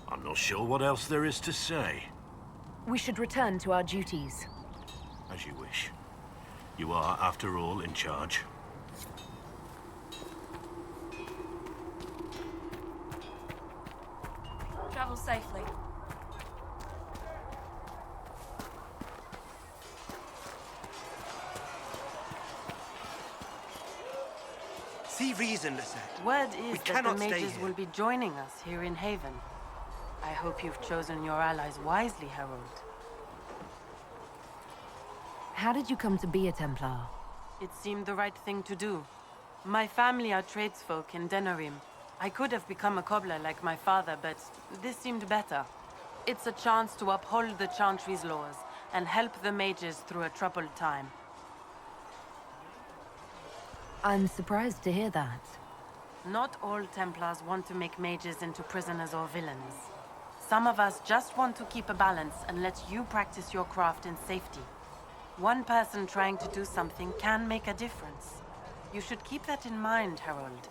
I'm not sure what else there is to say. We should return to our duties. As you wish. You are, after all, in charge. Travel safely. See any reason, Lisette. Word We is that the cannot stay mages here. will be joining us here in Haven. I hope you've chosen your allies wisely, Harold. How did you come to be a Templar? It seemed the right thing to do. My family are tradesfolk in Denerim. I could have become a cobbler like my father, but this seemed better. It's a chance to uphold the Chantry's laws and help the mages through a troubled time. I'm surprised to hear that. Not all Templars want to make mages into prisoners or villains. Some of us just want to keep a balance and let you practice your craft in safety. One person trying to do something can make a difference. You should keep that in mind, Harold.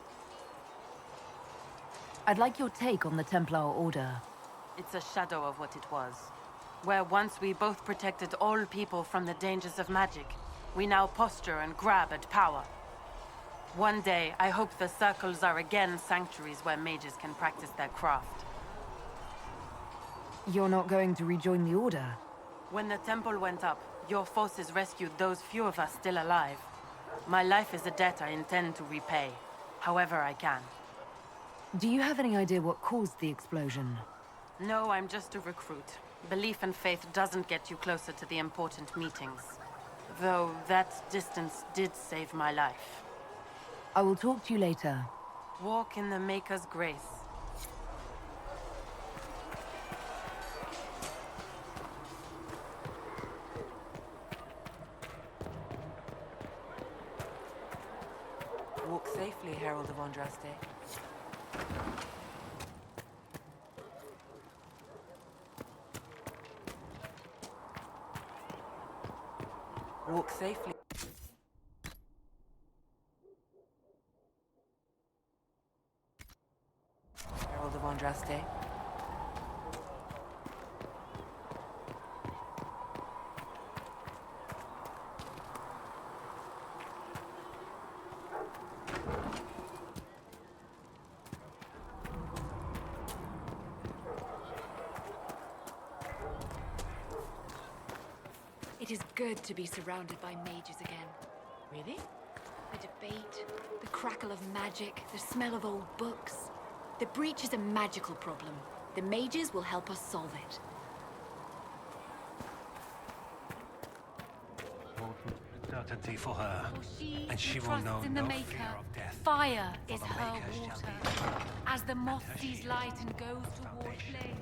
I'd like your take on the Templar Order. It's a shadow of what it was. Where once we both protected all people from the dangers of magic, we now posture and grab at power. One day, I hope the circles are again sanctuaries where mages can practice their craft. You're not going to rejoin the Order? When the temple went up, your forces rescued those few of us still alive. My life is a debt I intend to repay, however I can. Do you have any idea what caused the explosion? No, I'm just a recruit. Belief and faith doesn't get you closer to the important meetings. Though that distance did save my life. I will talk to you later. Walk in the Maker's grace. Walk safely, Herald of Andraste. Walk safely. Herald of Andraste. It is good to be surrounded by mages again. Really? The debate, the crackle of magic, the smell of old books. The breach is a magical problem. The mages will help us solve it. Certainty for her, and she will Trusts know in the no Maker. fear of death. Fire is the her Maker shall water. As the moth sees light and goes toward flame.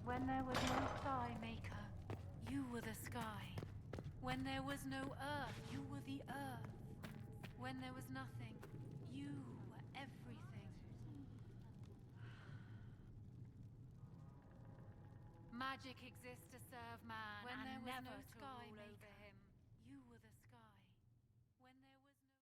When there was no sky, Maker, you were the sky. When there was no earth, you were the earth. When there was nothing, you were everything. Magic exists to serve man, when there was no sky, Maker.